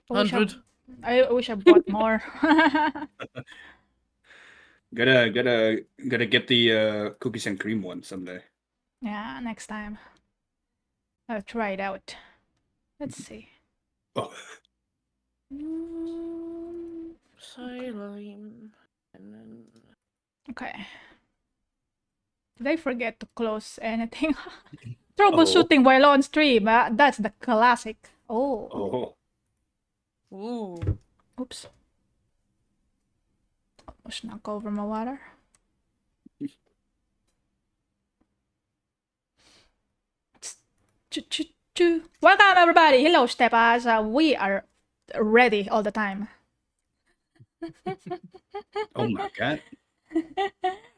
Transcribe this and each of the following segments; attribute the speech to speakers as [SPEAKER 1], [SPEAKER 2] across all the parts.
[SPEAKER 1] 100.
[SPEAKER 2] I wish I bought more.
[SPEAKER 3] Gotta get the cookies and cream one someday.
[SPEAKER 2] Yeah, next time. I'll try it out. Let's see.
[SPEAKER 3] Oh,
[SPEAKER 1] Psylime. And then...
[SPEAKER 2] Okay. Did I forget to close anything?
[SPEAKER 3] oh,
[SPEAKER 2] Troubleshooting while on stream. That's the classic. Oh.
[SPEAKER 3] oh.
[SPEAKER 1] Ooh.
[SPEAKER 2] Oops. Almost knock over my water. Welcome everybody. Hello Stepas. We are ready all the time.
[SPEAKER 3] Oh my god.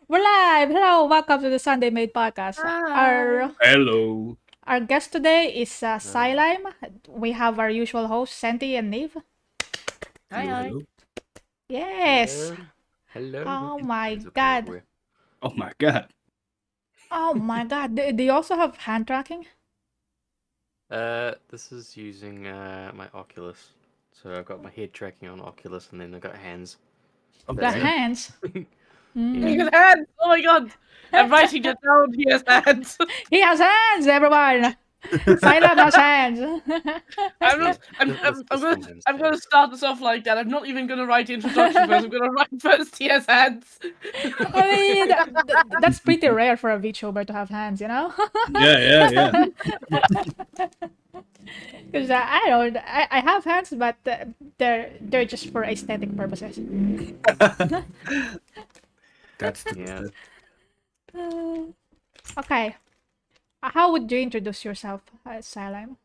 [SPEAKER 2] We're live. Hello. Welcome to the Sunday Made podcast.
[SPEAKER 1] Hi.
[SPEAKER 3] Hello.
[SPEAKER 2] Our guest today is Psylime. We have our usual hosts, Senti and Neve.
[SPEAKER 1] Hi,
[SPEAKER 3] Hello,
[SPEAKER 1] hi.
[SPEAKER 3] hello.
[SPEAKER 2] Yes.
[SPEAKER 4] Hello.
[SPEAKER 2] Oh my
[SPEAKER 4] It's okay,
[SPEAKER 2] god.
[SPEAKER 4] boy.
[SPEAKER 3] Oh my god.
[SPEAKER 2] Oh my god. Do you also have hand tracking?
[SPEAKER 4] This is using my Oculus. So I've got my head tracking on Oculus, and then I've got hands.
[SPEAKER 3] Oh,
[SPEAKER 2] The
[SPEAKER 4] That's it.
[SPEAKER 3] damn.
[SPEAKER 2] hands.
[SPEAKER 1] He has hands! Oh my god! I'm writing it down. He has hands.
[SPEAKER 2] He has hands, everyone. Psylime has hands.
[SPEAKER 1] I'm not. I'm gonna start this off like that. I'm not even gonna write introduction first. I'm gonna write first. He has hands.
[SPEAKER 2] I mean, that's pretty rare for a VTuber to have hands, you know?
[SPEAKER 3] Yeah.
[SPEAKER 2] Because I have hands, but they're just for aesthetic purposes.
[SPEAKER 3] That's the
[SPEAKER 4] Yeah.
[SPEAKER 2] Okay. How would you introduce yourself, Psylime?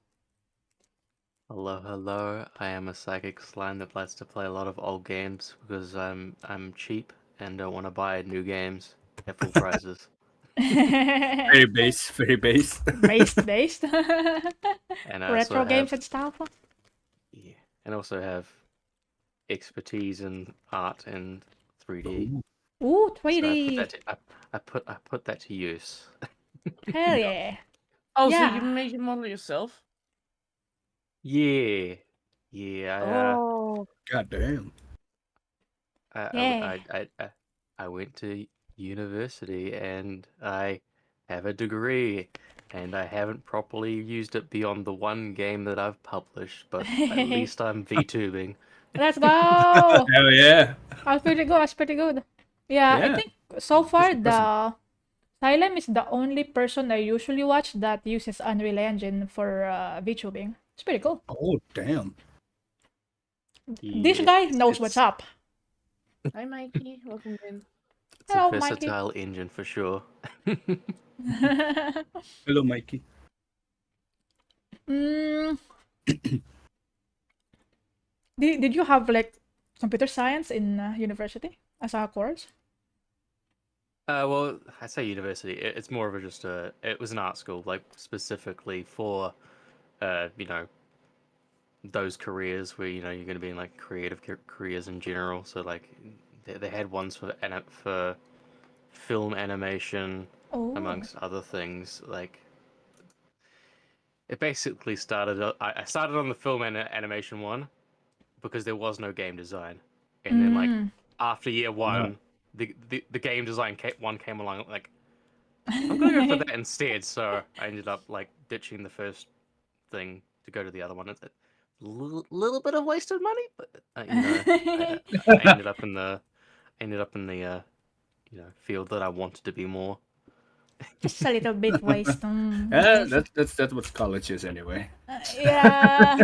[SPEAKER 4] Hello. I am a psychic slime that likes to play a lot of old games because I'm cheap and don't want to buy new games at full prices.
[SPEAKER 3] very base, very base.
[SPEAKER 2] Based.
[SPEAKER 4] And I
[SPEAKER 2] Retro
[SPEAKER 4] also
[SPEAKER 2] games
[SPEAKER 4] have,
[SPEAKER 2] and stuff.
[SPEAKER 4] yeah, and also have expertise in art and 3D.
[SPEAKER 2] Ooh,
[SPEAKER 4] So
[SPEAKER 2] 3D.
[SPEAKER 4] I put that to use.
[SPEAKER 2] Hell yeah.
[SPEAKER 1] Oh, so
[SPEAKER 2] Yeah.
[SPEAKER 1] you make a model yourself?
[SPEAKER 4] Yeah.
[SPEAKER 1] Oh.
[SPEAKER 3] God damn.
[SPEAKER 2] Yeah.
[SPEAKER 4] I went to university and I have a degree, and I haven't properly used it beyond the one game that I've published, but at least I'm VTubing.
[SPEAKER 2] Let's go.
[SPEAKER 3] Hell yeah.
[SPEAKER 2] That's pretty good. That's pretty good. Yeah, I
[SPEAKER 3] Yeah.
[SPEAKER 2] think so far
[SPEAKER 3] That's impressive.
[SPEAKER 2] the Psylime is the only person I usually watch that uses Unreal Engine for VTubing. It's pretty cool.
[SPEAKER 3] Oh damn.
[SPEAKER 2] This
[SPEAKER 4] Yeah,
[SPEAKER 2] guy knows what's up.
[SPEAKER 1] Hi, Mikey. Welcome in.
[SPEAKER 4] It's
[SPEAKER 2] Hello,
[SPEAKER 4] a
[SPEAKER 2] Mikey.
[SPEAKER 4] versatile engine for sure.
[SPEAKER 3] Hello, Mikey.
[SPEAKER 2] Did you have like computer science in university as a course?
[SPEAKER 4] Well, I say university. It's more of it was an art school, like specifically for, you know, those careers where you're going to be in like creative careers in general. So like they had ones for film animation,
[SPEAKER 2] Oh.
[SPEAKER 4] amongst other things. Like it basically started. I started on the film and animation one because there was no game design, and then like after year one, the game design one came along. Like I'm gonna go for that instead. So I ended up like ditching the first thing to go to the other one. It's a little bit of wasted money, but I ended up in the field that I wanted to be more.
[SPEAKER 2] Just a little bit waste.
[SPEAKER 3] Yeah, that's what college is anyway.
[SPEAKER 2] Yeah.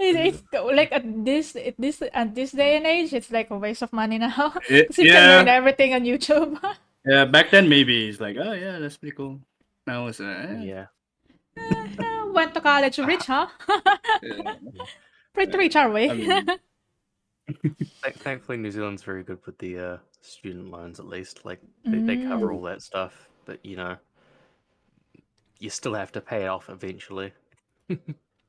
[SPEAKER 2] It's like at this day and age, it's like a waste of money now. Because you can learn everything on YouTube.
[SPEAKER 3] Yeah, back then maybe it's like, oh yeah, that's pretty cool. Now it's
[SPEAKER 4] Yeah.
[SPEAKER 2] Went to college rich, huh?
[SPEAKER 3] yeah.
[SPEAKER 2] Pretty rich, are we?
[SPEAKER 3] I mean,
[SPEAKER 4] Thankfully, New Zealand's very good with the student loans. At least, like they cover all that stuff. But you still have to pay it off eventually.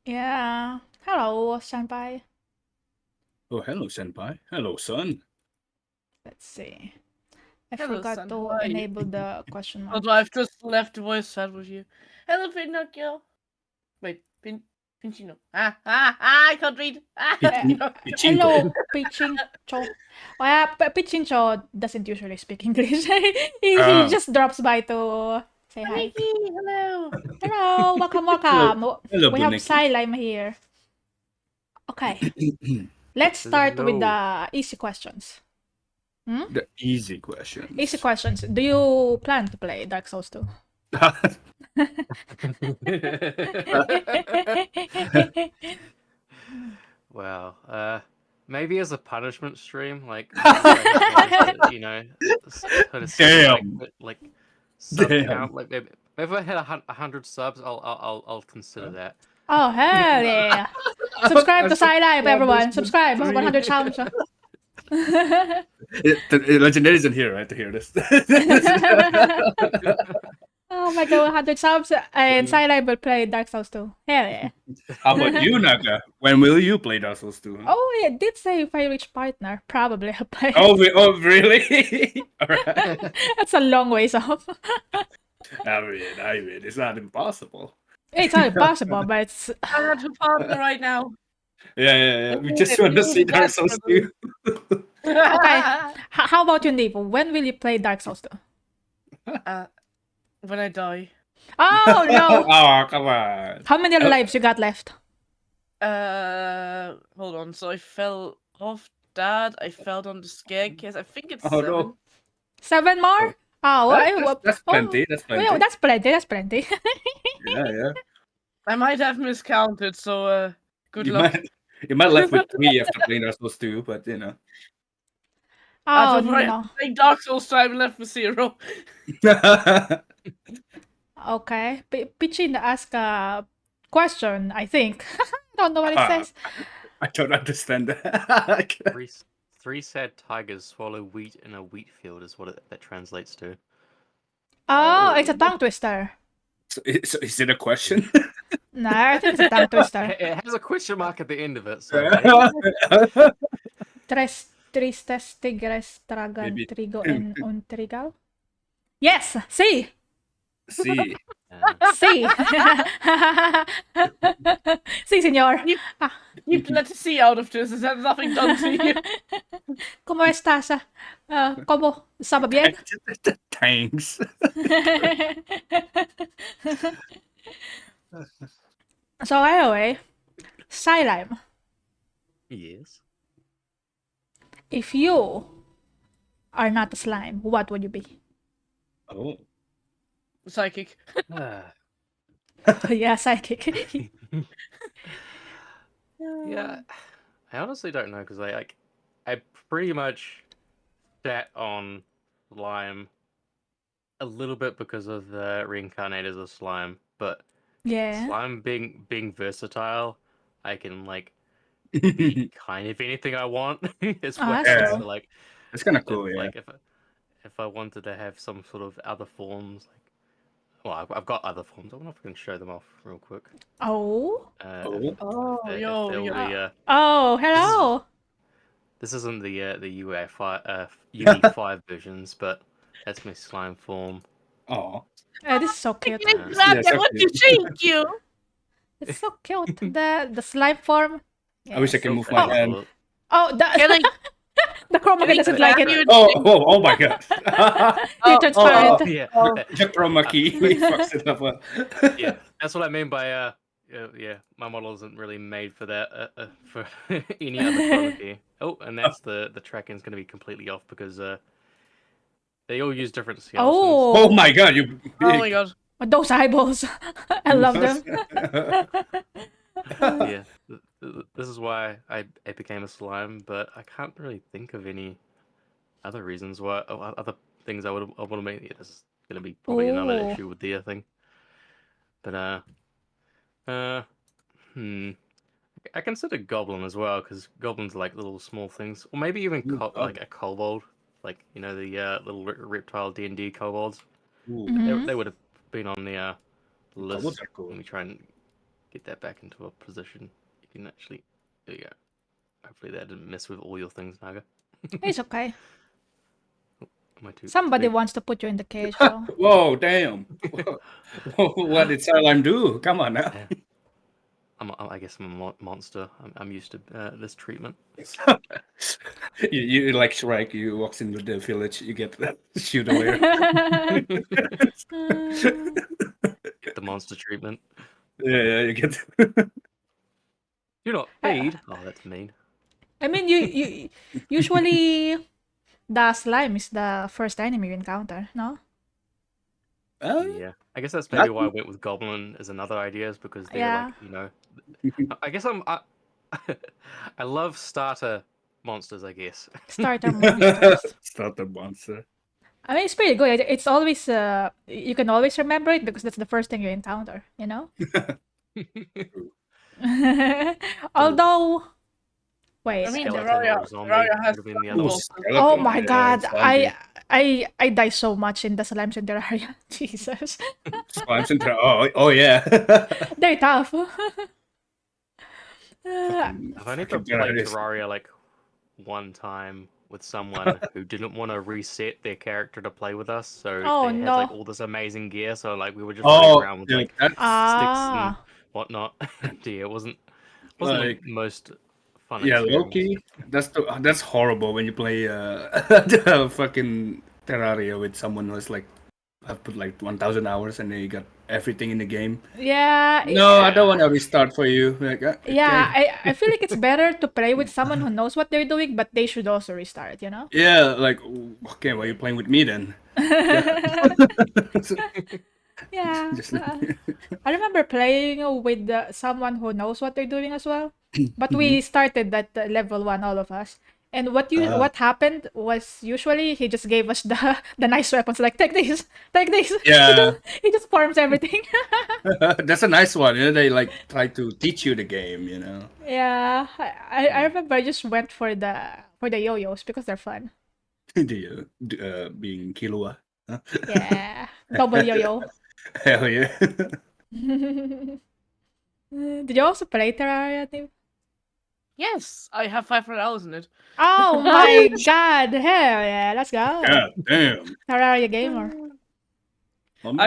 [SPEAKER 2] Yeah. Hello, senpai.
[SPEAKER 3] oh hello, senpai. Hello, son.
[SPEAKER 2] Let's see. I
[SPEAKER 1] Hello,
[SPEAKER 2] forgot
[SPEAKER 1] son.
[SPEAKER 2] to
[SPEAKER 1] How are you?
[SPEAKER 2] enable the question mark.
[SPEAKER 1] Although I've just left the voice chat with you. Hello, Pinocchio. Wait, Pinchino. I can't read.
[SPEAKER 2] Hello, Pichincho. Pichincho doesn't usually speak English. he just drops by to say hi.
[SPEAKER 1] Nikki, hello.
[SPEAKER 2] Hello, welcome.
[SPEAKER 3] Hello,
[SPEAKER 2] We have
[SPEAKER 3] Buniki.
[SPEAKER 2] Psylime here. Okay, let's start with
[SPEAKER 4] Hello.
[SPEAKER 2] the easy questions.
[SPEAKER 3] The easy questions.
[SPEAKER 2] Easy questions. Do you plan to play Dark Souls 2?
[SPEAKER 4] Wow. Maybe as a punishment stream, like you know, put a
[SPEAKER 3] Damn.
[SPEAKER 4] like sub
[SPEAKER 3] Damn.
[SPEAKER 4] count. Like maybe if I hit 100 subs, I'll consider that.
[SPEAKER 2] Oh, hell yeah. Subscribe to Psylime, everyone. Subscribe. 100 sounds.
[SPEAKER 3] Legendary isn't here, right, to hear this.
[SPEAKER 2] Oh my god, 100 subs and Psylime will play Dark Souls 2. Hell yeah.
[SPEAKER 3] How about you, Naka? When will you play Dark Souls 2? Huh?
[SPEAKER 2] Oh, it did say if I reach partner. Probably I'll play.
[SPEAKER 3] Oh, really? Alright.
[SPEAKER 2] That's a long ways off.
[SPEAKER 3] I mean, it's not impossible.
[SPEAKER 2] It's not impossible, but it's.
[SPEAKER 1] I'm not a partner right now.
[SPEAKER 3] Yeah. We just want to see Dark Souls 2.
[SPEAKER 2] Okay. How about you, Neve? When will you play Dark Souls 2?
[SPEAKER 1] When I die.
[SPEAKER 2] Oh no!
[SPEAKER 3] Oh, come on.
[SPEAKER 2] How many lives you got left?
[SPEAKER 1] Hold on. So I fell off Dad. I fell down the staircase. I think it's
[SPEAKER 3] Oh,
[SPEAKER 1] 7.
[SPEAKER 3] no.
[SPEAKER 2] 7 more? Oh, well,
[SPEAKER 3] That's plenty. That's plenty.
[SPEAKER 2] well, that's plenty. That's plenty.
[SPEAKER 3] Yeah.
[SPEAKER 1] I might have miscounted. So good
[SPEAKER 3] You
[SPEAKER 1] luck.
[SPEAKER 3] might left with 3 after playing Dark Souls 2, but you know.
[SPEAKER 2] Oh
[SPEAKER 1] Don't worry,
[SPEAKER 2] no.
[SPEAKER 1] playing Dark Souls 2, I'm left with 0.
[SPEAKER 2] Okay. Pichin asked a question, I think. I don't know what it says.
[SPEAKER 3] I don't understand that.
[SPEAKER 4] Three sad tigers swallow wheat in a wheat field is what that translates to.
[SPEAKER 2] Oh, it's a tongue twister.
[SPEAKER 3] So is it a question?
[SPEAKER 2] No, I think it's a tongue twister.
[SPEAKER 4] It has a question mark at the end of it. So
[SPEAKER 2] Tres tristes tigres tragan
[SPEAKER 3] Maybe.
[SPEAKER 2] trigo en un trigal. Yes, see.
[SPEAKER 3] See.
[SPEAKER 2] Sí. Sí, señor.
[SPEAKER 1] You can let the sea out of this. Has that nothing done to you?
[SPEAKER 2] ¿Cómo estás? ¿Cómo? ¿Sabe bien?
[SPEAKER 3] Thanks.
[SPEAKER 2] So anyway, Psylime,
[SPEAKER 4] yes.
[SPEAKER 2] if you are not a slime, what would you be?
[SPEAKER 3] Oh.
[SPEAKER 1] Psychic.
[SPEAKER 2] Yeah, psychic.
[SPEAKER 4] Yeah, I honestly don't know because I pretty much sat on slime a little bit because of the Reincarnated as a slime, but
[SPEAKER 2] Yeah.
[SPEAKER 4] slime being versatile, I can be kind of anything I want. It's
[SPEAKER 2] Oh, that's
[SPEAKER 3] Yeah.
[SPEAKER 2] true.
[SPEAKER 4] like
[SPEAKER 3] It's kind of cool, yeah.
[SPEAKER 4] like if I wanted to have some sort of other forms, well, I've got other forms. I wonder if I can show them off real quick.
[SPEAKER 2] Oh.
[SPEAKER 1] Oh, yo.
[SPEAKER 2] Oh, hello.
[SPEAKER 4] This isn't the UE5 versions, but that's my slime form.
[SPEAKER 3] Oh.
[SPEAKER 2] This is so cute.
[SPEAKER 1] I want to shake you.
[SPEAKER 2] It's so cute. The slime form.
[SPEAKER 3] I wish I
[SPEAKER 2] Yes.
[SPEAKER 3] could move my hand.
[SPEAKER 2] Oh,
[SPEAKER 1] Can I-
[SPEAKER 2] the chroma key doesn't like it.
[SPEAKER 3] Oh my god.
[SPEAKER 2] You're transparent.
[SPEAKER 4] Yeah,
[SPEAKER 3] The chroma key fucks it up.
[SPEAKER 4] yeah, that's what I mean by yeah. My model isn't really made for that for any other chroma key. Oh, and that's the tracking's going to be completely off because they all use different skeletons.
[SPEAKER 3] Oh my god, you.
[SPEAKER 1] Oh my god.
[SPEAKER 2] Those eyeballs. I love them.
[SPEAKER 4] Yeah, this is why I became a slime, but I can't really think of any other reasons why, other things I want to make. Yeah, this is gonna be probably another
[SPEAKER 2] Ooh.
[SPEAKER 4] issue with the thing. But I consider goblin as well because goblins are like little small things, or maybe even like a kobold, like the little reptile D&D kobolds.
[SPEAKER 2] Mhm.
[SPEAKER 4] They would have been on the list.
[SPEAKER 3] Kobolds are cool.
[SPEAKER 4] Let me try and get that back into a position. You can actually. There you go. Hopefully that didn't mess with all your things, Naga.
[SPEAKER 2] It's okay.
[SPEAKER 4] Am I too
[SPEAKER 2] Somebody
[SPEAKER 4] big?
[SPEAKER 2] wants to put you in the cage, so.
[SPEAKER 3] Whoa, damn. What did Psylime do? Come on now.
[SPEAKER 4] I guess I'm a monster. I'm used to this treatment.
[SPEAKER 3] You like Shrek, you walks into the village, you get shoot away.
[SPEAKER 4] Get the monster treatment.
[SPEAKER 3] Yeah, you get.
[SPEAKER 4] You're not paid. Oh, that's mean.
[SPEAKER 2] I mean, you usually the slime is the first enemy you encounter, no?
[SPEAKER 4] Yeah, I guess that's maybe why I went with Goblin as another idea, is because they're
[SPEAKER 2] Yeah.
[SPEAKER 4] like, you know, I guess I love starter monsters, I guess.
[SPEAKER 2] Starter monsters.
[SPEAKER 3] Starter monster.
[SPEAKER 2] I mean, it's pretty good. It's always you can always remember it because that's the first thing you encounter, you know? Although, wait,
[SPEAKER 1] I mean,
[SPEAKER 4] Skeleton or a zombie
[SPEAKER 1] Terraria has
[SPEAKER 4] would have been the
[SPEAKER 1] slime
[SPEAKER 4] other one.
[SPEAKER 1] monsters.
[SPEAKER 2] oh
[SPEAKER 3] Skeleton,
[SPEAKER 2] my
[SPEAKER 3] yeah,
[SPEAKER 2] god,
[SPEAKER 3] zombie.
[SPEAKER 2] I die so much in the slimes in Terraria. Jesus.
[SPEAKER 3] Slimes and oh yeah.
[SPEAKER 2] They're tough.
[SPEAKER 4] I've only ever
[SPEAKER 3] Fucking
[SPEAKER 4] played
[SPEAKER 3] Terraria.
[SPEAKER 4] Terraria like one time with someone who didn't want to reset their character to play with us, so
[SPEAKER 2] Oh
[SPEAKER 4] they had like
[SPEAKER 2] no.
[SPEAKER 4] all this amazing gear, so like we were just running around with
[SPEAKER 3] Dude,
[SPEAKER 4] like
[SPEAKER 3] that's
[SPEAKER 4] sticks and
[SPEAKER 2] Ah.
[SPEAKER 4] whatnot. Yeah, it wasn't
[SPEAKER 3] like
[SPEAKER 4] the most fun
[SPEAKER 3] yeah,
[SPEAKER 4] experience.
[SPEAKER 3] Loki. That's horrible when you play the fucking Terraria with someone who's like I've put like 1,000 hours and then you got everything in the game.
[SPEAKER 2] Yeah,
[SPEAKER 3] No, I don't want to restart for you. Like,
[SPEAKER 2] yeah,
[SPEAKER 3] okay.
[SPEAKER 2] I feel like it's better to play with someone who knows what they're doing, but they should also restart, you know?
[SPEAKER 3] Yeah, like okay, why are you playing with me then?
[SPEAKER 2] Yeah.
[SPEAKER 3] Just
[SPEAKER 2] I remember playing with someone who knows what they're doing as well. But we started at level 1, all of us. And what happened was usually he just gave us the nice weapons, like take this, take this.
[SPEAKER 3] Yeah.
[SPEAKER 2] He just farms everything.
[SPEAKER 3] That's a nice one. You know, they like try to teach you the game. You know.
[SPEAKER 2] Yeah, I remember I just went for the yo-yos because they're fun.
[SPEAKER 3] Being Killua. Huh?
[SPEAKER 2] Yeah, double yo-yo.
[SPEAKER 3] Hell yeah.
[SPEAKER 2] Did you also play Terraria, Tim?
[SPEAKER 1] Yes, I have 500 hours in it.
[SPEAKER 2] Oh my god, hell yeah, let's go.
[SPEAKER 3] God damn.
[SPEAKER 2] Terraria gamer.
[SPEAKER 3] Oh, man,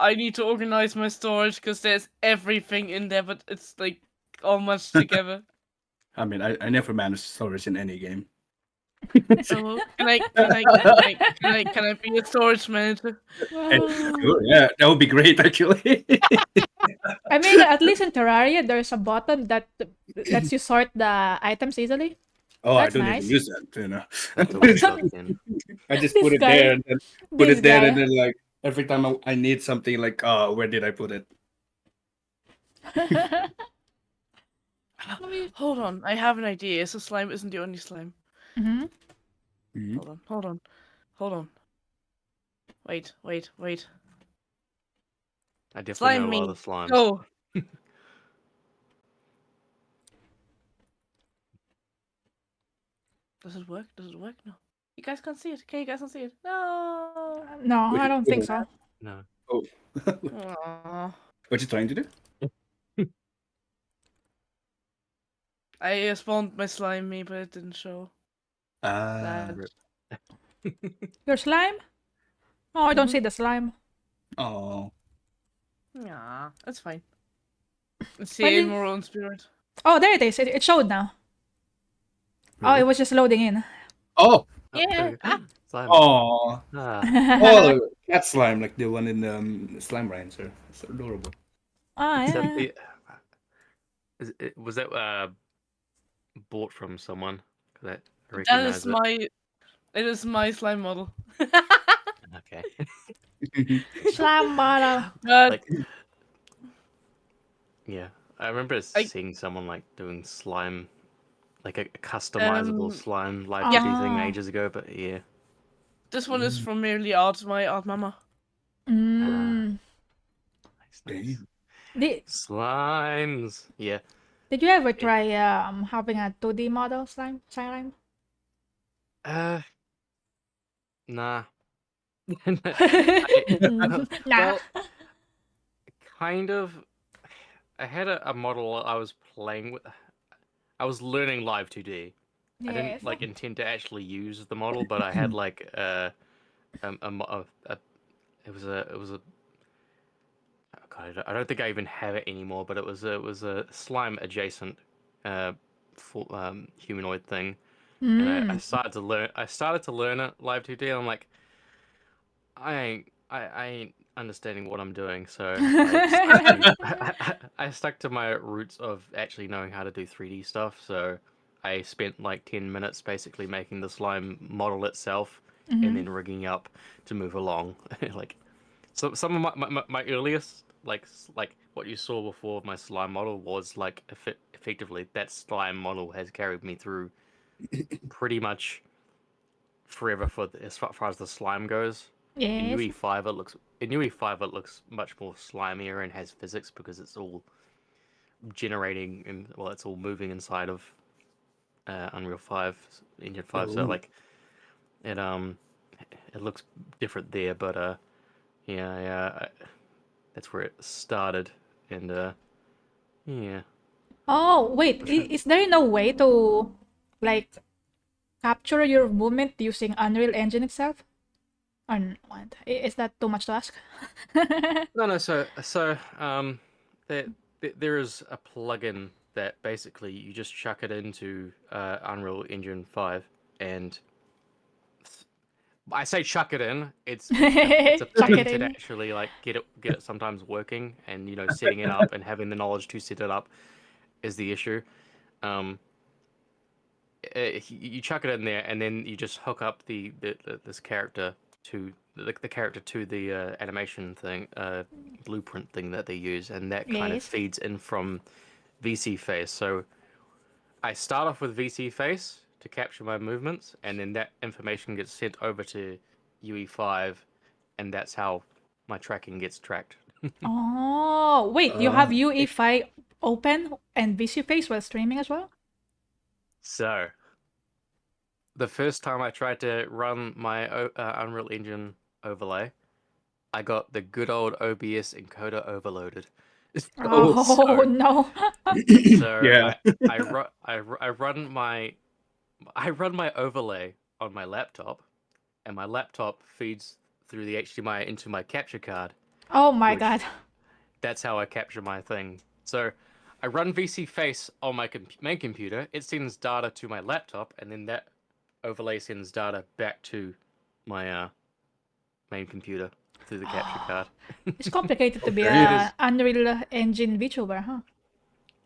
[SPEAKER 1] I need to organize my storage because there's everything in there, but it's like all much together.
[SPEAKER 3] I mean, I never manage storage in any game.
[SPEAKER 1] So can I be a storage manager?
[SPEAKER 3] Sure, yeah, that would be great actually.
[SPEAKER 2] I mean, at least in Terraria, there's a button that lets you sort the items easily.
[SPEAKER 3] Oh,
[SPEAKER 2] That's
[SPEAKER 3] I don't
[SPEAKER 2] nice.
[SPEAKER 3] even use that. You know,
[SPEAKER 4] That's always bugged in.
[SPEAKER 3] I just
[SPEAKER 2] This
[SPEAKER 3] put it
[SPEAKER 2] guy.
[SPEAKER 3] there and then put
[SPEAKER 2] This
[SPEAKER 3] it there,
[SPEAKER 2] guy.
[SPEAKER 3] and then like every time I need something, like, oh, where did I put it?
[SPEAKER 1] Hold on, I have an idea. So slime isn't the only slime.
[SPEAKER 2] Mhm.
[SPEAKER 1] Hold on. Wait.
[SPEAKER 4] I definitely
[SPEAKER 1] Slime
[SPEAKER 4] know a
[SPEAKER 1] me.
[SPEAKER 4] lot of slimes.
[SPEAKER 1] Go. Does it work? No. You guys can't see it. Okay, you guys can't see it. No.
[SPEAKER 2] No, I don't think so.
[SPEAKER 4] No.
[SPEAKER 3] Oh,
[SPEAKER 1] Aww.
[SPEAKER 3] what you trying to do?
[SPEAKER 1] I spawned my slime me, but it didn't show.
[SPEAKER 3] Ah,
[SPEAKER 1] That.
[SPEAKER 2] Your slime? Oh, I don't see the slime.
[SPEAKER 3] oh,
[SPEAKER 1] Nah, that's fine. Let's
[SPEAKER 2] Why
[SPEAKER 1] see
[SPEAKER 2] did-
[SPEAKER 1] in more own spirit.
[SPEAKER 2] Oh, there it is. It showed now. Oh, it was just loading in.
[SPEAKER 3] oh,
[SPEAKER 1] Yeah.
[SPEAKER 4] Slime.
[SPEAKER 3] oh,
[SPEAKER 4] Ah,
[SPEAKER 3] oh, cat slime, like the one in Slime Rancher. It's adorable.
[SPEAKER 2] Ah,
[SPEAKER 4] except
[SPEAKER 2] yeah.
[SPEAKER 4] was that bought from someone? 'Cause I
[SPEAKER 1] That
[SPEAKER 4] recognize
[SPEAKER 1] is
[SPEAKER 4] it.
[SPEAKER 1] it is my slime model.
[SPEAKER 4] Okay.
[SPEAKER 2] Slime model.
[SPEAKER 1] But
[SPEAKER 4] Like, yeah, I remember seeing someone like doing slime, like a customizable slime live
[SPEAKER 2] Yeah.
[SPEAKER 4] kitty thing
[SPEAKER 2] Ah.
[SPEAKER 4] ages ago. But yeah,
[SPEAKER 1] this one is from merely art, my art mama.
[SPEAKER 2] Mm.
[SPEAKER 4] nice, nice.
[SPEAKER 3] Damn.
[SPEAKER 4] Slimes. Yeah.
[SPEAKER 2] Did you ever try having a 2D model slime? Psylime?
[SPEAKER 4] Nah.
[SPEAKER 2] Nah.
[SPEAKER 4] Well, kind of. I had a model I was playing with. I was learning Live 2D. I
[SPEAKER 2] Yes.
[SPEAKER 4] didn't like intend to actually use the model, but I had like it was a God, I don't think I even have it anymore, but it was a slime adjacent full, humanoid thing, and I
[SPEAKER 2] Mm.
[SPEAKER 4] started to learn it live 2D, and I'm like, I ain't understanding what I'm doing, so I stuck to my roots of actually knowing how to do 3D stuff. So I spent like 10 minutes basically making the slime model itself, and then rigging up to move along. Like, so some of my earliest like what you saw before of my slime model was like effectively that slime model has carried me through pretty much forever as far as the slime goes. In
[SPEAKER 2] Yes.
[SPEAKER 4] UE5 it looks much more slimier and has physics because it's all generating and well, it's all moving inside of Unreal 5 Engine 5. So
[SPEAKER 3] Oh.
[SPEAKER 4] like it it looks different there, but yeah, that's where it started, and yeah.
[SPEAKER 2] Oh, wait. Is there no way to like capture your movement using Unreal Engine itself? Or what? Is that too much to ask?
[SPEAKER 4] No. So there is a plugin that basically you just chuck it into Unreal Engine 5, and I say chuck it in. It's a
[SPEAKER 2] Chuck
[SPEAKER 4] pain
[SPEAKER 2] it
[SPEAKER 4] to
[SPEAKER 2] in.
[SPEAKER 4] actually like get it sometimes working, and setting it up and having the knowledge to set it up is the issue. Um, you chuck it in there, and then you just hook up this character to the character to the animation thing, blueprint thing that they use, and that kind of
[SPEAKER 2] Yes.
[SPEAKER 4] feeds in from VC Face. So I start off with VC Face to capture my movements, and then that information gets sent over to UE5, and that's how my tracking gets tracked.
[SPEAKER 2] Oh, wait. You have UE5 open and VC Face while streaming as well?
[SPEAKER 4] So the first time I tried to run my Unreal Engine overlay, I got the good old OBS encoder overloaded.
[SPEAKER 2] Oh,
[SPEAKER 3] sorry.
[SPEAKER 2] no.
[SPEAKER 4] So
[SPEAKER 3] Yeah.
[SPEAKER 4] I run my overlay on my laptop, and my laptop feeds through the HDMI into my capture card,
[SPEAKER 2] Oh my
[SPEAKER 4] which
[SPEAKER 2] god.
[SPEAKER 4] that's how I capture my thing. So I run VC Face on my main computer. It sends data to my laptop, and then that overlay sends data back to my main computer through the capture card.
[SPEAKER 2] It's complicated to be
[SPEAKER 3] Okay.
[SPEAKER 2] a Unreal Engine VTuber, huh?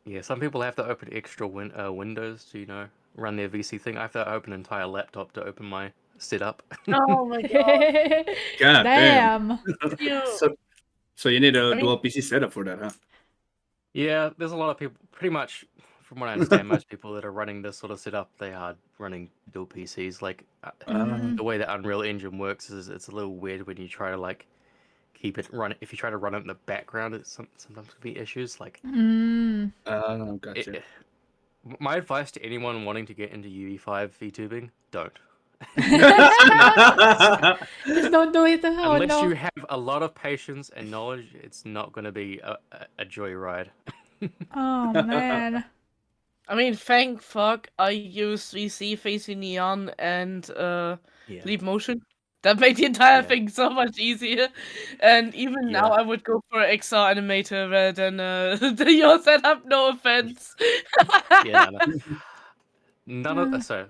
[SPEAKER 4] Yeah, some people have to open extra windows to run their VC thing. I have to open an entire laptop to open my setup.
[SPEAKER 1] Oh my god.
[SPEAKER 3] God damn.
[SPEAKER 2] Damn.
[SPEAKER 1] You.
[SPEAKER 3] So you need
[SPEAKER 1] I
[SPEAKER 3] a
[SPEAKER 1] mean,
[SPEAKER 3] dual PC setup for that, huh?
[SPEAKER 4] Yeah, there's a lot of people. Pretty much, from what I understand, most people that are running this sort of setup, they are running dual PCs. Like
[SPEAKER 2] Mm.
[SPEAKER 4] the way that Unreal Engine works is it's a little weird when you try to like keep it run. If you try to run it in the background, it sometimes can be issues. Like
[SPEAKER 2] Mm.
[SPEAKER 3] Gotcha.
[SPEAKER 4] my advice to anyone wanting to get into UE5 VTubing: don't.
[SPEAKER 2] Just don't do it. Oh
[SPEAKER 4] Unless you
[SPEAKER 2] no.
[SPEAKER 4] have a lot of patience and knowledge, it's not going to be a joyride.
[SPEAKER 2] Oh man.
[SPEAKER 1] I mean, thank fuck I use VC facing neon and
[SPEAKER 4] Yeah.
[SPEAKER 1] leap motion. That made the entire
[SPEAKER 4] Yeah.
[SPEAKER 1] thing so much easier. And even now,
[SPEAKER 4] Yeah.
[SPEAKER 1] I would go for XR animator rather than your setup. No offense.
[SPEAKER 4] Yeah. None of
[SPEAKER 2] Uh,
[SPEAKER 4] so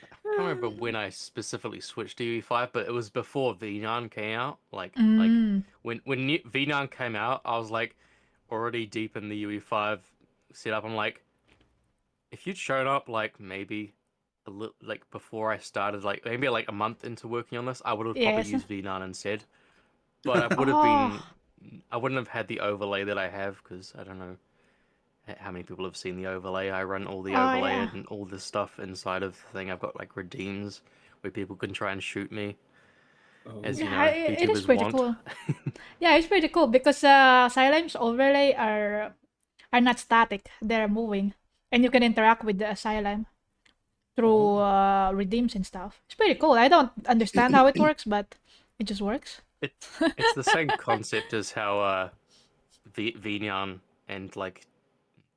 [SPEAKER 4] I can't remember when I specifically switched to UE5, but it was before V9 came out. Like
[SPEAKER 2] mm.
[SPEAKER 4] when V9 came out, I was like already deep in the UE5 setup. I'm like, if you'd shown up like maybe a little like before I started, like maybe like a month into working on this, I would have probably
[SPEAKER 2] Yes.
[SPEAKER 4] used V9 instead. But
[SPEAKER 2] Oh.
[SPEAKER 4] I wouldn't have had the overlay that I have because I don't know how many people have seen the overlay. I run all the
[SPEAKER 2] Oh
[SPEAKER 4] overlay
[SPEAKER 2] yeah.
[SPEAKER 4] and all this stuff inside of the thing. I've got like redeems where people can try and shoot me, as
[SPEAKER 2] Yeah, it is
[SPEAKER 4] YouTubers
[SPEAKER 2] pretty
[SPEAKER 4] want.
[SPEAKER 2] cool. Yeah, it's pretty cool because Psylime's overlay are not static; they're moving, and you can interact with the Psylime through redeems and stuff. It's pretty cool. I don't understand how it works, but it just works.
[SPEAKER 4] It, it's the same concept as how VNyan and like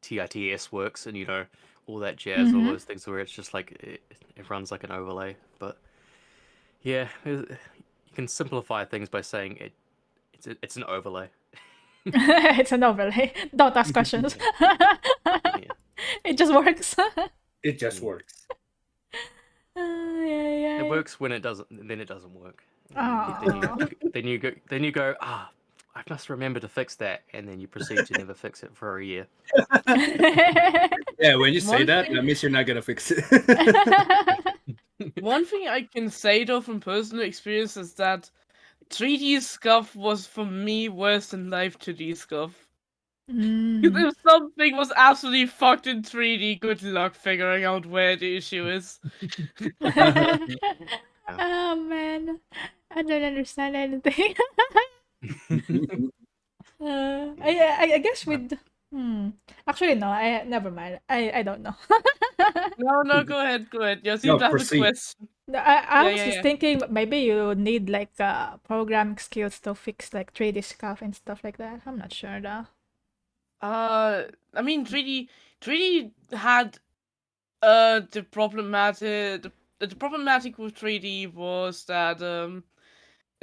[SPEAKER 4] TITS works, and all that jazz, all
[SPEAKER 2] Mm-hmm.
[SPEAKER 4] those things where it's just like it runs like an overlay. But yeah, you can simplify things by saying it's an overlay.
[SPEAKER 2] It's an overlay. Don't ask questions.
[SPEAKER 4] Yeah.
[SPEAKER 2] It just works.
[SPEAKER 3] It just
[SPEAKER 4] Yeah.
[SPEAKER 3] works.
[SPEAKER 2] Yeah.
[SPEAKER 4] It works when it doesn't. Then it doesn't work. And
[SPEAKER 2] Aw.
[SPEAKER 4] then you go. I must remember to fix that, and then you proceed to never fix it for a year.
[SPEAKER 3] Yeah, when you say
[SPEAKER 1] One
[SPEAKER 3] that,
[SPEAKER 1] thing-
[SPEAKER 3] that means you're not gonna fix it.
[SPEAKER 1] One thing I can say though from personal experience is that 3D scuff was for me worse than live 2D scuff.
[SPEAKER 2] Mm.
[SPEAKER 1] If something was absolutely fucked in 3D, good luck figuring out where the issue is.
[SPEAKER 2] Oh man, I don't understand anything. I guess with actually no, I never mind. I don't know.
[SPEAKER 1] No, go ahead. You seem
[SPEAKER 3] No,
[SPEAKER 1] to have a
[SPEAKER 3] proceed.
[SPEAKER 1] question.
[SPEAKER 2] No, I was
[SPEAKER 1] Yeah.
[SPEAKER 2] just thinking maybe you need like programming skills to fix like 3D stuff and stuff like that. I'm not sure though.
[SPEAKER 1] I mean 3D had the problematic with 3D was that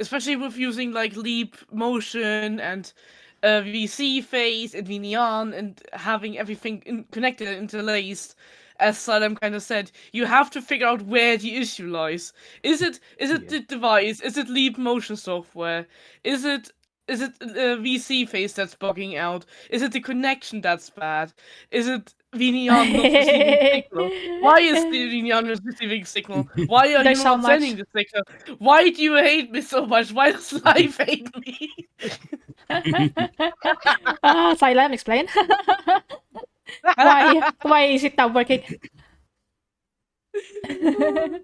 [SPEAKER 1] especially with using like leap motion and VC phase and VNeon and having everything connected and interlaced, as Psylime kind of said, you have to figure out where the issue lies. Is it
[SPEAKER 4] Yeah.
[SPEAKER 1] the device? Is it leap motion software? Is it VC phase that's bugging out? Is it the connection that's bad? Is it VNeon not receiving signal? Why is the VNeon not receiving signal? Why are
[SPEAKER 2] There's
[SPEAKER 1] you
[SPEAKER 2] so
[SPEAKER 1] not sending the signal? Why do you hate me so much? Why does life hate me?
[SPEAKER 2] Psylime, explain. Why is it not working?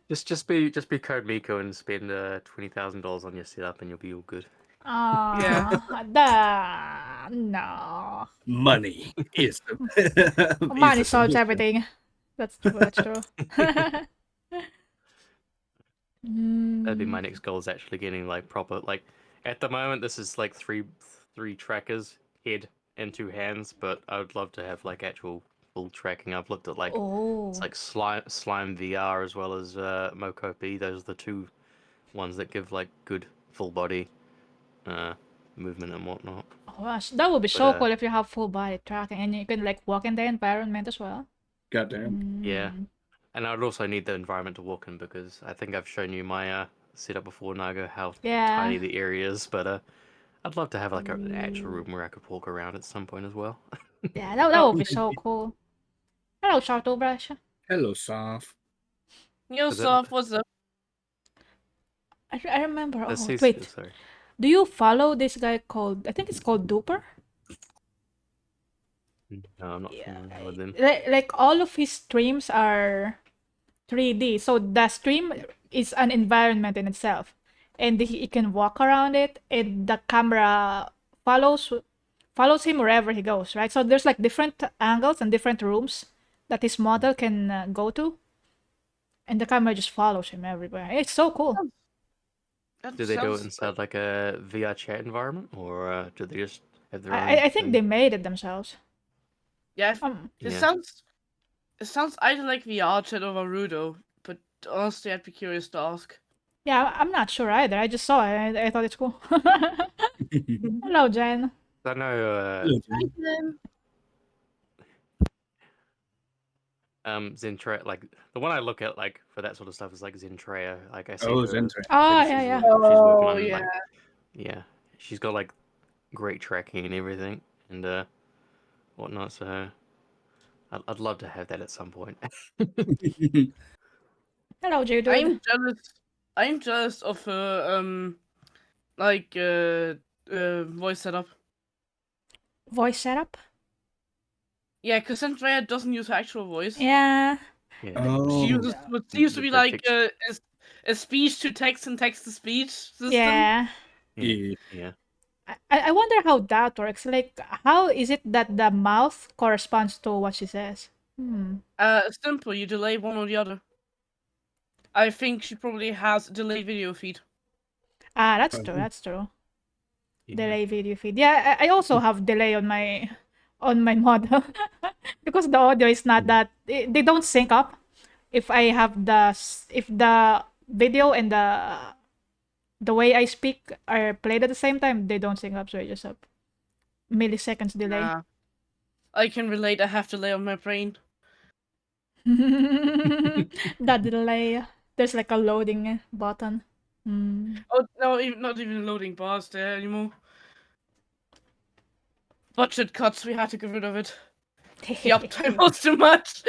[SPEAKER 4] Just be Code Miko and spend $20,000 on your setup, and you'll be all good.
[SPEAKER 2] No.
[SPEAKER 3] Money is
[SPEAKER 2] Money
[SPEAKER 3] is the
[SPEAKER 2] solves
[SPEAKER 3] solution.
[SPEAKER 2] everything. That's true. That's true.
[SPEAKER 4] That'd be my next goal, is actually getting like proper, like at the moment this is like three trackers, head and 2 hands, but I would love to have like actual full tracking. I've looked at like
[SPEAKER 2] Oh.
[SPEAKER 4] it's like Slime VR as well as Mokopi. Those are the 2 ones that give like good full body movement and whatnot.
[SPEAKER 2] Oh gosh, that would be so
[SPEAKER 4] But,
[SPEAKER 2] cool if you have full body tracking and you can like walk in the environment as well.
[SPEAKER 3] Goddamn.
[SPEAKER 4] Yeah.
[SPEAKER 2] Mm.
[SPEAKER 4] And I would also need the environment to walk in, because I think I've shown you my setup before, Naga, how
[SPEAKER 2] Yeah.
[SPEAKER 4] tiny the area is. But I'd love to have like an actual room where I could walk around at some point as well.
[SPEAKER 2] Yeah, that would be so cool. Hello, Sharto Brush.
[SPEAKER 3] Hello, Soft.
[SPEAKER 1] Yo,
[SPEAKER 4] Is it-
[SPEAKER 1] Soft, what's up?
[SPEAKER 2] I remember. Oh,
[SPEAKER 4] This is-
[SPEAKER 2] wait.
[SPEAKER 4] Sorry.
[SPEAKER 2] Do you follow this guy called? I think it's called Duper.
[SPEAKER 4] No, I'm not familiar with them.
[SPEAKER 2] Like all of his streams are 3D. So the stream is an environment in itself, and he can walk around it, and the camera follows him wherever he goes. Right. So there's like different angles and different rooms that his model can go to, and the camera just follows him everywhere. It's so cool.
[SPEAKER 1] That
[SPEAKER 4] Do they do it
[SPEAKER 1] sounds-
[SPEAKER 4] inside like a VR chat environment, or do they just have their own?
[SPEAKER 2] I think
[SPEAKER 4] thing?
[SPEAKER 2] they made it themselves.
[SPEAKER 1] Yeah,
[SPEAKER 2] Yeah.
[SPEAKER 1] it sounds either like VR chat or Rudo, but honestly, I'd be curious to ask.
[SPEAKER 2] Yeah, I'm not sure either. I just saw it. And I thought it's cool. Hello, Jen.
[SPEAKER 4] I know. Zentrea, like the one I look at like for that sort of stuff is like Zentrea. Like I see
[SPEAKER 3] Oh,
[SPEAKER 4] her,
[SPEAKER 3] Zentrea.
[SPEAKER 2] Oh,
[SPEAKER 4] she's
[SPEAKER 2] yeah.
[SPEAKER 4] she's working
[SPEAKER 1] Oh,
[SPEAKER 4] on,
[SPEAKER 1] yeah.
[SPEAKER 4] like, yeah, she's got like great tracking and everything and whatnot. So I'd love to have that at some point.
[SPEAKER 2] Hello, Jude.
[SPEAKER 1] I'm jealous of her voice setup.
[SPEAKER 2] Voice setup?
[SPEAKER 1] Yeah, because Andrea doesn't use her actual voice.
[SPEAKER 2] Yeah.
[SPEAKER 4] Yeah.
[SPEAKER 3] Oh.
[SPEAKER 1] She uses what seems to
[SPEAKER 4] The
[SPEAKER 1] be like
[SPEAKER 4] perfect-
[SPEAKER 1] a speech to text and text to speech system.
[SPEAKER 2] Yeah.
[SPEAKER 4] Yeah.
[SPEAKER 2] I wonder how that works. Like, how is it that the mouth corresponds to what she says?
[SPEAKER 1] Simple. You delay one or the other. I think she probably has a delayed video feed.
[SPEAKER 2] Ah, that's true.
[SPEAKER 3] Probably.
[SPEAKER 2] That's true.
[SPEAKER 4] Yeah.
[SPEAKER 2] Delay video feed. Yeah, I also have delay on my model because the audio is not that they don't sync up. If I have if the video and the way I speak are played at the same time, they don't sync up. So I just have milliseconds delay.
[SPEAKER 1] Nah. I can relate. I have to lay on my brain.
[SPEAKER 2] The delay. There's like a loading button.
[SPEAKER 1] Oh no, not even loading bars there anymore. Budget cuts. We had to get rid of it. The uptime was too much.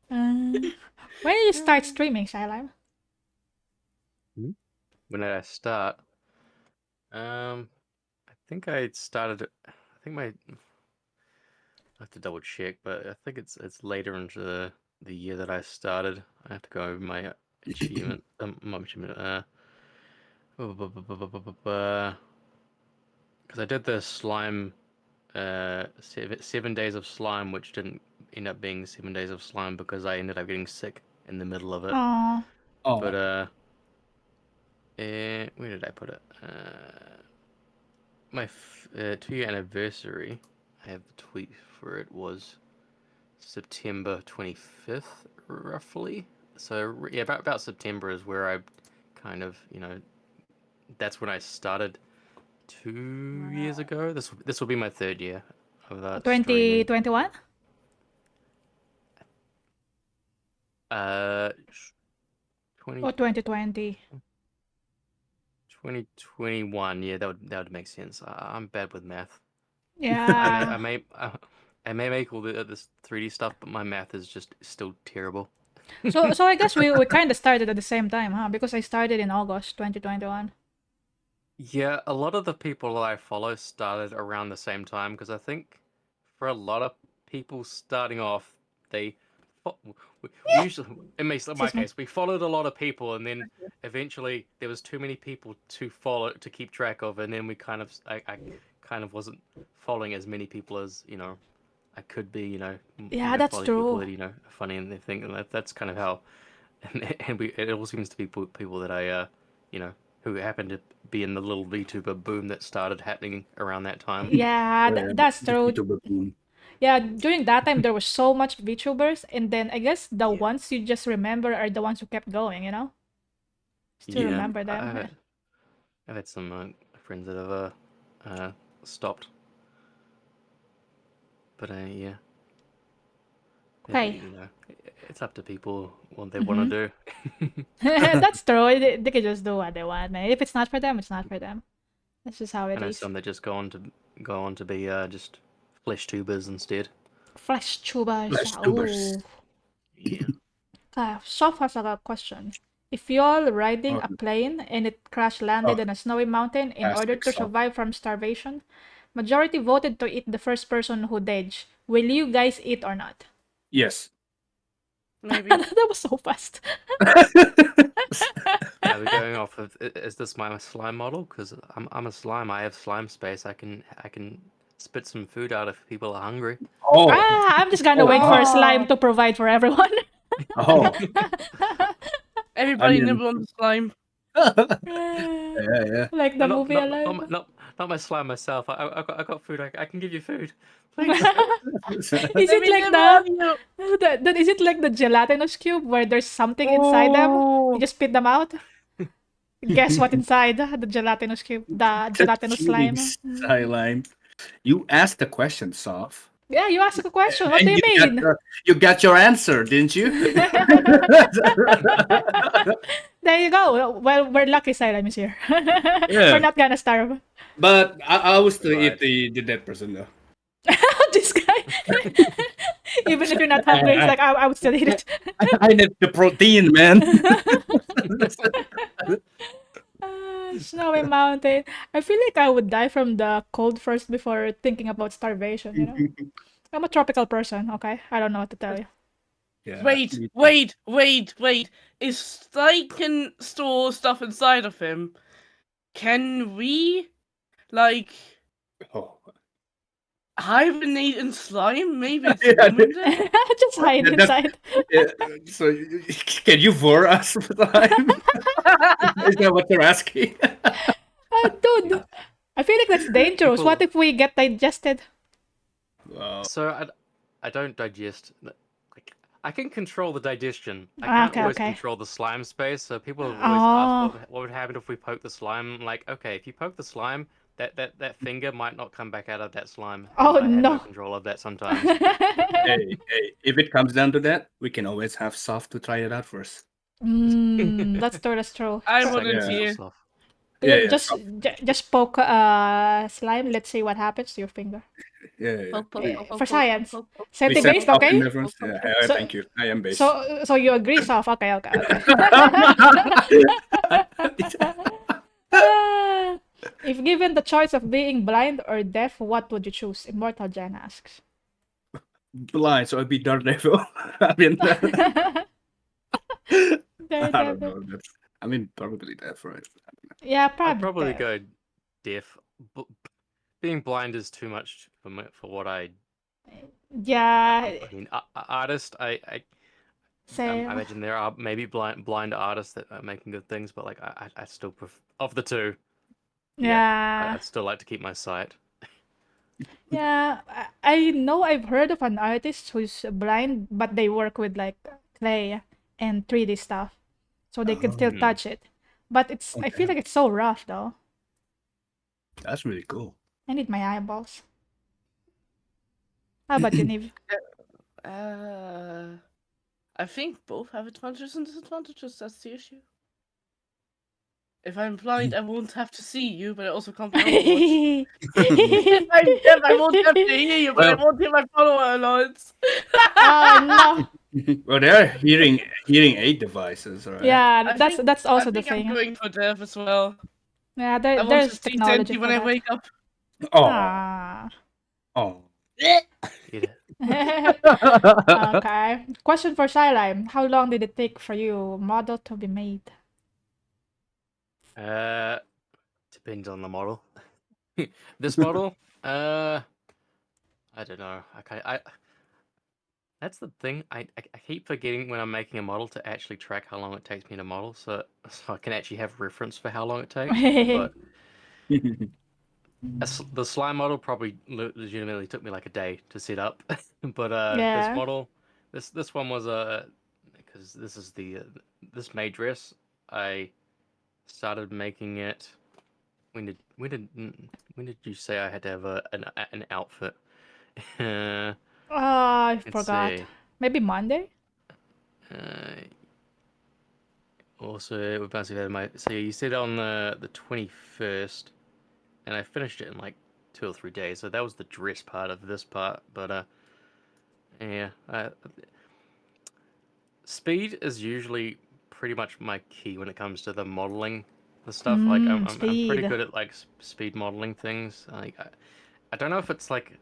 [SPEAKER 2] When did you start streaming, Psylime?
[SPEAKER 4] When did I start? I think I started. I think I have to double check, but I think it's later into the year that I started. I have to go over my achievement. My achievement. Because I did the slime. 7 days of slime, which didn't end up being 7 days of slime because I ended up getting sick in the middle of it.
[SPEAKER 2] Oh.
[SPEAKER 4] But where did I put it? My 2-year anniversary, I have the tweet for it, was September 25th, roughly. So yeah, about September is where I kind of, that's when I started 2 years ago. This will be my 3rd year of streaming.
[SPEAKER 2] 2021?
[SPEAKER 4] 20,
[SPEAKER 2] Or 2020?
[SPEAKER 4] 2021. Yeah, that would make sense. I'm bad with math.
[SPEAKER 2] Yeah.
[SPEAKER 4] I may make all this 3D stuff, but my math is just still terrible.
[SPEAKER 2] So I guess we kind of started at the same time, huh? Because I started in August 2021.
[SPEAKER 4] Yeah, a lot of the people that I follow started around the same time because I think for a lot of people starting off, we usually, in my case, we followed a lot of people, and then eventually there was too many people to keep track of, and then I kind of wasn't following as many people as I could be.
[SPEAKER 2] Yeah, that's
[SPEAKER 4] people
[SPEAKER 2] true.
[SPEAKER 4] that are funny and they think, and that's kind of how, and it all seems to be people that I who happened to be in the little VTuber boom that started happening around that time.
[SPEAKER 2] Yeah, that's true.
[SPEAKER 3] VTuber boom.
[SPEAKER 2] Yeah, during that time there was so much VTubers, and then I guess the ones you just remember are the ones who kept going. Still remember them.
[SPEAKER 4] I've had some friends that have stopped, but yeah.
[SPEAKER 2] Okay.
[SPEAKER 4] It's up to people what they want to do.
[SPEAKER 2] That's true. They can just do what they want, man. If it's not for them, it's not for them. That's just how
[SPEAKER 4] I
[SPEAKER 2] it
[SPEAKER 4] know
[SPEAKER 2] is.
[SPEAKER 4] some that just go on to be just flesh tubers instead.
[SPEAKER 2] Flesh tubers.
[SPEAKER 3] Flesh tubers.
[SPEAKER 2] Ooh.
[SPEAKER 4] Yeah.
[SPEAKER 2] Soph has a question. If you're riding a plane and it crash landed on a snowy mountain in order to survive from starvation, majority voted to eat the first person who died. Will you guys eat or not?
[SPEAKER 3] Yes.
[SPEAKER 1] Maybe.
[SPEAKER 2] That was so fast.
[SPEAKER 4] Are we going off of? Is this my slime model? Because I'm a slime. I have slime space. I can spit some food out if people are hungry.
[SPEAKER 3] Oh.
[SPEAKER 2] I'm just gonna wait for a slime to provide for everyone.
[SPEAKER 3] Oh.
[SPEAKER 1] Everybody nibble on the slime.
[SPEAKER 3] Yeah.
[SPEAKER 2] Like the movie Alive.
[SPEAKER 4] Not my slime myself. I got food. I can give you food. Please.
[SPEAKER 2] Is it like is it like the gelatinous cube where there's something inside them? You just spit them out? Guess what inside the gelatinous cube? The gelatinous slime.
[SPEAKER 3] Psylime. You asked the question, Soph.
[SPEAKER 2] Yeah, you asked a question. What do you mean?
[SPEAKER 3] You got your answer, didn't you?
[SPEAKER 2] There you go. Well, we're lucky Psylime is here. We're not gonna starve.
[SPEAKER 3] But I was to eat the dead person though.
[SPEAKER 2] This guy. Even if you're not hungry, it's like I would still eat it.
[SPEAKER 3] I need the protein, man.
[SPEAKER 2] Snowy mountain. I feel like I would die from the cold first before thinking about starvation, I'm a tropical person, okay? I don't know what to tell you.
[SPEAKER 3] Yeah,
[SPEAKER 1] Wait. If Sly can store stuff inside of him, can we, hibernate in slime? Maybe it's
[SPEAKER 2] just hide inside.
[SPEAKER 3] So, can you vor us for time? Is that what you're asking?
[SPEAKER 2] Dude, I feel like that's dangerous. What if we get digested?
[SPEAKER 4] So I don't digest. I can control the digestion. I can't always control the slime space. So people have always asked what would happen if we poke the slime. I'm like, okay, if you poke the slime, that finger might not come back out of that slime.
[SPEAKER 2] Oh,
[SPEAKER 4] and I have no
[SPEAKER 2] no.
[SPEAKER 4] control of that sometimes.
[SPEAKER 3] Hey, if it comes down to that, we can always have soft to try it out first.
[SPEAKER 2] That's true. That's true.
[SPEAKER 1] I
[SPEAKER 2] So,
[SPEAKER 1] volunteer.
[SPEAKER 4] Stuff.
[SPEAKER 3] Yeah,
[SPEAKER 2] just poke slime. Let's see what happens to your finger.
[SPEAKER 3] yeah.
[SPEAKER 1] Poke, poke,
[SPEAKER 3] We,
[SPEAKER 1] poke,
[SPEAKER 2] For
[SPEAKER 1] poke,
[SPEAKER 2] science.
[SPEAKER 1] poke, poke,
[SPEAKER 3] we
[SPEAKER 2] Setting
[SPEAKER 3] set
[SPEAKER 2] based,
[SPEAKER 3] soft in
[SPEAKER 2] okay?
[SPEAKER 3] reference. Yeah,
[SPEAKER 2] So-
[SPEAKER 3] thank you. I am based.
[SPEAKER 2] So you agree, Soft? Okay. Ah, if given the choice of being blind or deaf, what would you choose? Immortal Jen asks.
[SPEAKER 3] Blind, so I'd be Daredevil. I mean, I don't
[SPEAKER 2] Daredevil.
[SPEAKER 3] know. I mean, probably deaf, right?
[SPEAKER 2] Yeah,
[SPEAKER 4] I'd
[SPEAKER 2] probably
[SPEAKER 4] probably
[SPEAKER 2] deaf.
[SPEAKER 4] go deaf. Being blind is too much for what I.
[SPEAKER 2] Yeah,
[SPEAKER 4] I mean, artist. I
[SPEAKER 2] same.
[SPEAKER 4] imagine there are maybe blind artists that are making good things, but like I still prefer of the two.
[SPEAKER 2] Yeah.
[SPEAKER 4] I'd still like to keep my sight.
[SPEAKER 2] Yeah, I know I've heard of an artist who's blind, but they work with like clay and 3D stuff, so they can still
[SPEAKER 4] Oh.
[SPEAKER 2] touch it. But I feel like it's so rough though.
[SPEAKER 3] That's really cool.
[SPEAKER 2] I need my eyeballs. How about you, Niv?
[SPEAKER 1] I think both have advantages and disadvantages. That's the issue. If I'm blind, I won't have to see you, but I also can't be Overwatch. If I'm deaf, I won't have to hear you, but I
[SPEAKER 3] Well-
[SPEAKER 1] won't hear my follower alerts.
[SPEAKER 2] Oh no!
[SPEAKER 3] Well, there are hearing aid devices, right?
[SPEAKER 2] Yeah,
[SPEAKER 1] I
[SPEAKER 2] that's
[SPEAKER 1] think-
[SPEAKER 2] that's also
[SPEAKER 1] I
[SPEAKER 2] the
[SPEAKER 1] think I'm
[SPEAKER 2] thing.
[SPEAKER 1] going for deaf as well.
[SPEAKER 2] Yeah,
[SPEAKER 1] I want
[SPEAKER 2] there's
[SPEAKER 1] to see
[SPEAKER 2] technology
[SPEAKER 1] Tenty
[SPEAKER 2] for
[SPEAKER 1] when I
[SPEAKER 2] that.
[SPEAKER 1] wake up.
[SPEAKER 3] Oh,
[SPEAKER 2] Ah.
[SPEAKER 3] oh.
[SPEAKER 4] Eat it.
[SPEAKER 2] Okay. Question for Psylime. How long did it take for you model to be made?
[SPEAKER 4] Depends on the model. This model, I don't know. I that's the thing. I keep forgetting when I'm making a model to actually track how long it takes me to model, so I can actually have reference for how long it takes. But the slime model probably legitimately took me like a day to set up. But
[SPEAKER 2] Yeah.
[SPEAKER 4] this model, this one was because this is this May dress. I started making it. When did you say I had to have an outfit?
[SPEAKER 2] I
[SPEAKER 4] Let's
[SPEAKER 2] forgot.
[SPEAKER 4] see.
[SPEAKER 2] Maybe Monday?
[SPEAKER 4] Also, we're about to have my. So you said on the 21st, and I finished it in like 2 or 3 days. So that was the dress part of this part. But yeah, speed is usually pretty much my key when it comes to the modeling the stuff. Like I'm pretty
[SPEAKER 2] Speed.
[SPEAKER 4] good at like speed modeling things. Like I don't know if it's like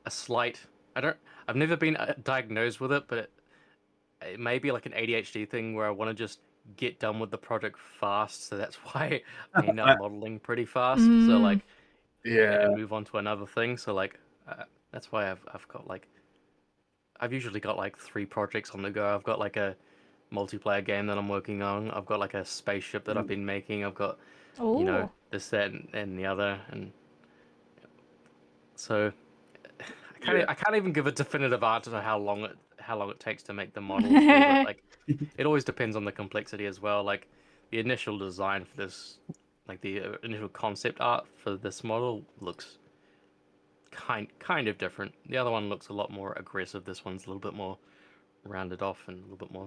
[SPEAKER 4] a slight. I've never been diagnosed with it, but it may be like an ADHD thing where I want to just get done with the project fast. So that's why I end up modeling pretty fast. So like,
[SPEAKER 3] Yeah.
[SPEAKER 4] and move on to another thing. So like, that's why I've got like, I've usually got like 3 projects on the go. I've got like a multiplayer game that I'm working on. I've got like a spaceship that I've been making. I've got you know
[SPEAKER 2] Oh.
[SPEAKER 4] this, that, and the other, and so I can't even give a definitive answer to how long it takes to make the models. But like, it always depends on the complexity as well. Like, the initial design for this, like the initial concept art for this model looks kind of different. The other one looks a lot more aggressive. This one's a little bit more rounded off and a little bit more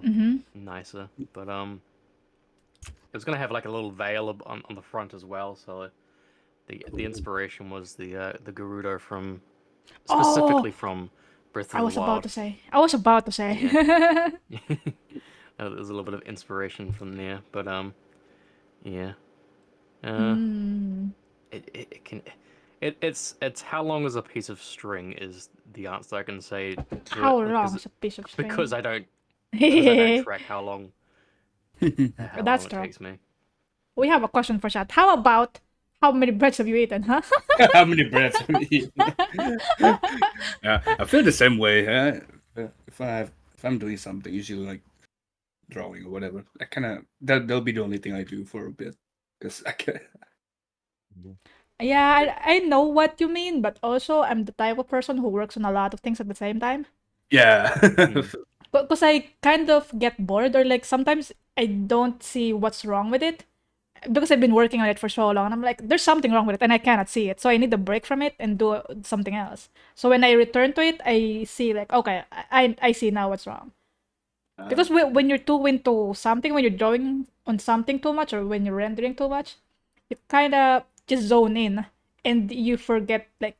[SPEAKER 4] nicer. But it was gonna have like a little veil on the front as well. So the inspiration was the Gerudo from specifically from Breath of
[SPEAKER 2] I was
[SPEAKER 4] the
[SPEAKER 2] about
[SPEAKER 4] Wild.
[SPEAKER 2] to say. I was about to say.
[SPEAKER 4] There's a little bit of inspiration from there, but yeah.
[SPEAKER 2] Mm.
[SPEAKER 4] It can. It's how long is a piece of string is the answer I can say. To
[SPEAKER 2] How
[SPEAKER 4] it,
[SPEAKER 2] long is a piece of string?
[SPEAKER 4] because I don't track how long
[SPEAKER 2] That's
[SPEAKER 4] it
[SPEAKER 2] true.
[SPEAKER 4] takes me.
[SPEAKER 2] We have a question for chat. How about how many breads have you eaten, huh?
[SPEAKER 3] How many breaths have you eaten? Yeah, I feel the same way. If I'm doing something, usually like drawing or whatever, I kind of that'll be the only thing I do for a bit because I can.
[SPEAKER 2] Yeah, I know what you mean, but also I'm the type of person who works on a lot of things at the same time.
[SPEAKER 3] Yeah.
[SPEAKER 2] Because I kind of get bored, or like sometimes I don't see what's wrong with it. because I've been working on it for so long, I'm like, there's something wrong with it, and I cannot see it. So I need a break from it and do something else. So when I return to it, I see like, okay, I see now what's wrong. Because when you're too into something, when you're drawing on something too much, or when you're rendering too much, you kind of just zone in, and you forget like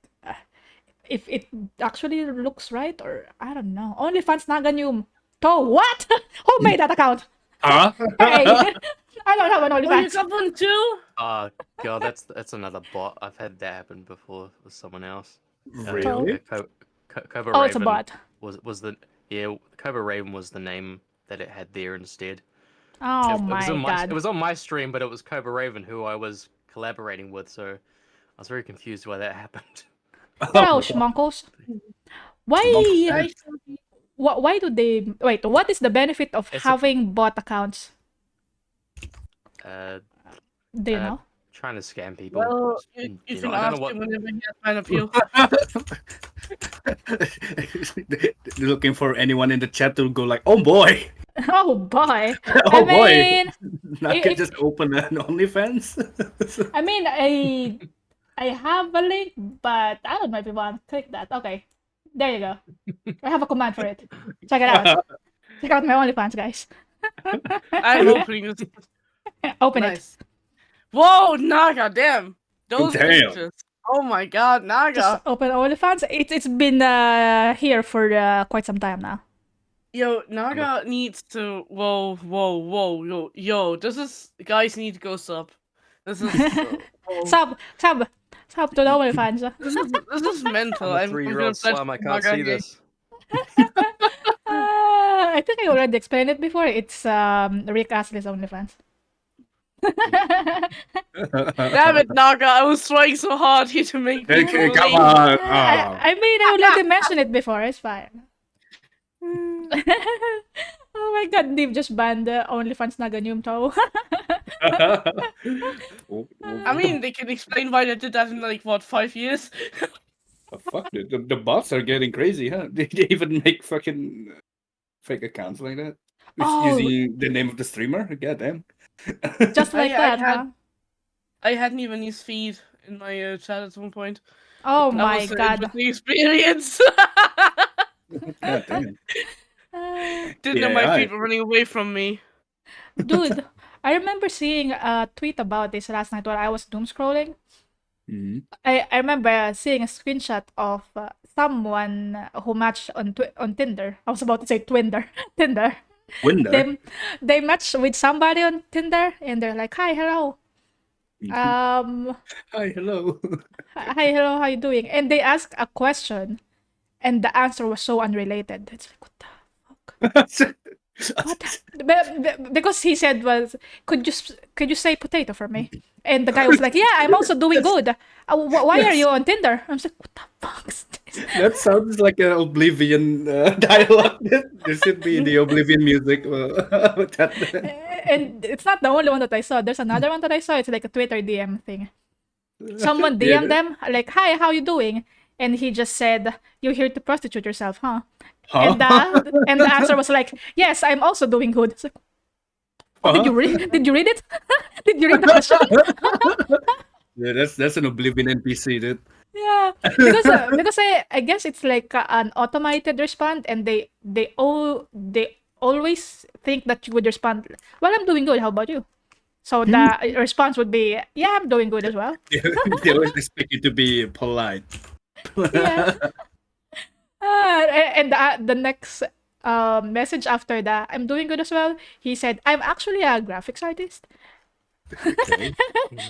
[SPEAKER 2] if it actually looks right, or I don't know. OnlyFans Naganyum. To what? Who made that account?
[SPEAKER 3] Huh?
[SPEAKER 2] Hey, I don't have an
[SPEAKER 1] Oh, you
[SPEAKER 2] OnlyFans.
[SPEAKER 1] got one too?
[SPEAKER 4] Oh god, that's another bot. I've had that happen before with someone else.
[SPEAKER 3] Really?
[SPEAKER 4] Cobra
[SPEAKER 2] Oh, it's a
[SPEAKER 4] Raven
[SPEAKER 2] bot.
[SPEAKER 4] was the Cobra Raven was the name that it had there instead.
[SPEAKER 2] Oh
[SPEAKER 4] It was
[SPEAKER 2] my
[SPEAKER 4] on
[SPEAKER 2] god.
[SPEAKER 4] it was on my stream, but it was Cobra Raven who I was collaborating with, so I was very confused why that happened.
[SPEAKER 2] Hello, schmunkles. Why?
[SPEAKER 1] I
[SPEAKER 2] Why do they wait? What is the benefit of
[SPEAKER 4] It's a-
[SPEAKER 2] having bot accounts?
[SPEAKER 4] Uh,
[SPEAKER 2] Do you
[SPEAKER 4] uh,
[SPEAKER 2] know?
[SPEAKER 4] trying to scam people.
[SPEAKER 1] Well,
[SPEAKER 4] You
[SPEAKER 1] you
[SPEAKER 4] know,
[SPEAKER 1] can
[SPEAKER 4] I don't
[SPEAKER 1] ask
[SPEAKER 4] know what.
[SPEAKER 1] him whenever he has fan appeal.
[SPEAKER 3] They're looking for anyone in the chat to go like, oh boy,
[SPEAKER 2] Oh boy.
[SPEAKER 3] oh
[SPEAKER 2] I
[SPEAKER 3] boy.
[SPEAKER 2] mean,
[SPEAKER 3] Now I can
[SPEAKER 2] if
[SPEAKER 3] just open an OnlyFans.
[SPEAKER 2] I mean, I have a link, but I don't know if you want to click that. Okay, there you go. I have a command for it. Check it out. Check out my OnlyFans, guys.
[SPEAKER 1] I'm opening this.
[SPEAKER 2] Open it.
[SPEAKER 1] Nice. Whoa, Naga, damn. Those
[SPEAKER 3] Damn.
[SPEAKER 1] pictures. Oh my god, Naga.
[SPEAKER 2] Just open OnlyFans. It's been here for quite some time now.
[SPEAKER 1] Yo, Naga needs to. Whoa. Yo, this is. Guys need to go sub. This is. Whoa.
[SPEAKER 2] Sub to the OnlyFans.
[SPEAKER 1] This is mental.
[SPEAKER 4] I'm a
[SPEAKER 1] I'm gonna
[SPEAKER 4] 3-year-old
[SPEAKER 1] pledge
[SPEAKER 4] slime. I
[SPEAKER 1] to
[SPEAKER 4] can't
[SPEAKER 1] Naga
[SPEAKER 4] see
[SPEAKER 1] here.
[SPEAKER 4] this.
[SPEAKER 2] I think I already explained it before. It's Rick Astley's OnlyFans.
[SPEAKER 1] Damn it, Naga! I was trying so hard here to make
[SPEAKER 3] Hey,
[SPEAKER 1] people
[SPEAKER 3] come
[SPEAKER 1] believe.
[SPEAKER 3] on.
[SPEAKER 2] I mean, I already mentioned it before. It's fine. Oh my god, they've just banned OnlyFans Naganyum Tao.
[SPEAKER 1] I mean, they can explain why they did that in like what 5 years.
[SPEAKER 3] Oh, fuck, the bots are getting crazy, huh? They even make fucking fake accounts like that.
[SPEAKER 2] Oh.
[SPEAKER 3] Using the name of the streamer? Goddamn.
[SPEAKER 2] Just like that, huh?
[SPEAKER 1] I hadn't even used feed in my chat at one point.
[SPEAKER 2] Oh
[SPEAKER 1] That
[SPEAKER 2] my
[SPEAKER 1] was an
[SPEAKER 2] god.
[SPEAKER 1] interesting experience.
[SPEAKER 3] Goddamn.
[SPEAKER 1] Didn't know my feet were running away from me.
[SPEAKER 2] Dude, I remember seeing a tweet about this last night while I was doom scrolling.
[SPEAKER 3] Mm-hmm.
[SPEAKER 2] I remember seeing a screenshot of someone who matched on Tinder. I was about to say Twinder. Tinder.
[SPEAKER 3] Window.
[SPEAKER 2] They matched with somebody on Tinder and they're like, "Hi, hello.
[SPEAKER 3] Hi, hello.
[SPEAKER 2] Hi, hello, how you doing?" And they asked a question and the answer was so unrelated. It's like, what the fuck? What? Because he said was, could you say potato for me? And the guy was like, yeah, I'm also doing good. Why are you on Tinder? I was like, what the fuck is this?
[SPEAKER 3] That sounds like an Oblivion dialogue. There should be the Oblivion music.
[SPEAKER 2] And it's not the only one that I saw. There's another one that I saw. It's like a Twitter DM thing. Someone DM'd them like, "Hi, how you doing?" And he just said, "You're here to prostitute yourself, huh?" And the answer was like, "Yes, I'm also doing good." It's like, did you read it? Did you read the question?
[SPEAKER 3] Yeah, that's an Oblivion NPC, dude.
[SPEAKER 2] Yeah, because I guess it's like an automated response, and they always think that you would respond, "Well, I'm doing good. How about you?" So the response would be, "Yeah, I'm doing good as well."
[SPEAKER 3] They always expect you to be polite.
[SPEAKER 2] Yeah. And the next message after that, "I'm doing good as well." He said, "I'm actually a graphics artist."
[SPEAKER 3] Okay.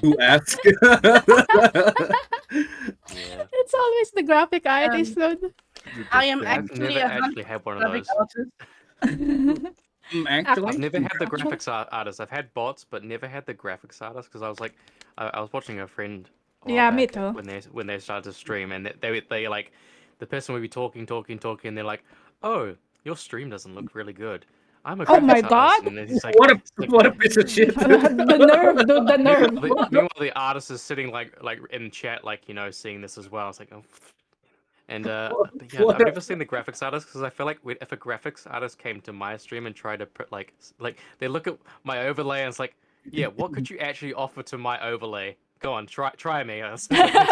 [SPEAKER 3] Who asked?
[SPEAKER 4] Yeah.
[SPEAKER 2] It's always the graphic artist. Dude.
[SPEAKER 1] I am
[SPEAKER 4] I've
[SPEAKER 1] actually
[SPEAKER 4] never
[SPEAKER 1] a
[SPEAKER 4] actually had one of
[SPEAKER 1] graphic
[SPEAKER 4] those.
[SPEAKER 1] artist.
[SPEAKER 3] Actually,
[SPEAKER 4] I've never had the graphics artist. I've had bots, but never had the graphics artist because I was like, I was watching a friend. a while
[SPEAKER 2] Yeah, me
[SPEAKER 4] back
[SPEAKER 2] too.
[SPEAKER 4] When they started to stream, and they like, the person would be talking, and they're like, "Oh, your stream doesn't look really good. I'm a
[SPEAKER 2] Oh my
[SPEAKER 4] graphics artist."
[SPEAKER 2] God.
[SPEAKER 4] And then he's like,
[SPEAKER 3] what a piece of shit.
[SPEAKER 2] The nerve, dude, the nerve.
[SPEAKER 4] Meanwhile, the artist is sitting like in chat, like, you know, seeing this as well. It's like, oh. And but yeah,
[SPEAKER 3] What
[SPEAKER 4] I've
[SPEAKER 3] a-
[SPEAKER 4] never seen the graphics artist because I feel like if a graphics artist came to my stream and tried to put like they look at my overlay and it's like, Yeah, what could you actually offer to my overlay? Go on, try me.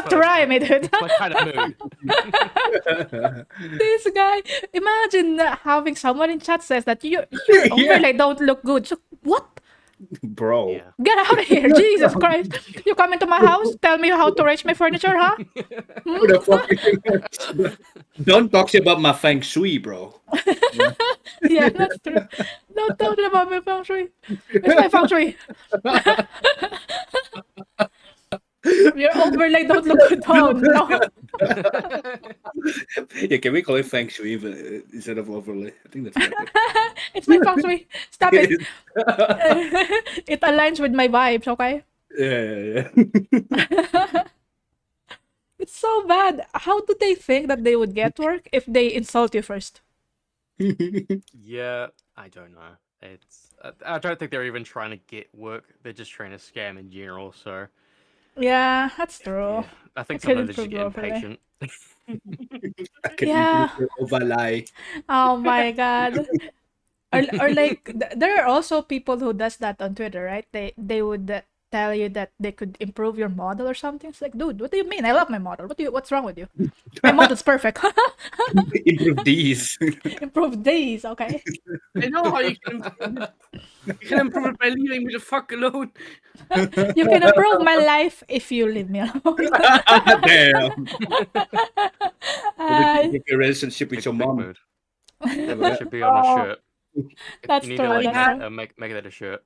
[SPEAKER 2] Try me, dude.
[SPEAKER 4] That's my kind of mood.
[SPEAKER 2] This guy, imagine having someone in chat says that your overlay don't look good. So what?
[SPEAKER 3] Bro.
[SPEAKER 4] Yeah.
[SPEAKER 2] Get out of here, Jesus Christ! You come into my house, tell me how to arrange my furniture, huh?
[SPEAKER 3] Who the fuck Don't talk shit about my feng shui, bro.
[SPEAKER 2] Yeah, that's true. Don't talk about my feng shui. Where's my feng shui? Your overlay don't look good. Oh no.
[SPEAKER 3] Yeah, can we call it feng shui instead of overlay? I think that's better.
[SPEAKER 2] It's my feng shui. Stop it. It aligns with my vibes, okay?
[SPEAKER 3] Yeah.
[SPEAKER 2] It's so bad. How do they think that they would get work if they insult you first?
[SPEAKER 4] Yeah, I don't know. It's I don't think they're even trying to get work. They're just trying to scam in general. So
[SPEAKER 2] Yeah, that's true.
[SPEAKER 4] yeah, I think
[SPEAKER 2] I can
[SPEAKER 4] sometimes they just get
[SPEAKER 2] improve overlay.
[SPEAKER 4] impatient.
[SPEAKER 3] I can
[SPEAKER 2] Yeah.
[SPEAKER 3] improve your overlay.
[SPEAKER 2] Oh my god. Or like there are also people who does that on Twitter, right? They would tell you that they could improve your model or something. It's like, dude, what do you mean? I love my model. What's wrong with you? My model's perfect.
[SPEAKER 3] Improve these.
[SPEAKER 2] Improve these, okay?
[SPEAKER 1] I know how you can improve it. You can improve it by leaving me the fuck alone.
[SPEAKER 2] You can improve my life if you leave me alone.
[SPEAKER 3] Damn.
[SPEAKER 2] Uh,
[SPEAKER 3] Your relationship with your
[SPEAKER 4] Big
[SPEAKER 3] mom.
[SPEAKER 4] mood. That should be on a shirt.
[SPEAKER 2] That's
[SPEAKER 4] You need
[SPEAKER 2] true.
[SPEAKER 4] to like
[SPEAKER 2] That's true.
[SPEAKER 4] make that a shirt.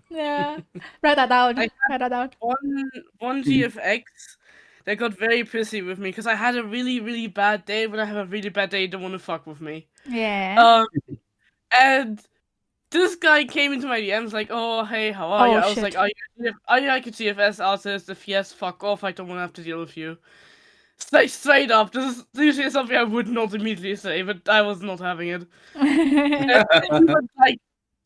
[SPEAKER 2] Yeah. Write that down.
[SPEAKER 1] I
[SPEAKER 2] Write that down.
[SPEAKER 1] One GFX that got very pissy with me because I had a really bad day. When I have a really bad day, you don't want to fuck with me.
[SPEAKER 2] Yeah.
[SPEAKER 1] And this guy came into my DMs like, "Oh, hey, how are you?"
[SPEAKER 2] Oh,
[SPEAKER 1] I was
[SPEAKER 2] shit.
[SPEAKER 1] like, "Are you like a GFS artist? If yes, fuck off. I don't want to have to deal with you." Like straight up. This is usually something I would not immediately say, but I was not having it. And he was like,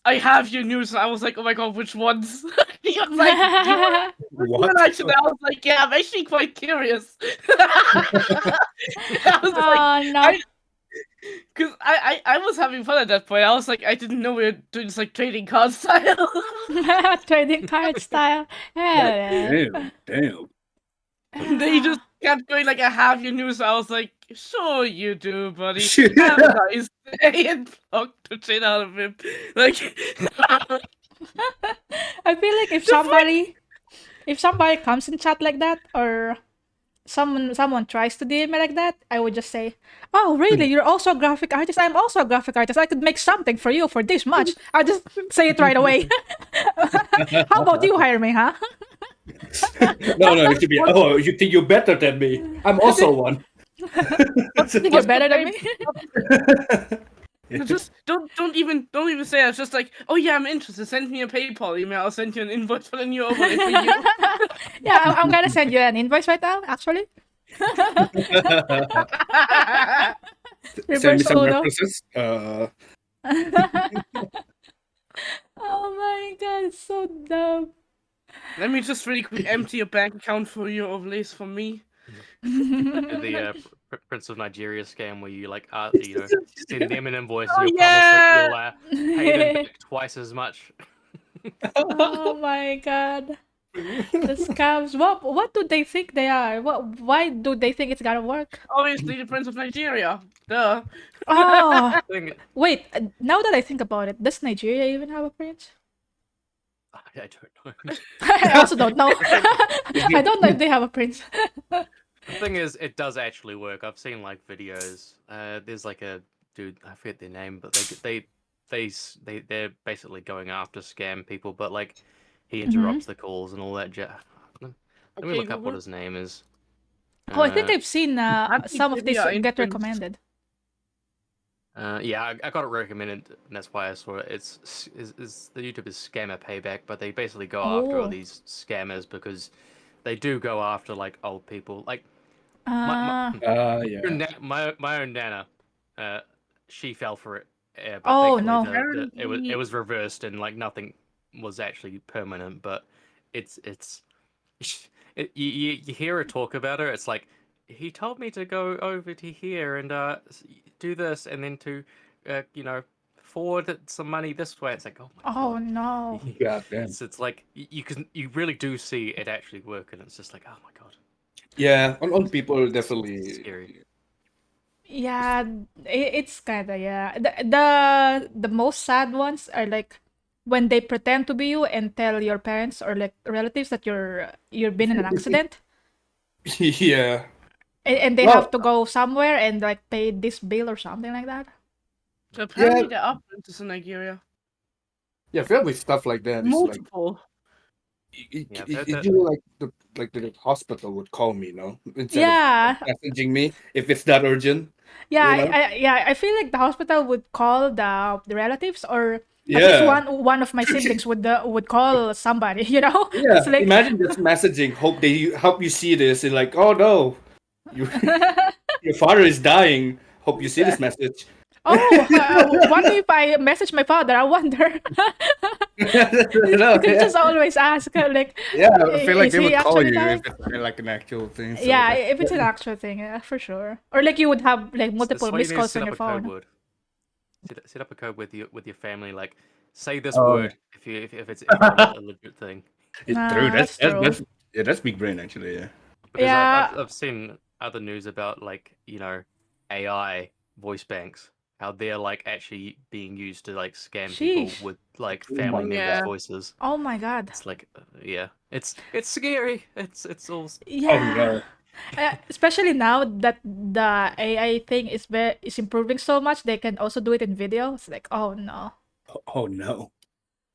[SPEAKER 1] "I have your news." And I was like, "Oh my god, which ones?" He was like,
[SPEAKER 3] What?
[SPEAKER 1] Actually, I was like, "Yeah, I'm actually quite curious." I was like,
[SPEAKER 2] Oh no.
[SPEAKER 1] because I was having fun at that point. I was like, I didn't know we were doing this like trading card style.
[SPEAKER 2] Trading card style. Yeah.
[SPEAKER 3] Damn.
[SPEAKER 1] They just kept going like, "I have your news." I was like, "Sure you do, buddy."
[SPEAKER 3] Shit.
[SPEAKER 1] Have a nice day, and blocked the shit out of him. Like,
[SPEAKER 2] I feel like if somebody comes in chat like that, or someone tries to DM me like that, I would just say, "Oh, really? You're also a graphic artist? I'm also a graphic artist. I could make something for you for this much." I'll just say it right away. How about you hire me, huh?
[SPEAKER 3] No, it should be. Oh, you think you're better than me? I'm also one.
[SPEAKER 2] Think you're better than me?
[SPEAKER 1] just don't even say it. It's just like, "Oh yeah, I'm interested. Send me a PayPal email. I'll send you an invoice for the new overlay for you."
[SPEAKER 2] Yeah, I'm gonna send you an invoice right now, actually.
[SPEAKER 3] Send me
[SPEAKER 2] Reverse
[SPEAKER 3] some
[SPEAKER 2] Uno.
[SPEAKER 3] references.
[SPEAKER 2] Oh my god, it's so dumb.
[SPEAKER 1] Let me just really quick empty your bank account for your overlays for me.
[SPEAKER 4] The Prince of Nigeria scam where you like send them an invoice
[SPEAKER 1] Oh,
[SPEAKER 4] and you'll
[SPEAKER 1] yeah!
[SPEAKER 4] promise that you'll pay them back twice as much.
[SPEAKER 2] Oh my god. The scams. What do they think they are? Why do they think it's gonna work?
[SPEAKER 1] Obviously, the Prince of Nigeria. Duh.
[SPEAKER 2] Oh,
[SPEAKER 4] Thing-
[SPEAKER 2] wait. Now that I think about it, does Nigeria even have a prince?
[SPEAKER 4] I don't know.
[SPEAKER 2] I also don't know. I don't know if they have a prince.
[SPEAKER 4] The thing is, it does actually work. I've seen like videos. There's like a dude, I forget their name, but they're basically going after scam people, but like he interrupts the calls and all that. Let me
[SPEAKER 1] Okay,
[SPEAKER 4] look up what
[SPEAKER 1] Google.
[SPEAKER 4] his name is.
[SPEAKER 2] Oh, I think I've seen
[SPEAKER 1] think
[SPEAKER 2] some of these
[SPEAKER 1] Nigeria
[SPEAKER 2] get
[SPEAKER 1] prince.
[SPEAKER 2] recommended.
[SPEAKER 4] Yeah, I got it recommended, and that's why I saw it. It's the YouTube is Scammer Payback, but they basically go after all
[SPEAKER 2] Oh.
[SPEAKER 4] these scammers because they do go after like old people. Like
[SPEAKER 2] Ah.
[SPEAKER 3] Yeah.
[SPEAKER 4] my own Nana, she fell for it. But
[SPEAKER 2] Oh,
[SPEAKER 4] thankfully
[SPEAKER 2] no.
[SPEAKER 4] it was reversed and like nothing was actually permanent. But it's you hear her talk about her. It's like he told me to go over to here and do this and then to forward some money this way. It's like, oh my
[SPEAKER 2] Oh
[SPEAKER 4] god.
[SPEAKER 2] no.
[SPEAKER 3] God damn.
[SPEAKER 4] It's like you really do see it actually work, and it's just like, oh my god,
[SPEAKER 3] Yeah, on people definitely.
[SPEAKER 4] scary.
[SPEAKER 2] Yeah, it's kind of yeah. The most sad ones are like when they pretend to be you and tell your parents or like relatives that you've been in an accident,
[SPEAKER 3] Yeah.
[SPEAKER 2] and they
[SPEAKER 3] Well,
[SPEAKER 2] have to go somewhere and like pay this bill or something like that.
[SPEAKER 1] So apparently there are printers in Nigeria.
[SPEAKER 3] yeah, I feel with stuff like that, it's like
[SPEAKER 1] Multiple.
[SPEAKER 4] Yeah,
[SPEAKER 3] it you know, like the hospital would call me, instead
[SPEAKER 2] Yeah,
[SPEAKER 3] of messaging me if it's that urgent.
[SPEAKER 2] yeah,
[SPEAKER 3] You know?
[SPEAKER 2] I feel like the hospital would call the relatives or at least
[SPEAKER 3] Yeah.
[SPEAKER 2] one of my siblings would call somebody. You know,
[SPEAKER 3] Yeah,
[SPEAKER 2] it's like
[SPEAKER 3] imagine just messaging. Hope you see this. And like, oh no, you, your father is dying. Hope you see this message.
[SPEAKER 2] oh, what if I message my father? I wonder.
[SPEAKER 3] No,
[SPEAKER 2] You can
[SPEAKER 3] yeah.
[SPEAKER 2] just always ask, like,
[SPEAKER 3] Yeah, I feel like
[SPEAKER 2] is
[SPEAKER 3] they
[SPEAKER 2] he
[SPEAKER 3] would call
[SPEAKER 2] actually
[SPEAKER 3] you
[SPEAKER 2] dying?
[SPEAKER 3] if it's like an actual thing. So
[SPEAKER 2] Yeah,
[SPEAKER 3] like,
[SPEAKER 2] if it's an actual thing, yeah, for sure. Or like you would have like multiple
[SPEAKER 4] That's why you
[SPEAKER 2] missed
[SPEAKER 4] need to
[SPEAKER 2] calls
[SPEAKER 4] set
[SPEAKER 2] on
[SPEAKER 4] up
[SPEAKER 2] your
[SPEAKER 4] a code
[SPEAKER 2] phone.
[SPEAKER 4] word. Set up a code with your family. Like, say this
[SPEAKER 3] Oh.
[SPEAKER 4] word if it's a legit thing.
[SPEAKER 3] true.
[SPEAKER 2] That's true.
[SPEAKER 3] That's big brain actually. Yeah.
[SPEAKER 4] Because
[SPEAKER 2] Yeah.
[SPEAKER 4] I've seen other news about like AI voice banks, how they're like actually being used to like scam people
[SPEAKER 2] Sheesh.
[SPEAKER 4] with like
[SPEAKER 3] Oh
[SPEAKER 4] family
[SPEAKER 3] my
[SPEAKER 4] members'
[SPEAKER 1] God.
[SPEAKER 4] voices.
[SPEAKER 2] Oh my god.
[SPEAKER 4] It's like yeah, it's scary. It's all
[SPEAKER 2] Yeah.
[SPEAKER 3] Oh no.
[SPEAKER 2] Especially now that the AI thing is improving so much, they can also do it in video. It's like, oh no.
[SPEAKER 3] Oh no.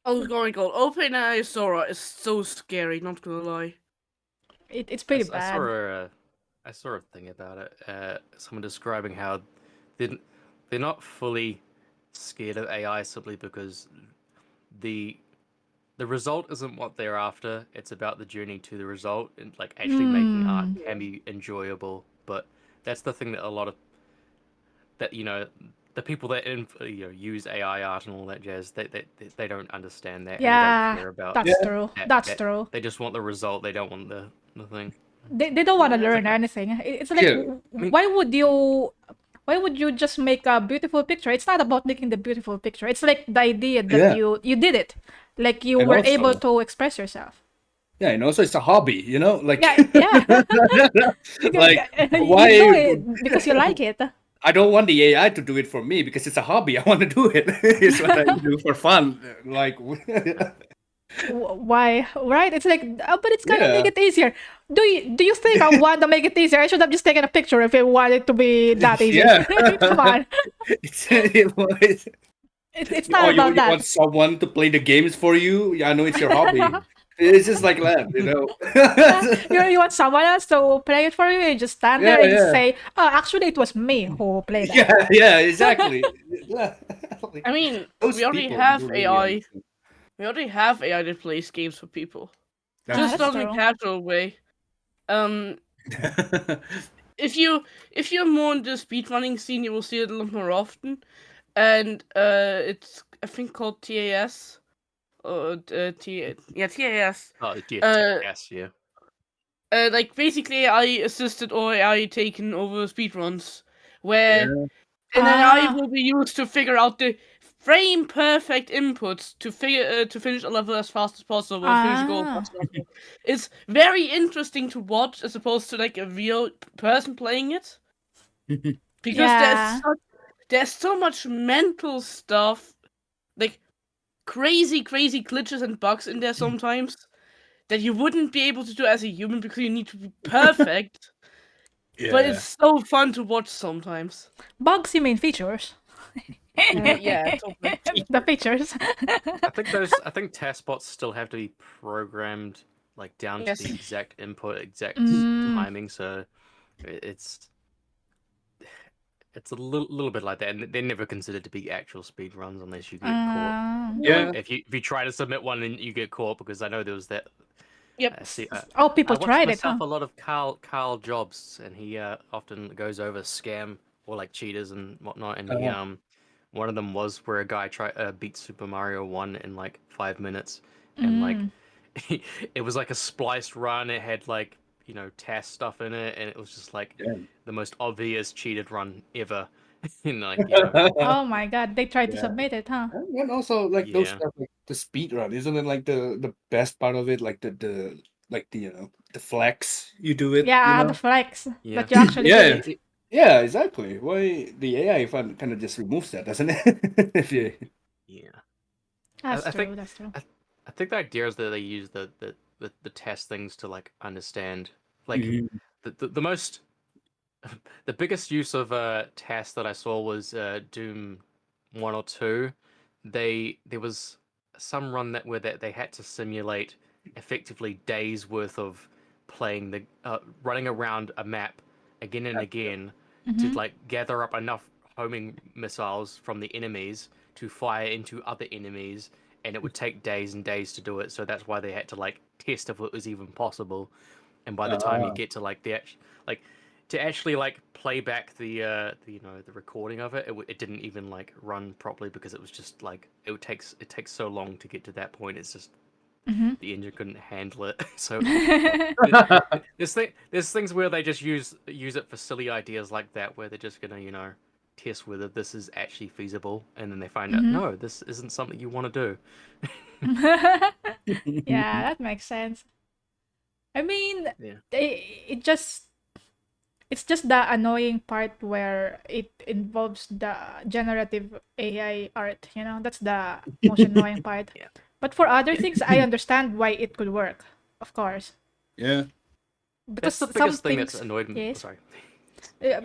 [SPEAKER 1] Oh my god, OpenAI Sora is so scary, not gonna lie.
[SPEAKER 2] It's pretty
[SPEAKER 4] I saw
[SPEAKER 2] bad.
[SPEAKER 4] I saw a thing about it. Someone describing how they're, they're not fully scared of AI simply because the the result isn't what they're after. It's about the journey to the result, and like actually making art can be enjoyable. But that's the thing that a lot of that the people that use AI art and all that jazz, they don't understand that, and they don't
[SPEAKER 2] Yeah,
[SPEAKER 4] care about
[SPEAKER 2] that's
[SPEAKER 3] Yeah.
[SPEAKER 2] true.
[SPEAKER 4] that.
[SPEAKER 2] That's true.
[SPEAKER 4] They just want the result. They don't want the thing.
[SPEAKER 2] They don't want to
[SPEAKER 1] Yeah.
[SPEAKER 2] learn anything. It's like
[SPEAKER 3] Yeah.
[SPEAKER 2] why would you just make a beautiful picture? It's not about making the beautiful picture. It's like the idea that
[SPEAKER 3] Yeah.
[SPEAKER 2] you did it. Like you
[SPEAKER 3] And
[SPEAKER 2] were able
[SPEAKER 3] also-
[SPEAKER 2] to express yourself.
[SPEAKER 3] Yeah, and also it's a hobby. Like.
[SPEAKER 2] Yeah, yeah.
[SPEAKER 3] Like,
[SPEAKER 2] you
[SPEAKER 3] why?
[SPEAKER 2] do it because you like it.
[SPEAKER 3] I don't want the AI to do it for me because it's a hobby. I want to do it. It's what I do for fun. Like,
[SPEAKER 2] Why? Right? It's like, but it's gonna make
[SPEAKER 3] Yeah.
[SPEAKER 2] it easier. Do you think I want to make it easier? I should have just taken a picture if it wanted to be that easy.
[SPEAKER 3] Yeah.
[SPEAKER 2] Come on. It's not
[SPEAKER 3] you
[SPEAKER 2] about that.
[SPEAKER 3] want someone to play the games for you? Yeah, I know it's your hobby. It's just like that.
[SPEAKER 2] You want someone else to play it for you? You just stand there
[SPEAKER 3] Yeah,
[SPEAKER 2] and
[SPEAKER 3] yeah.
[SPEAKER 2] say, "Oh, actually, it was me who played that."
[SPEAKER 3] Yeah, exactly. Yeah. Like,
[SPEAKER 1] I mean,
[SPEAKER 3] those
[SPEAKER 1] we already
[SPEAKER 3] people
[SPEAKER 1] have
[SPEAKER 3] don't really
[SPEAKER 1] AI.
[SPEAKER 3] understand.
[SPEAKER 1] We already have AI that plays games for people.
[SPEAKER 3] That's
[SPEAKER 1] Just
[SPEAKER 2] that's
[SPEAKER 1] not in a
[SPEAKER 2] true.
[SPEAKER 1] casual way. If you're more in the speedrunning scene, you will see it a lot more often. And it's I think called TAS. Or TAS.
[SPEAKER 4] Oh yeah, yes, yeah.
[SPEAKER 1] Like basically AI assisted or AI taken over speedruns. Where
[SPEAKER 3] Yeah.
[SPEAKER 1] and then AI
[SPEAKER 2] Ah.
[SPEAKER 1] will be used to figure out the frame perfect inputs to finish a level as fast as possible, finish a goal as fast as possible. It's very interesting to watch as opposed to like a real person playing it. Because
[SPEAKER 2] Yeah.
[SPEAKER 1] there's so much mental stuff, like crazy glitches and bugs in there sometimes that you wouldn't be able to do as a human because you need to be perfect. But
[SPEAKER 3] Yeah.
[SPEAKER 1] it's so fun to watch sometimes.
[SPEAKER 2] Bugs, you mean features?
[SPEAKER 1] Yeah, totally.
[SPEAKER 2] The features.
[SPEAKER 4] I think test bots still have to be programmed like down
[SPEAKER 1] Yes.
[SPEAKER 4] to the exact input, exact
[SPEAKER 2] Mm.
[SPEAKER 4] timing. So it's a little bit like that, and they're never considered to be actual speed runs unless you get caught.
[SPEAKER 3] Yeah.
[SPEAKER 4] If you try to submit one and you get caught, because I know there was that.
[SPEAKER 1] Yep.
[SPEAKER 2] Oh, people
[SPEAKER 4] I watched
[SPEAKER 2] tried it,
[SPEAKER 4] myself
[SPEAKER 2] huh?
[SPEAKER 4] a lot of Carl Jobs, and he often goes over scam or like cheaters and whatnot. And he one of them was where a guy tried beat Super Mario 1 in like 5 minutes, and like it was like a spliced run. It had like test stuff in it, and it was just like
[SPEAKER 3] Damn.
[SPEAKER 4] the most obvious cheated run ever.
[SPEAKER 2] Oh my god, they tried to
[SPEAKER 3] Yeah.
[SPEAKER 2] submit it, huh?
[SPEAKER 3] And also like those
[SPEAKER 4] Yeah.
[SPEAKER 3] stuff like the speed run, isn't it like the best part of it? Like the like the the flex you do it,
[SPEAKER 2] Yeah, the flex
[SPEAKER 4] Yeah.
[SPEAKER 2] that you actually do
[SPEAKER 3] Yeah.
[SPEAKER 2] it.
[SPEAKER 3] Yeah, exactly. Why the AI kind of just removes that, doesn't it? If you-
[SPEAKER 4] Yeah.
[SPEAKER 2] That's
[SPEAKER 4] I
[SPEAKER 2] true.
[SPEAKER 4] think
[SPEAKER 2] That's true.
[SPEAKER 4] I think the idea is that they use the test things to like understand like
[SPEAKER 3] Mhm.
[SPEAKER 4] the most the biggest use of test that I saw was Doom 1 or 2. There was some run that where they had to simulate effectively days worth of playing the running around a map again and again to
[SPEAKER 2] Mm-hmm.
[SPEAKER 4] like gather up enough homing missiles from the enemies to fire into other enemies, and it would take days and days to do it. So that's why they had to like test if it was even possible. And by the time you
[SPEAKER 3] Ah,
[SPEAKER 4] get to like like to actually like play back the the recording of it, it didn't even like run properly because it was just like it takes so long to get to that point. It's just
[SPEAKER 2] Mm-hmm.
[SPEAKER 4] the engine couldn't handle it. So
[SPEAKER 2] Mm-hmm.
[SPEAKER 4] there's things where they just use it for silly ideas like that, where they're just gonna test whether this is actually feasible, and then they find out no, this isn't something you want to do.
[SPEAKER 2] Yeah, that makes sense. I mean,
[SPEAKER 4] Yeah.
[SPEAKER 2] it just it's just the annoying part where it involves the generative AI art, that's the most annoying part.
[SPEAKER 4] Yeah.
[SPEAKER 2] But for other things, I understand why it could work, of course.
[SPEAKER 3] yeah.
[SPEAKER 2] Because
[SPEAKER 4] That's the
[SPEAKER 2] some
[SPEAKER 4] biggest thing that's
[SPEAKER 2] things,
[SPEAKER 4] annoyed me.
[SPEAKER 2] yes,
[SPEAKER 4] Sorry.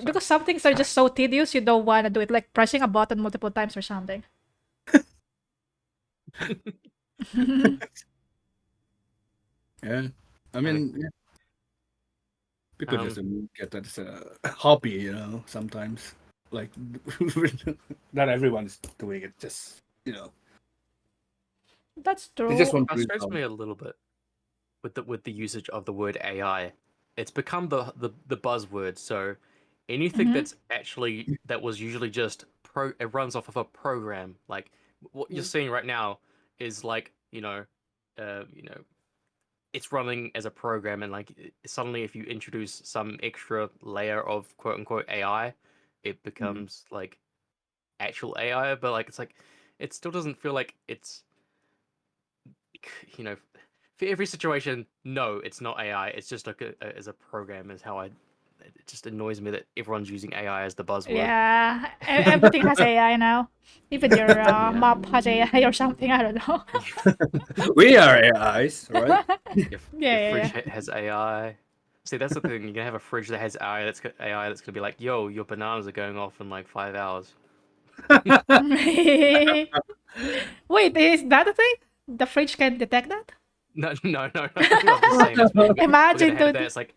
[SPEAKER 2] because some things are just so tedious, you don't want to do it, like pressing a button multiple times or something.
[SPEAKER 3] Yeah. I
[SPEAKER 4] I mean,
[SPEAKER 3] mean, yeah, people just
[SPEAKER 4] um,
[SPEAKER 3] get that as a hobby, sometimes. Like, not everyone's doing it, just,
[SPEAKER 2] That's
[SPEAKER 3] they just
[SPEAKER 2] true.
[SPEAKER 3] want to do
[SPEAKER 4] frustrates
[SPEAKER 3] something.
[SPEAKER 4] me a little bit with the usage of the word AI. It's become the buzzword. So anything
[SPEAKER 2] Mm-hmm.
[SPEAKER 4] that's actually that was usually just it runs off of a program. Like what you're seeing right now is like it's running as a program, and like suddenly if you introduce some extra layer of quote unquote AI, it
[SPEAKER 3] Mhm.
[SPEAKER 4] becomes like actual AI. But like it's like it still doesn't feel like it's you know for every situation, no, it's not AI. It's just like as a program. Is how I. It just annoys me that everyone's using AI as the buzzword.
[SPEAKER 2] Yeah, everything has AI now. Even your
[SPEAKER 4] Yeah.
[SPEAKER 2] map has AI or something. I don't know.
[SPEAKER 3] We are AIs, right?
[SPEAKER 4] Your, your
[SPEAKER 2] Yeah,
[SPEAKER 4] fridge
[SPEAKER 2] yeah,
[SPEAKER 4] has AI. See, that's the thing. You can have a fridge that has AI that's gonna be like, "Yo, your bananas are going off in like 5 hours."
[SPEAKER 2] yeah. Wait, is that a thing? The fridge can detect that?
[SPEAKER 4] No, no, no, no. I'm just saying that's what we're gonna
[SPEAKER 2] Imagine,
[SPEAKER 4] have there.
[SPEAKER 2] dude.
[SPEAKER 4] It's like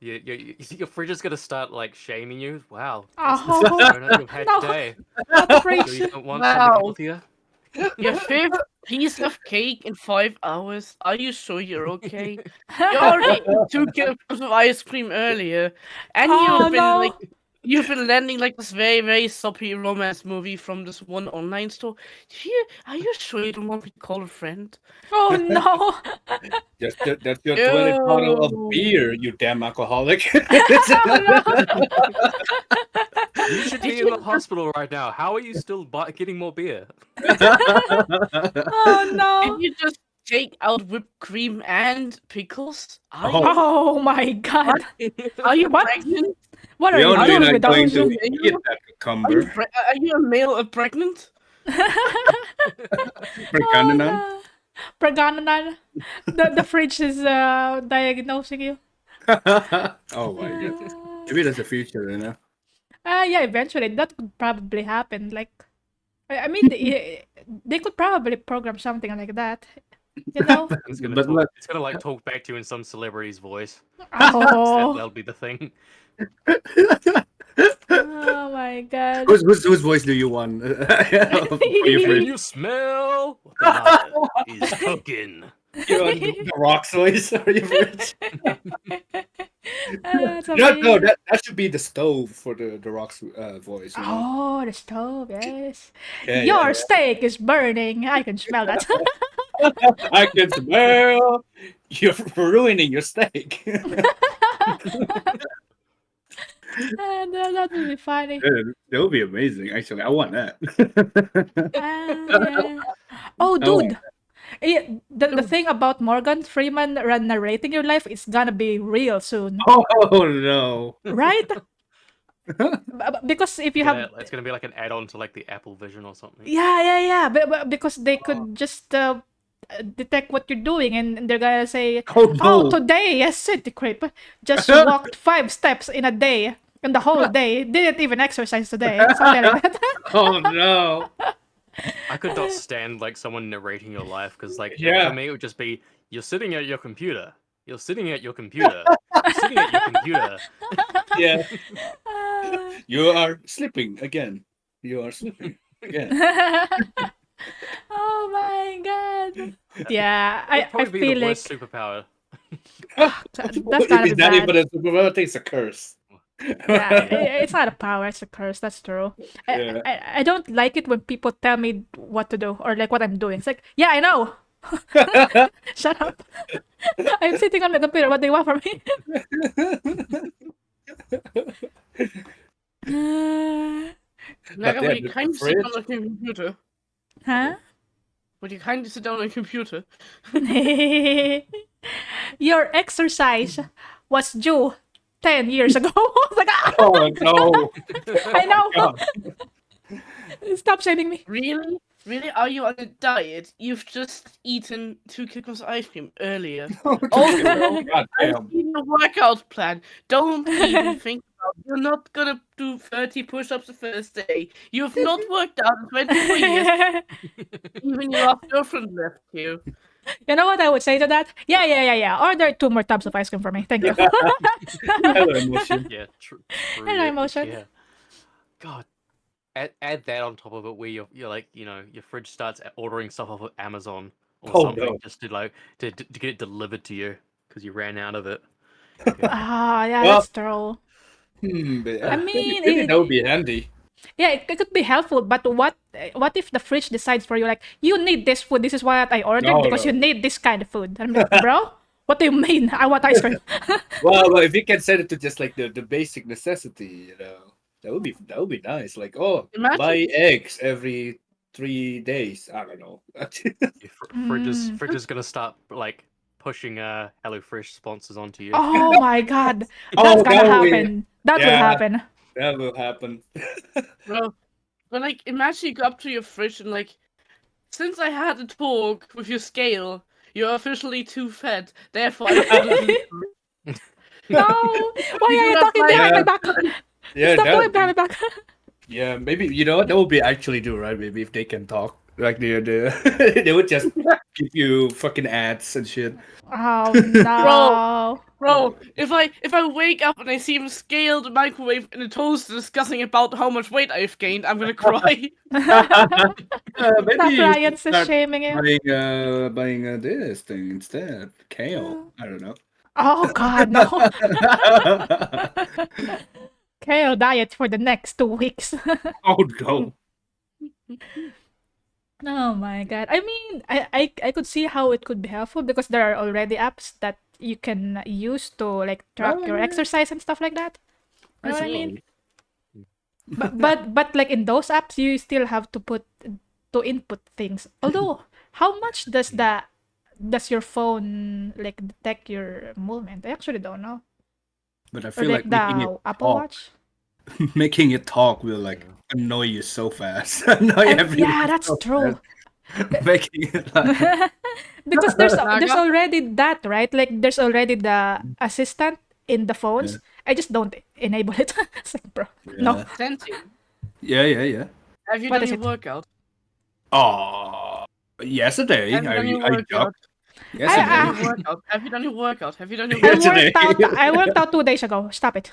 [SPEAKER 4] your fridge is gonna start like shaming you. Wow, that's the best
[SPEAKER 2] Oh,
[SPEAKER 4] donut you've had
[SPEAKER 2] no,
[SPEAKER 4] today.
[SPEAKER 2] not the
[SPEAKER 4] Sure,
[SPEAKER 2] fridge.
[SPEAKER 4] you don't want something
[SPEAKER 1] Wow.
[SPEAKER 4] healthier?
[SPEAKER 1] Your fifth piece of cake in 5 hours. Are you sure you're okay? You already ate 2 kilograms of ice cream earlier, and
[SPEAKER 2] Oh, no.
[SPEAKER 1] you've been landing like this very, very soppy romance movie from this one online store. Are you sure you don't want me to call a friend?
[SPEAKER 2] Oh, no.
[SPEAKER 3] That's your 20 bottle of
[SPEAKER 1] Yo.
[SPEAKER 3] beer, you damn alcoholic.
[SPEAKER 2] Oh, no.
[SPEAKER 4] You should
[SPEAKER 1] Did
[SPEAKER 4] be in the
[SPEAKER 1] you
[SPEAKER 4] hospital right now. How are you still getting more beer?
[SPEAKER 2] Oh,
[SPEAKER 1] did
[SPEAKER 2] no.
[SPEAKER 1] you just take out whipped cream and pickles?
[SPEAKER 3] Oh,
[SPEAKER 2] Oh, my God.
[SPEAKER 1] Are you
[SPEAKER 2] What?
[SPEAKER 1] pregnant?
[SPEAKER 2] What are
[SPEAKER 3] we
[SPEAKER 2] you
[SPEAKER 3] only
[SPEAKER 2] doing
[SPEAKER 3] not
[SPEAKER 2] with
[SPEAKER 3] going
[SPEAKER 2] those?
[SPEAKER 3] to
[SPEAKER 1] Are
[SPEAKER 3] eat
[SPEAKER 1] you
[SPEAKER 3] that cucumber.
[SPEAKER 1] are you a male pregnant?
[SPEAKER 2] Oh,
[SPEAKER 3] Pregnant.
[SPEAKER 2] no. Pregnant. The fridge is diagnosing you.
[SPEAKER 3] Oh my god.
[SPEAKER 2] Uh,
[SPEAKER 3] Maybe that's the future.
[SPEAKER 2] yeah, eventually that could probably happen. Like, I mean, they could probably program something like that. You know?
[SPEAKER 4] It's gonna
[SPEAKER 3] But
[SPEAKER 4] talk.
[SPEAKER 3] look,
[SPEAKER 4] It's gonna like talk back to you in some celebrity's voice.
[SPEAKER 2] Oh,
[SPEAKER 4] That'll be the thing.
[SPEAKER 2] oh my God.
[SPEAKER 3] whose voice do you want for your
[SPEAKER 4] Can
[SPEAKER 3] fridge?
[SPEAKER 4] you smell what the banana is cooking?
[SPEAKER 3] You want the Rock's voice for your fridge?
[SPEAKER 2] That's
[SPEAKER 3] No,
[SPEAKER 2] amazing.
[SPEAKER 3] that should be the stove for the Rock's voice.
[SPEAKER 2] Oh, the stove, yes.
[SPEAKER 3] Yeah.
[SPEAKER 2] Your steak is burning. I can smell that.
[SPEAKER 3] I can smell you're ruining your steak.
[SPEAKER 2] That would be funny.
[SPEAKER 3] That would be amazing. Actually, I want that.
[SPEAKER 2] Yeah. Oh, dude. The thing about Morgan Freeman narrating your life is gonna be real soon,
[SPEAKER 3] Oh no!
[SPEAKER 2] right? Because if you have,
[SPEAKER 4] It's gonna be like an add-on to like the Apple Vision or something.
[SPEAKER 2] yeah. But because they could just detect what you're doing, and they're gonna say,
[SPEAKER 3] Oh
[SPEAKER 2] "Oh,
[SPEAKER 3] no!
[SPEAKER 2] today, yes, City Creep just walked 5 steps in a day, and the whole day didn't even exercise today." Something like that.
[SPEAKER 3] Oh no!
[SPEAKER 4] I could not stand like someone narrating your life because like
[SPEAKER 3] Yeah.
[SPEAKER 4] for me it would just be you're sitting at your computer. You're sitting at your computer. You're sitting at your computer.
[SPEAKER 3] Yeah, you are sleeping again. You are sleeping again.
[SPEAKER 2] Oh my god. Yeah, I
[SPEAKER 4] Probably be
[SPEAKER 2] feel
[SPEAKER 4] the
[SPEAKER 2] like
[SPEAKER 4] worst superpower.
[SPEAKER 2] that's gotta be
[SPEAKER 3] It's not even
[SPEAKER 2] bad.
[SPEAKER 3] a superpower. It's a curse.
[SPEAKER 2] Yeah, it's not a power, it's a curse. That's true.
[SPEAKER 3] Yeah.
[SPEAKER 2] I don't like it when people tell me what to do or like what I'm doing. It's like, yeah, I know. Shut up. I'm sitting on the computer. What do you want from me?
[SPEAKER 1] Like,
[SPEAKER 3] But
[SPEAKER 1] would
[SPEAKER 3] yeah,
[SPEAKER 1] you
[SPEAKER 3] the
[SPEAKER 1] kind of sit
[SPEAKER 3] fridge-
[SPEAKER 1] on a computer?
[SPEAKER 2] Huh?
[SPEAKER 1] Would you kind of sit down on a computer?
[SPEAKER 2] Your exercise was due 10 years ago. I was like, ah,
[SPEAKER 3] Oh no!
[SPEAKER 2] I know.
[SPEAKER 3] God.
[SPEAKER 2] Stop shaming me.
[SPEAKER 1] Really? Really? Are you on a diet? You've just eaten 2 kilograms of ice cream earlier. Also,
[SPEAKER 3] God
[SPEAKER 1] I've
[SPEAKER 3] damn.
[SPEAKER 1] seen a workout plan. Don't even think about it. You're not gonna do 30 push-ups the first day. You've not worked out in 24 years. Even your girlfriend left you.
[SPEAKER 2] You know what I would say to that? Yeah. Order 2 more tubs of ice cream for me. Thank you.
[SPEAKER 3] Hello, emotion.
[SPEAKER 4] Yeah, true.
[SPEAKER 2] Hello, emotion.
[SPEAKER 4] Yeah. God. Add that on top of it where you're like, your fridge starts ordering stuff off of Amazon or
[SPEAKER 3] Oh,
[SPEAKER 4] something
[SPEAKER 3] no.
[SPEAKER 4] just to like to get it delivered to you because you ran out of it.
[SPEAKER 2] Ah, yeah,
[SPEAKER 3] Well-
[SPEAKER 2] that's true.
[SPEAKER 3] But,
[SPEAKER 2] I mean,
[SPEAKER 3] maybe
[SPEAKER 2] it-
[SPEAKER 3] that would be handy.
[SPEAKER 2] Yeah, it could be helpful, but what if the fridge decides for you, like, you need this food, this is what I ordered
[SPEAKER 3] No,
[SPEAKER 2] because
[SPEAKER 3] no.
[SPEAKER 2] you need this kind of food. I'm like, bro, what do you mean? I want ice cream.
[SPEAKER 3] Well, if you can set it to just like the basic necessity, that would be nice. Like, oh,
[SPEAKER 1] Imagine-
[SPEAKER 3] buy eggs every 3 days. I don't know.
[SPEAKER 4] Your fridge is gonna start like pushing HelloFresh sponsors onto you.
[SPEAKER 2] Oh my god.
[SPEAKER 3] Oh,
[SPEAKER 2] That's gonna
[SPEAKER 3] that will-
[SPEAKER 2] happen. That will
[SPEAKER 3] yeah.
[SPEAKER 2] happen.
[SPEAKER 3] That will happen.
[SPEAKER 1] Bro, but like, imagine you go up to your fridge and like, since I had a talk with your scale, you're officially too fat. Therefore, I couldn't eat.
[SPEAKER 2] No. Why are you
[SPEAKER 1] do
[SPEAKER 2] talking
[SPEAKER 1] not
[SPEAKER 2] behind my
[SPEAKER 3] like-
[SPEAKER 2] back?
[SPEAKER 3] Yeah,
[SPEAKER 2] Stop
[SPEAKER 3] that,
[SPEAKER 2] talking behind my back.
[SPEAKER 3] yeah. Maybe you know what that would be actually do right. Maybe if they can talk, like the they would just give you fucking ads and shit.
[SPEAKER 2] Oh no.
[SPEAKER 1] Bro, if I wake up and I see him scale the microwave in a toaster discussing about how much weight I've gained, I'm gonna cry.
[SPEAKER 3] Maybe
[SPEAKER 2] Stop,
[SPEAKER 3] you
[SPEAKER 2] Ryan,
[SPEAKER 3] should start
[SPEAKER 2] shaming you.
[SPEAKER 3] buying this thing instead. Kale. I don't know.
[SPEAKER 2] Oh god, no. Kale diet for the next 2 weeks.
[SPEAKER 3] Oh no.
[SPEAKER 2] Oh my god. I mean, I could see how it could be helpful because there are already apps that you can use to like track
[SPEAKER 3] Oh,
[SPEAKER 2] your
[SPEAKER 3] yeah.
[SPEAKER 2] exercise and stuff like that. You know what I
[SPEAKER 1] see.
[SPEAKER 2] mean? But like in those apps you still have to input things. Although, how much does your phone like detect your movement? I actually don't know.
[SPEAKER 3] But I
[SPEAKER 2] Or
[SPEAKER 3] feel
[SPEAKER 2] like
[SPEAKER 3] like making
[SPEAKER 2] the
[SPEAKER 3] it
[SPEAKER 2] Apple
[SPEAKER 3] talk,
[SPEAKER 2] Watch.
[SPEAKER 3] making it talk will like annoy you so fast. Annoy
[SPEAKER 2] And
[SPEAKER 3] everyone
[SPEAKER 2] yeah, that's
[SPEAKER 3] so
[SPEAKER 2] true.
[SPEAKER 3] fast. Making it like
[SPEAKER 2] Because there's
[SPEAKER 1] Naga?
[SPEAKER 2] already that, right? Like there's already the assistant in the phones. I just don't enable it. It's like, bro, no.
[SPEAKER 1] Sensi,
[SPEAKER 3] Yeah.
[SPEAKER 1] have you
[SPEAKER 2] What
[SPEAKER 1] done
[SPEAKER 2] is
[SPEAKER 1] your
[SPEAKER 2] it?
[SPEAKER 1] workout?
[SPEAKER 3] Oh, yesterday
[SPEAKER 1] Have you done your
[SPEAKER 3] I
[SPEAKER 1] workout?
[SPEAKER 3] jogged.
[SPEAKER 1] Have
[SPEAKER 3] Yesterday.
[SPEAKER 1] you done your workout? Have you done your workout? Have you done your
[SPEAKER 2] I
[SPEAKER 1] workout?
[SPEAKER 3] Yesterday.
[SPEAKER 2] I worked out 2 days ago. Stop it.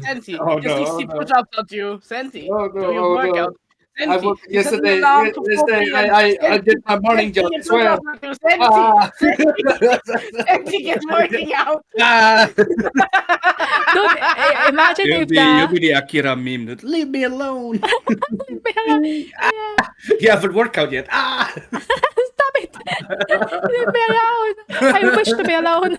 [SPEAKER 1] Sensi,
[SPEAKER 3] Oh,
[SPEAKER 1] just
[SPEAKER 3] no,
[SPEAKER 1] 60
[SPEAKER 3] no.
[SPEAKER 1] push-ups at you. Sensi,
[SPEAKER 3] Oh, no,
[SPEAKER 1] do your
[SPEAKER 3] oh, no.
[SPEAKER 1] workout.
[SPEAKER 3] I
[SPEAKER 1] Sensi,
[SPEAKER 3] worked
[SPEAKER 1] you set an
[SPEAKER 3] yesterday.
[SPEAKER 1] alarm to 4
[SPEAKER 3] Yesterday,
[SPEAKER 1] p.m.
[SPEAKER 3] I did my morning
[SPEAKER 1] Sensi,
[SPEAKER 3] jog. I
[SPEAKER 1] get
[SPEAKER 3] swear.
[SPEAKER 1] push-ups at you. Sensi,
[SPEAKER 3] Ah.
[SPEAKER 1] Sensi, get working out.
[SPEAKER 3] Ah.
[SPEAKER 2] Dude, imagine
[SPEAKER 3] You'll
[SPEAKER 2] if
[SPEAKER 3] be
[SPEAKER 2] the
[SPEAKER 3] the Akira meme. Dude. Leave me alone.
[SPEAKER 2] yeah.
[SPEAKER 3] You haven't worked out yet. Ah.
[SPEAKER 2] Stop it. Leave me alone. I wish to be alone.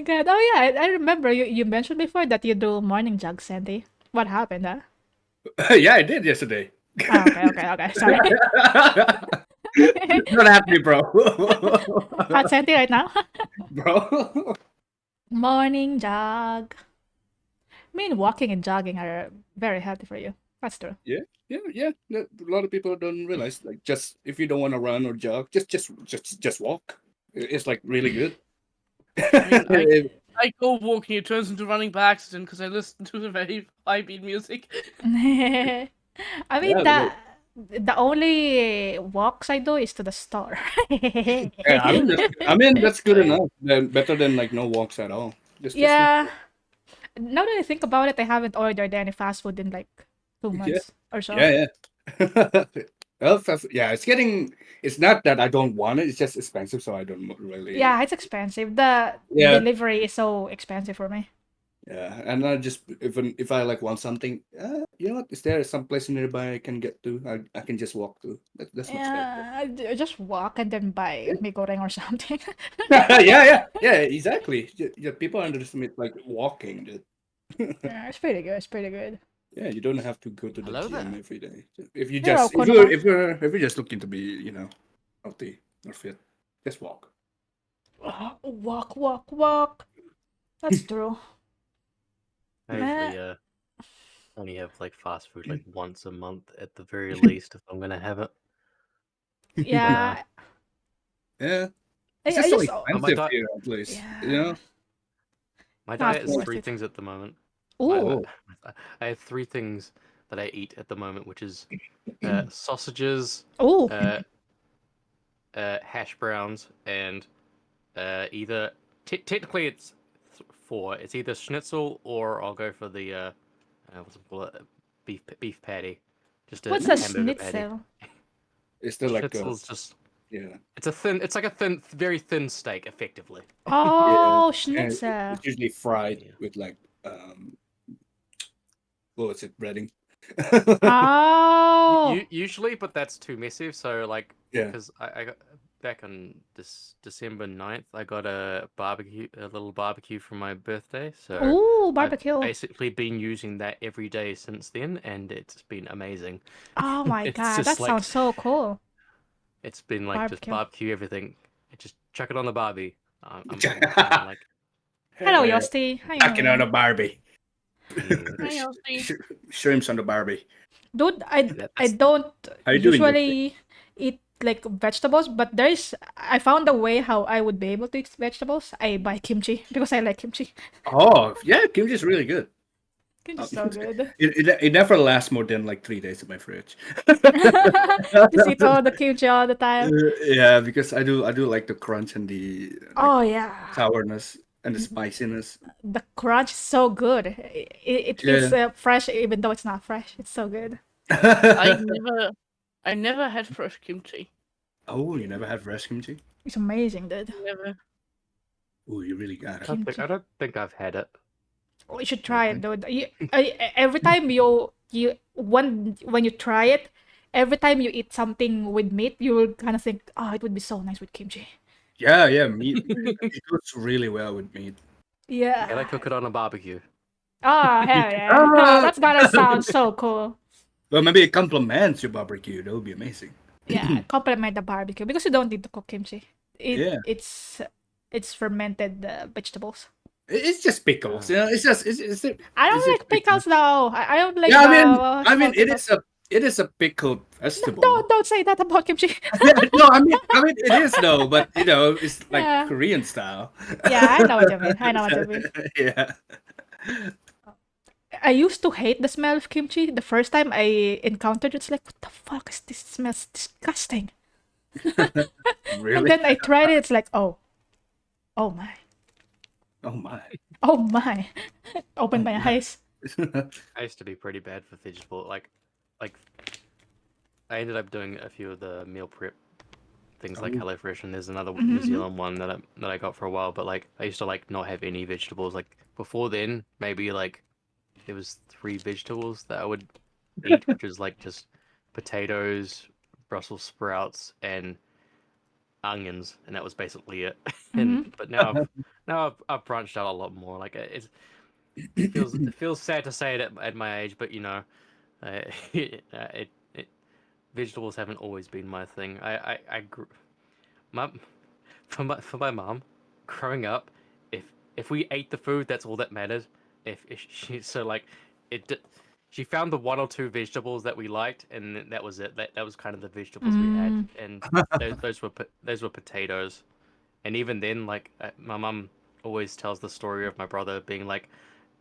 [SPEAKER 2] god. Oh yeah, I remember you mentioned before that you do morning jog, Sandy. What happened, huh?
[SPEAKER 3] Yeah, I did yesterday.
[SPEAKER 2] Oh, okay. Sorry.
[SPEAKER 3] Not happy, bro.
[SPEAKER 2] Hot Sandy right now.
[SPEAKER 3] Bro.
[SPEAKER 2] Morning jog. I mean, walking and jogging are very healthy for you. That's true.
[SPEAKER 3] Yeah. A lot of people don't realize, like, just if you don't want to run or jog, just walk. It's like really good.
[SPEAKER 1] I mean, I go walking, it turns into running by accident because I listen to the very high beat music.
[SPEAKER 2] I mean,
[SPEAKER 3] Yeah,
[SPEAKER 2] the only walks I do is to the store.
[SPEAKER 3] yeah, I mean that's good enough. Better than like no walks at all. Just
[SPEAKER 2] Yeah. Now that I think about it, I haven't ordered any fast food in like 2 months or so.
[SPEAKER 3] yeah. Well, yeah, it's not that I don't want it, it's just expensive, so I don't really.
[SPEAKER 2] Yeah, it's expensive. The
[SPEAKER 3] Yeah.
[SPEAKER 2] delivery is so expensive for me.
[SPEAKER 3] Yeah, and I just if I like want something, you know what? Is there some place nearby I can get to? I can just walk to. That's much better.
[SPEAKER 2] Yeah, I just walk and then buy mee goreng or something.
[SPEAKER 3] Yeah, exactly. Yeah, people underestimate like walking.
[SPEAKER 2] Yeah, it's pretty good. It's pretty good.
[SPEAKER 3] Yeah, you don't have to go to the
[SPEAKER 4] Hello
[SPEAKER 3] gym
[SPEAKER 4] there.
[SPEAKER 3] every day. If you
[SPEAKER 2] You're
[SPEAKER 3] just
[SPEAKER 2] welcome, Napa.
[SPEAKER 3] if you're just looking to be, healthy or fit, just walk.
[SPEAKER 2] Walk. That's true.
[SPEAKER 4] I usually only have like fast food like once a month at the very least if I'm gonna have it.
[SPEAKER 2] Yeah.
[SPEAKER 3] Yeah.
[SPEAKER 2] I
[SPEAKER 3] It's just so
[SPEAKER 2] just
[SPEAKER 3] expensive
[SPEAKER 4] God.
[SPEAKER 3] here, at least.
[SPEAKER 2] Yeah.
[SPEAKER 3] You know?
[SPEAKER 4] My
[SPEAKER 2] Not
[SPEAKER 4] diet is
[SPEAKER 2] worth
[SPEAKER 4] three
[SPEAKER 2] it.
[SPEAKER 4] things at the moment.
[SPEAKER 2] Ooh.
[SPEAKER 4] I have three things that I eat at the moment, which is sausages,
[SPEAKER 2] Ooh.
[SPEAKER 4] hash browns, and either technically it's four. It's either schnitzel or I'll go for the what's it called? Beef patty. Just a
[SPEAKER 2] What's a
[SPEAKER 4] hamburger patty.
[SPEAKER 2] schnitzel?
[SPEAKER 3] It's still like
[SPEAKER 4] Schnitzel's just
[SPEAKER 3] yeah.
[SPEAKER 4] it's like a very thin steak, effectively.
[SPEAKER 2] Oh,
[SPEAKER 3] And
[SPEAKER 2] schnitzel.
[SPEAKER 3] it's usually fried
[SPEAKER 4] Yeah.
[SPEAKER 3] with like what was it, breading?
[SPEAKER 2] Oh.
[SPEAKER 4] Usually, but that's too messy. So like,
[SPEAKER 3] Yeah.
[SPEAKER 4] because I got back on this December 9th, I got a little barbecue for my birthday. So
[SPEAKER 2] Ooh,
[SPEAKER 4] I've
[SPEAKER 2] barbecue.
[SPEAKER 4] basically been using that every day since then, and it's been amazing.
[SPEAKER 2] Oh my
[SPEAKER 4] It's
[SPEAKER 2] god,
[SPEAKER 4] just
[SPEAKER 2] that
[SPEAKER 4] like
[SPEAKER 2] sounds so cool.
[SPEAKER 4] it's been like just
[SPEAKER 2] Barbecue.
[SPEAKER 4] barbecue everything. Just chuck it on the barbie. I'm feeling like
[SPEAKER 2] Hello,
[SPEAKER 3] Yeah.
[SPEAKER 2] Yosti. Hi,
[SPEAKER 3] Knocking on a
[SPEAKER 2] Moon.
[SPEAKER 3] Barbie.
[SPEAKER 1] Hi, Elsie.
[SPEAKER 3] Shrimps on the Barbie.
[SPEAKER 2] Dude, I
[SPEAKER 4] that's
[SPEAKER 2] don't
[SPEAKER 3] How you doing, Yosti?
[SPEAKER 2] usually eat like vegetables, but I found a way how I would be able to eat vegetables. I buy kimchi because I like kimchi.
[SPEAKER 3] Oh, yeah, kimchi's really good.
[SPEAKER 2] Kimchi's so good.
[SPEAKER 3] It never lasts more than like 3 days in my fridge.
[SPEAKER 2] Just eat all the kimchi all the time.
[SPEAKER 3] Yeah, because I do like the crunch and the
[SPEAKER 2] Oh yeah.
[SPEAKER 3] sourness and the spiciness.
[SPEAKER 2] The crunch is so good. It feels fresh even though it's not fresh. It's so good.
[SPEAKER 1] I never had fresh kimchi.
[SPEAKER 3] Oh, you never had fresh kimchi?
[SPEAKER 2] It's amazing, dude.
[SPEAKER 1] Never.
[SPEAKER 3] Oh, you really got it.
[SPEAKER 4] I don't think I've had it.
[SPEAKER 2] Oh, you should try it, dude. Every time when you try it, every time you eat something with meat, you will kind of think, oh, it would be so nice with kimchi.
[SPEAKER 3] Yeah, meat. It goes really well with meat.
[SPEAKER 2] Yeah.
[SPEAKER 4] Can I cook it on a barbecue?
[SPEAKER 2] Oh, hell yeah.
[SPEAKER 3] Ah!
[SPEAKER 2] That's gonna sound so cool.
[SPEAKER 3] Well, maybe it complements your barbecue. That would be amazing.
[SPEAKER 2] Yeah, complement the barbecue because you don't need to cook kimchi.
[SPEAKER 3] Yeah.
[SPEAKER 2] It's fermented vegetables.
[SPEAKER 3] It's just pickles, you know. It's
[SPEAKER 2] I don't
[SPEAKER 3] it's
[SPEAKER 2] like pickles though. I don't like
[SPEAKER 3] Yeah, I
[SPEAKER 2] small
[SPEAKER 3] mean,
[SPEAKER 2] pickles.
[SPEAKER 3] it is a pickled vegetable.
[SPEAKER 2] Don't say that about kimchi.
[SPEAKER 3] No, I mean, it is though, but it's like
[SPEAKER 2] Yeah.
[SPEAKER 3] Korean style.
[SPEAKER 2] Yeah, I know what you mean. I know what you mean.
[SPEAKER 3] Yeah.
[SPEAKER 2] I used to hate the smell of kimchi. The first time I encountered it, it's like, what the fuck is this? It smells disgusting. And
[SPEAKER 3] Really?
[SPEAKER 2] then I tried it. It's like, oh my,
[SPEAKER 3] Oh my.
[SPEAKER 2] oh my. Open my eyes.
[SPEAKER 4] I used to be pretty bad for vegetable. Like I ended up doing a few of the meal prep things like
[SPEAKER 3] Oh.
[SPEAKER 4] HelloFresh, and there's another
[SPEAKER 2] Mhm,
[SPEAKER 4] New
[SPEAKER 2] mhm.
[SPEAKER 4] Zealand one that I got for a while. But like I used to like not have any vegetables. Like before then, maybe like there was 3 vegetables that I would eat, which is like just potatoes, Brussels sprouts, and onions, and that was basically it.
[SPEAKER 2] Mhm.
[SPEAKER 4] But now I've branched out a lot more. Like it feels sad to say it at my age, but it vegetables haven't always been my thing. I grew my for my mom, growing up, if we ate the food, that's all that mattered. If she so like it di- she found the one or two vegetables that we liked, and that was it. That was kind of the vegetables we had,
[SPEAKER 2] Mm.
[SPEAKER 4] and those were potatoes. And even then, like my mum always tells the story of my brother being like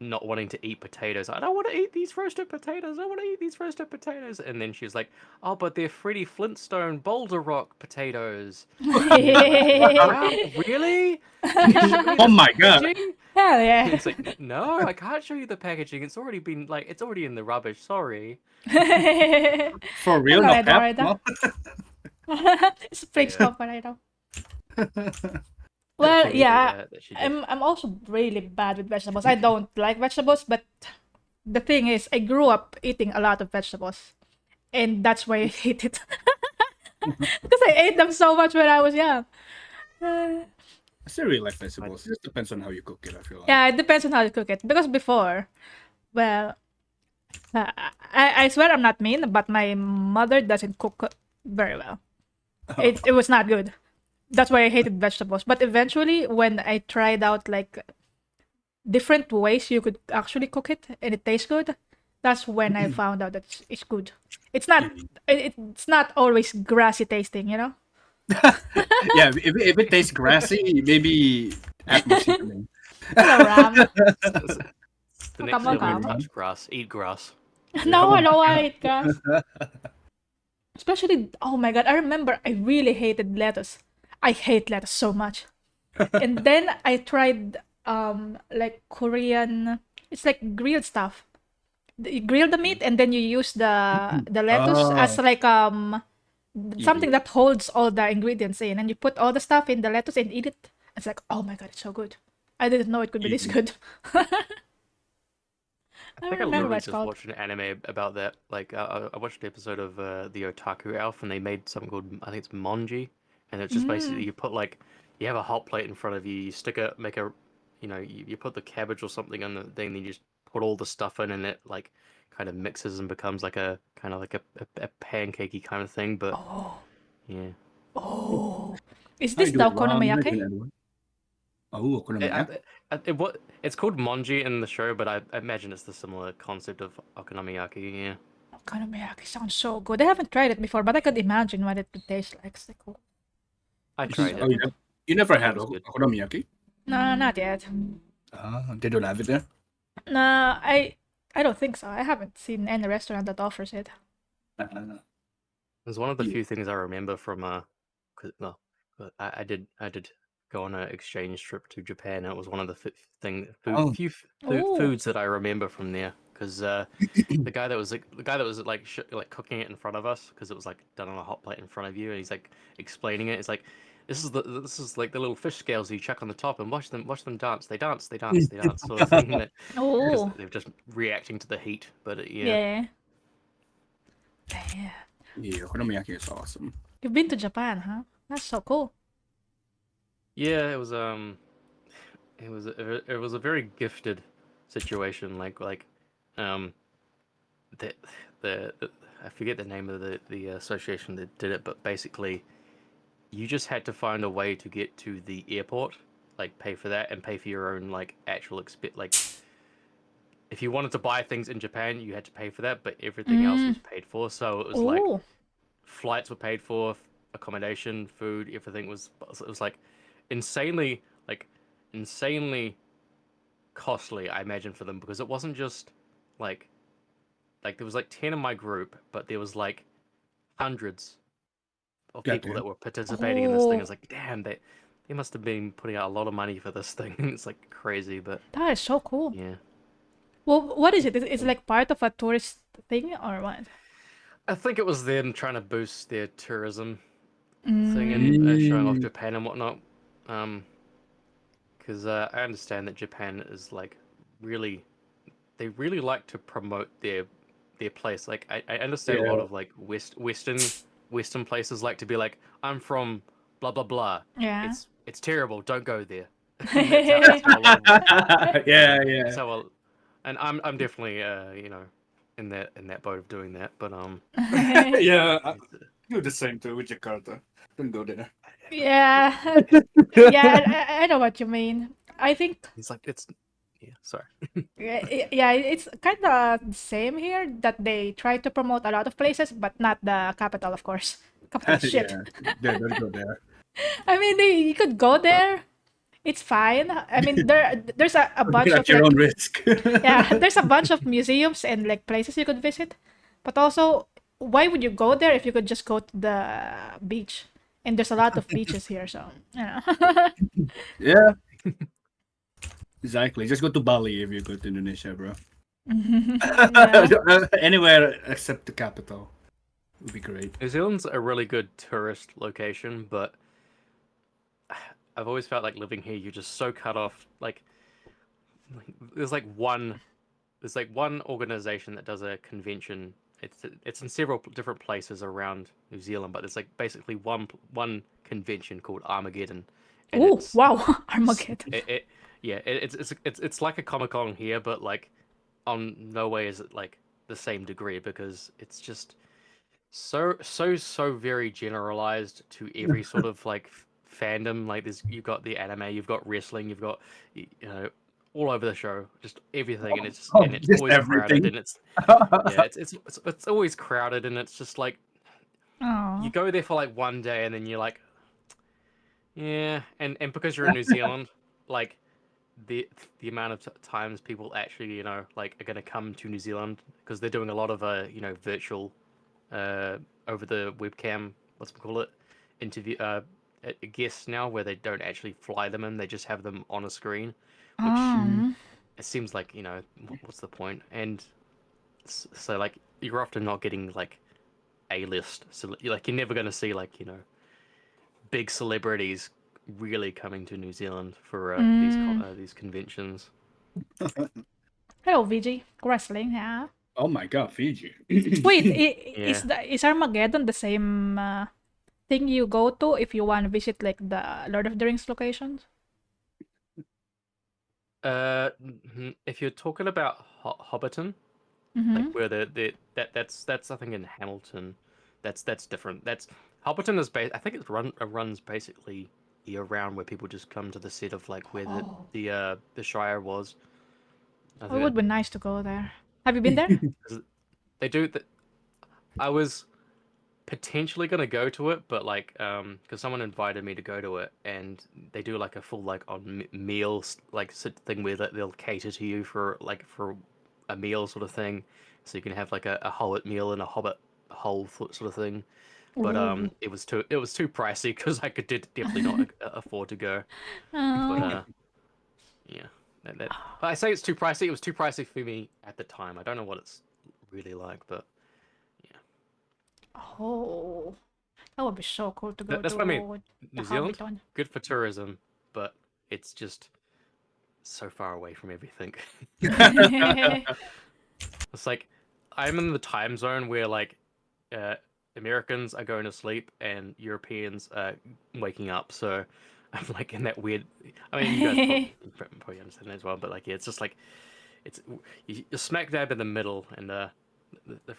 [SPEAKER 4] not wanting to eat potatoes. I don't want to eat these roasted potatoes. I want to eat these roasted potatoes. And then she's like, "Oh, but they're Freddie Flintstone Boulder Rock potatoes." And then I'm like, "Wow, really? Can you show me
[SPEAKER 3] Oh
[SPEAKER 4] the
[SPEAKER 3] my god!
[SPEAKER 4] packaging?"
[SPEAKER 2] Hell
[SPEAKER 4] And
[SPEAKER 2] yeah.
[SPEAKER 4] it's like, "No, I can't show you the packaging. It's already been like it's already in the rubbish. Sorry."
[SPEAKER 3] For real, no
[SPEAKER 2] Alright,
[SPEAKER 3] cap,
[SPEAKER 2] alright.
[SPEAKER 3] no.
[SPEAKER 2] It's a fake
[SPEAKER 4] Yeah.
[SPEAKER 2] stuff right now.
[SPEAKER 4] The
[SPEAKER 2] Well,
[SPEAKER 4] thing
[SPEAKER 2] yeah,
[SPEAKER 4] that she did.
[SPEAKER 2] I'm also really bad with vegetables. I don't like vegetables, but the thing is, I grew up eating a lot of vegetables, and that's why I hate it because I ate them so much when I was young. Uh,
[SPEAKER 3] I still really like vegetables. It just depends on how you cook it. I feel like.
[SPEAKER 2] yeah, it depends on how you cook it. Because before, well, I swear I'm not mean, but my mother doesn't cook very well. It was not good. That's why I hated vegetables. But eventually, when I tried out like different ways you could actually cook it and it tastes good, that's when I found out that it's good. It's not it's not always grassy tasting, you know?
[SPEAKER 3] Yeah, if it tastes grassy, maybe add more seasoning.
[SPEAKER 2] Hello, Ram.
[SPEAKER 4] It's the next
[SPEAKER 2] Come on,
[SPEAKER 4] level of
[SPEAKER 2] come.
[SPEAKER 4] touch grass. Eat grass.
[SPEAKER 2] No, I don't want to eat grass. Especially, oh my god, I remember I really hated lettuce. I hate lettuce so much. And then I tried like Korean, it's like grilled stuff. You grill the meat and then you use the lettuce as
[SPEAKER 3] Oh,
[SPEAKER 2] like something
[SPEAKER 3] yeah.
[SPEAKER 2] that holds all the ingredients in, and you put all the stuff in the lettuce and eat it. It's like, oh my god, it's so good. I didn't know it could be this good.
[SPEAKER 4] I
[SPEAKER 2] I
[SPEAKER 4] think I
[SPEAKER 2] remember what
[SPEAKER 4] literally
[SPEAKER 2] it's
[SPEAKER 4] just
[SPEAKER 2] called.
[SPEAKER 4] watched an anime about that. Like, I watched an episode of the Otaku Elf, and they made something called I think it's Monji, and it's just basically
[SPEAKER 2] Mm.
[SPEAKER 4] you put like you have a hot plate in front of you, you stick a make a, you put the cabbage or something on the thing, then you just put all the stuff in, and it like kind of mixes and becomes like a kind of like a pancakey kind of thing. But
[SPEAKER 2] Oh,
[SPEAKER 4] yeah,
[SPEAKER 2] oh. Is
[SPEAKER 3] I
[SPEAKER 2] this
[SPEAKER 3] do
[SPEAKER 2] the
[SPEAKER 3] it wrong. I do
[SPEAKER 2] okonomiyaki?
[SPEAKER 3] it wrong. Oh, okonomiyaki.
[SPEAKER 4] it's called Monji in the show, but I imagine it's the similar concept of okonomiyaki. Yeah,
[SPEAKER 2] Okonomiyaki sounds so good. I haven't tried it before, but I could imagine what it would taste like. It's like, oh,
[SPEAKER 4] I
[SPEAKER 2] it's
[SPEAKER 4] tried
[SPEAKER 2] so
[SPEAKER 4] it.
[SPEAKER 3] Oh,
[SPEAKER 2] good.
[SPEAKER 3] you never
[SPEAKER 4] It
[SPEAKER 3] had
[SPEAKER 4] was good.
[SPEAKER 3] okonomiyaki?
[SPEAKER 2] No, not yet.
[SPEAKER 3] They don't have it there.
[SPEAKER 2] No, I don't think so. I haven't seen any restaurant that offers it.
[SPEAKER 3] Uh,
[SPEAKER 4] It was one of the
[SPEAKER 3] yeah.
[SPEAKER 4] few things I remember from 'cause- well, I did go on an exchange trip to Japan, and it was one of the
[SPEAKER 3] Oh,
[SPEAKER 2] Oh.
[SPEAKER 4] foods that I remember from there. Because the guy that was like cooking it in front of us, because it was like done on a hot plate in front of you, and he's like explaining it. It's like this is like the little fish scales you chuck on the top and watch them dance. They dance, they dance, they dance, sort of thing. That because
[SPEAKER 2] Oh.
[SPEAKER 4] they're just reacting to the heat. But yeah.
[SPEAKER 2] Yeah. Damn.
[SPEAKER 3] yeah, okonomiyaki is awesome.
[SPEAKER 2] You've been to Japan, huh? That's so cool.
[SPEAKER 4] Yeah, it was a very gifted situation. Um, the the I forget the name of the association that did it, but basically, you just had to find a way to get to the airport, like pay for that and pay for your own like actual like. If you wanted to buy things in Japan, you had to pay for that, but everything else
[SPEAKER 2] Mm.
[SPEAKER 4] was paid for. So it was like
[SPEAKER 2] Oh.
[SPEAKER 4] flights were paid for, accommodation, food, everything was. It was like insanely like insanely costly, I imagine, for them because it wasn't just like there was like 10 in my group, but there was like hundreds of people that
[SPEAKER 3] Goddamn.
[SPEAKER 4] were participating in this thing.
[SPEAKER 2] Oh.
[SPEAKER 4] It's like, damn, they must have been putting out a lot of money for this thing. It's like crazy, but
[SPEAKER 2] That is so cool.
[SPEAKER 4] yeah.
[SPEAKER 2] Well, what is it? Is it like part of a tourist thing or what?
[SPEAKER 4] I think it was them trying to boost their tourism thing
[SPEAKER 2] Mm.
[SPEAKER 4] and showing off
[SPEAKER 3] Mm,
[SPEAKER 4] Japan and whatnot. Because I understand that Japan is like really, they really like to promote their place. Like I understand a lot
[SPEAKER 3] yeah.
[SPEAKER 4] of like western places like to be like, I'm from blah blah blah.
[SPEAKER 2] Yeah.
[SPEAKER 4] It's terrible. Don't go there. That's how a lot of
[SPEAKER 3] Yeah.
[SPEAKER 4] so well, and I'm definitely in that boat of doing that. But
[SPEAKER 3] Yeah, I do the same too with Jakarta. Don't go there.
[SPEAKER 2] Yeah. Yeah, I know what you mean. I think
[SPEAKER 4] it's like sorry.
[SPEAKER 2] yeah, it's kind of the same here that they try to promote a lot of places, but not the capital, of course. Capital shit.
[SPEAKER 3] Yeah, don't go there.
[SPEAKER 2] I mean, you could go there. It's fine. I mean, there's a bunch
[SPEAKER 3] You're
[SPEAKER 2] of
[SPEAKER 3] at your
[SPEAKER 2] like
[SPEAKER 3] own risk.
[SPEAKER 2] yeah, there's a bunch of museums and like places you could visit. But also, why would you go there if you could just go to the beach? And there's a lot of beaches here, so you know.
[SPEAKER 3] Yeah, exactly. Just go to Bali if you go to Indonesia, bro.
[SPEAKER 2] Yeah.
[SPEAKER 3] Anywhere except the capital would be great.
[SPEAKER 4] New Zealand's a really good tourist location, but I've always felt like living here, you're just so cut off. Like there's like one organization that does a convention. It's in several different places around New Zealand, but it's like basically one convention called Armageddon, and
[SPEAKER 2] Oh wow, Armageddon.
[SPEAKER 4] it's like a Comic-Con here, but like on no way is it like the same degree because it's just so very generalized to every sort of like fandom. Like you've got the anime, you've got wrestling, you've got all over the show, just everything, and it's
[SPEAKER 3] Just
[SPEAKER 4] always crowded,
[SPEAKER 3] everything.
[SPEAKER 4] and it's always crowded, and it's just like you
[SPEAKER 2] Oh.
[SPEAKER 4] go there for like one day, and then you're like, yeah, and because you're in New Zealand, like the amount of times people actually like are gonna come to New Zealand because they're doing a lot of virtual over the webcam, what's it call it, interview guests now, where they don't actually fly them in, they just have them on a screen, which it seems like what's the point? And so like you're often not getting like A-list, so like you're never going to see like big celebrities really coming to New Zealand for these conventions.
[SPEAKER 2] Hello, VG. Wrestling, yeah.
[SPEAKER 3] Oh my god, Fiji.
[SPEAKER 2] Wait,
[SPEAKER 4] Yeah.
[SPEAKER 2] is Armageddon the same thing you go to if you want to visit like the Lord of the Rings locations?
[SPEAKER 4] If you're talking about Hobbiton,
[SPEAKER 2] Mm-hmm.
[SPEAKER 4] like where that's I think in Hamilton, that's different. That's Hobbiton is I think it runs basically year round, where people just come to the set of like where the Shire was. I
[SPEAKER 2] Oh, it
[SPEAKER 4] think
[SPEAKER 2] would be nice to go there. Have you been there?
[SPEAKER 4] they do that. I was potentially gonna go to it, but like because someone invited me to go to it, and they do like a full like on meals like thing where they'll cater to you for a meal sort of thing, so you can have like a hobbit meal and a hobbit whole sort of thing. But
[SPEAKER 2] Ooh.
[SPEAKER 4] it was too pricey because I could definitely not afford to go. But
[SPEAKER 2] Oh.
[SPEAKER 4] yeah, I say it's too pricey. It was too pricey for me at the time. I don't know what it's really like, but yeah.
[SPEAKER 2] Oh. That would be so cool to go
[SPEAKER 4] That's
[SPEAKER 2] to
[SPEAKER 4] what I mean.
[SPEAKER 2] the
[SPEAKER 4] New Zealand,
[SPEAKER 2] Hobbiton.
[SPEAKER 4] good for tourism, but it's just so far away from everything. It's like I'm in the time zone where like Americans are going to sleep and Europeans are waking up. So I'm like in that weird. I mean, you guys probably understand that as well, but like yeah, it's just like you're smack dab in the middle, and a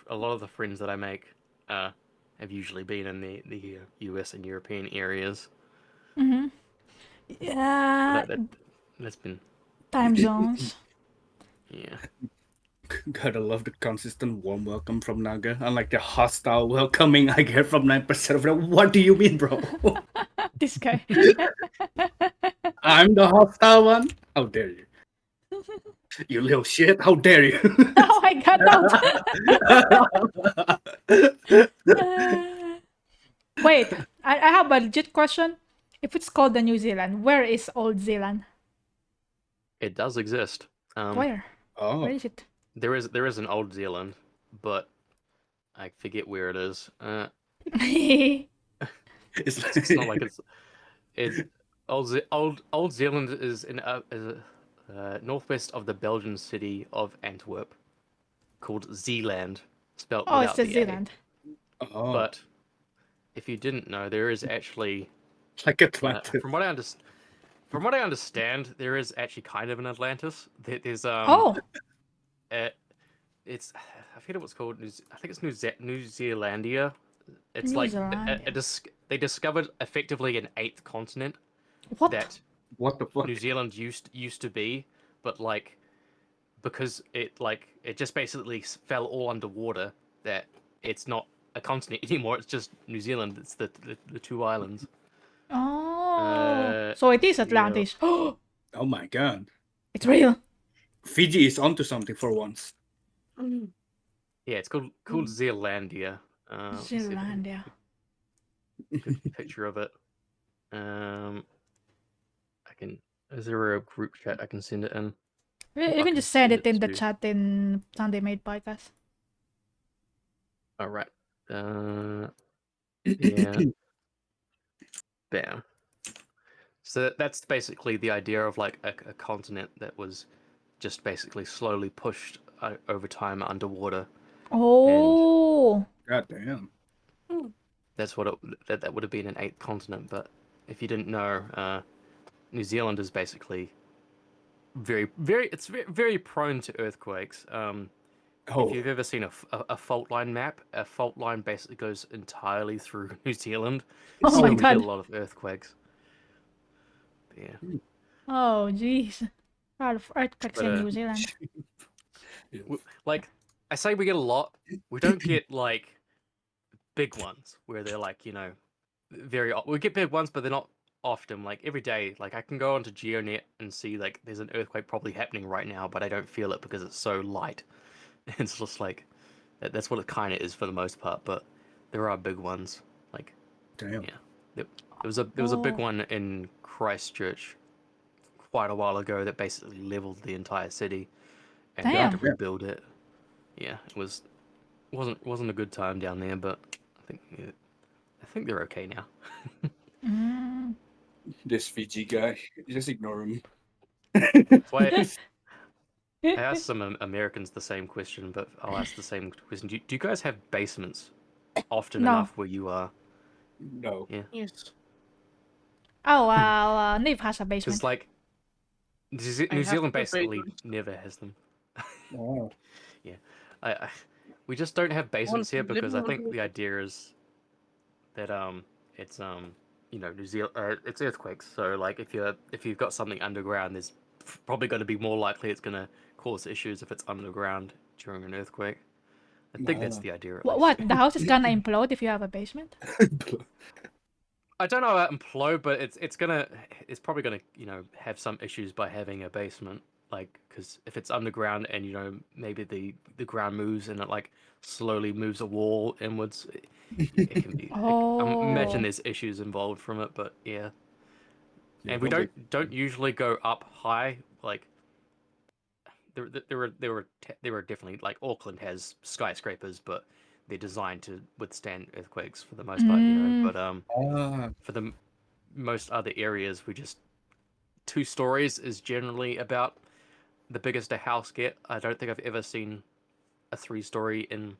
[SPEAKER 4] lot of the friends that I make have usually been in the US and European areas.
[SPEAKER 2] Mm-hmm.
[SPEAKER 4] So
[SPEAKER 2] Yeah,
[SPEAKER 4] that's been
[SPEAKER 2] time zones.
[SPEAKER 4] yeah.
[SPEAKER 3] Gotta love the consistent warm welcome from Naga, unlike the hostile welcoming I get from 9% of them. What do you mean, bro?
[SPEAKER 2] This guy.
[SPEAKER 3] I'm the hostile one? How dare you? You little shit, how dare you?
[SPEAKER 2] Oh my god, don't. Wait, I have a legit question. If it's called the New Zealand, where is Old Zealand?
[SPEAKER 4] It does exist.
[SPEAKER 2] Where? Where
[SPEAKER 3] Oh,
[SPEAKER 2] is it?
[SPEAKER 4] There is an Old Zealand, but I forget where it is. It's not like it's Old Zealand is in northwest of the Belgian city of Antwerp, called Zeeland, spelt
[SPEAKER 2] Oh, it's
[SPEAKER 4] without
[SPEAKER 2] the
[SPEAKER 4] the A.
[SPEAKER 2] Zealand.
[SPEAKER 3] oh.
[SPEAKER 4] But if you didn't know, there is actually
[SPEAKER 3] Like Atlantis.
[SPEAKER 4] From what I understand, there is actually kind of an Atlantis. There's
[SPEAKER 2] Oh,
[SPEAKER 4] it's I forget what it's called. I think it's New Zealandia. It's
[SPEAKER 2] New
[SPEAKER 4] like
[SPEAKER 2] Zealand.
[SPEAKER 4] they discovered effectively an eighth continent
[SPEAKER 2] What?
[SPEAKER 4] that
[SPEAKER 3] What the fuck?
[SPEAKER 4] New Zealand used to be, but like because it just basically fell all underwater. That it's not a continent anymore. It's just New Zealand. It's the two islands.
[SPEAKER 2] Oh, so it is
[SPEAKER 4] Yeah.
[SPEAKER 2] Atlantis. Oh,
[SPEAKER 3] Oh my god.
[SPEAKER 2] it's real.
[SPEAKER 3] Fiji is onto something for once.
[SPEAKER 4] Yeah, it's called Zealandia. Let's see if I can
[SPEAKER 2] Zealandia.
[SPEAKER 4] get a picture of it. I can. Is there a group chat I can send it in?
[SPEAKER 2] You
[SPEAKER 4] I
[SPEAKER 2] can
[SPEAKER 4] can
[SPEAKER 2] just send
[SPEAKER 4] send
[SPEAKER 2] it in the
[SPEAKER 4] to-
[SPEAKER 2] chat in Sunday Made Podcast.
[SPEAKER 4] All right. Yeah. Bam. So that's basically the idea of like a continent that was just basically slowly pushed over time underwater.
[SPEAKER 2] Oh,
[SPEAKER 3] God damn.
[SPEAKER 4] That's what that would have been an eighth continent. But if you didn't know, New Zealand is basically very prone to earthquakes.
[SPEAKER 3] Oh,
[SPEAKER 4] If you've ever seen a fault line map, a fault line basically goes entirely through New Zealand.
[SPEAKER 2] Oh
[SPEAKER 4] so
[SPEAKER 2] my
[SPEAKER 4] we get
[SPEAKER 2] God.
[SPEAKER 4] a lot of earthquakes. Yeah.
[SPEAKER 2] Oh, jeez. A lot of earthquakes
[SPEAKER 4] But,
[SPEAKER 2] in New Zealand.
[SPEAKER 4] Like, I say we get a lot. We don't get like big ones where they're like, we get big ones, but they're not often. Like every day, like I can go onto GeoNet and see like there's an earthquake probably happening right now, but I don't feel it because it's so light. It's just like that's what it kind of is for the most part. But there are big ones. Like,
[SPEAKER 3] damn.
[SPEAKER 4] yeah, there was a big one in Christchurch quite a while ago that basically leveled the entire city, and they had to
[SPEAKER 2] Damn.
[SPEAKER 4] rebuild it. Yeah, it wasn't a good time down there, but I think they're okay now.
[SPEAKER 2] Mm.
[SPEAKER 3] This Fiji guy, just ignore him.
[SPEAKER 4] That's why I asked some Americans the same question, but I'll ask the same question. Do you guys have basements often
[SPEAKER 2] No.
[SPEAKER 4] enough where you are?
[SPEAKER 3] No.
[SPEAKER 4] Yeah,
[SPEAKER 1] Yes.
[SPEAKER 2] Oh, well, Nave has a basement.
[SPEAKER 4] because like
[SPEAKER 1] I
[SPEAKER 4] New
[SPEAKER 1] have
[SPEAKER 4] Zealand
[SPEAKER 1] two
[SPEAKER 4] basically
[SPEAKER 1] basements.
[SPEAKER 4] never has them.
[SPEAKER 3] Oh.
[SPEAKER 4] I we just don't have basements here because I think
[SPEAKER 1] living
[SPEAKER 4] the idea is that it's New Zealand it's earthquakes, so like if you've got something underground, there's probably going to be more likely it's going to cause issues if it's underground during an earthquake. I think that's the idea at least.
[SPEAKER 2] What? The house is gonna implode if you have a basement?
[SPEAKER 4] I don't know about implode, but it's probably gonna have some issues by having a basement, like because if it's underground and maybe the ground moves and it like slowly moves a wall inwards, it can be. I imagine
[SPEAKER 2] Oh.
[SPEAKER 4] there's issues involved from it, but yeah.
[SPEAKER 3] Yeah,
[SPEAKER 4] And we
[SPEAKER 3] probably.
[SPEAKER 4] don't usually go up high. Like there were definitely like Auckland has skyscrapers, but they're designed to withstand earthquakes for the most part,
[SPEAKER 2] Mm.
[SPEAKER 4] But
[SPEAKER 3] Ah,
[SPEAKER 4] for the most other areas, we just 2 stories is generally about the biggest a house get. I don't think I've ever seen a 3-story in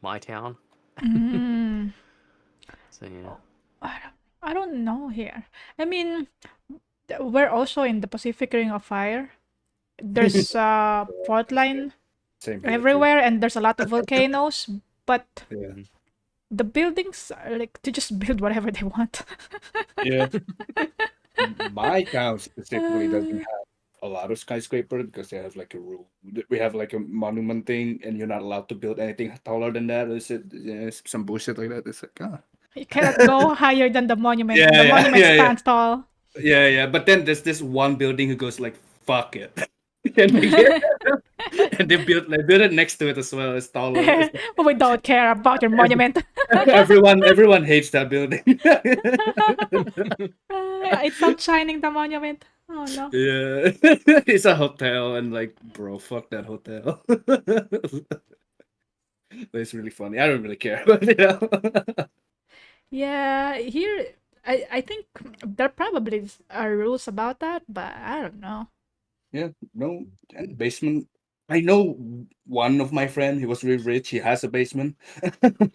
[SPEAKER 4] my town.
[SPEAKER 2] Mm.
[SPEAKER 4] So yeah.
[SPEAKER 2] I don't know here. I mean, we're also in the Pacific Ring of Fire. There's fault line
[SPEAKER 3] same here.
[SPEAKER 2] everywhere, and there's a lot of volcanoes. But
[SPEAKER 3] Too. Yeah.
[SPEAKER 2] the buildings are like to just build whatever they want.
[SPEAKER 3] Yeah. My town specifically doesn't have a lot of skyscrapers because they have like a rule. We have like a monument thing, and you're not allowed to build anything taller than that. It's some bullshit like that. It's like,
[SPEAKER 2] You cannot go higher than the monument.
[SPEAKER 3] Yeah,
[SPEAKER 2] The
[SPEAKER 3] yeah,
[SPEAKER 2] monument
[SPEAKER 3] yeah, yeah.
[SPEAKER 2] stands tall.
[SPEAKER 3] yeah. But then there's this one building who goes like, "Fuck it," and they build it next to it as well. It's taller. It's
[SPEAKER 2] We don't care about your monument.
[SPEAKER 3] everyone hates that building.
[SPEAKER 2] It's outshining the monument. Oh no.
[SPEAKER 3] Yeah, it's a hotel, and like, bro, fuck that hotel. But it's really funny. I don't really care, but
[SPEAKER 2] Yeah, here I think there probably are rules about that, but I don't know.
[SPEAKER 3] yeah, no, and basement I know one of my friend. He was really rich. He has a basement,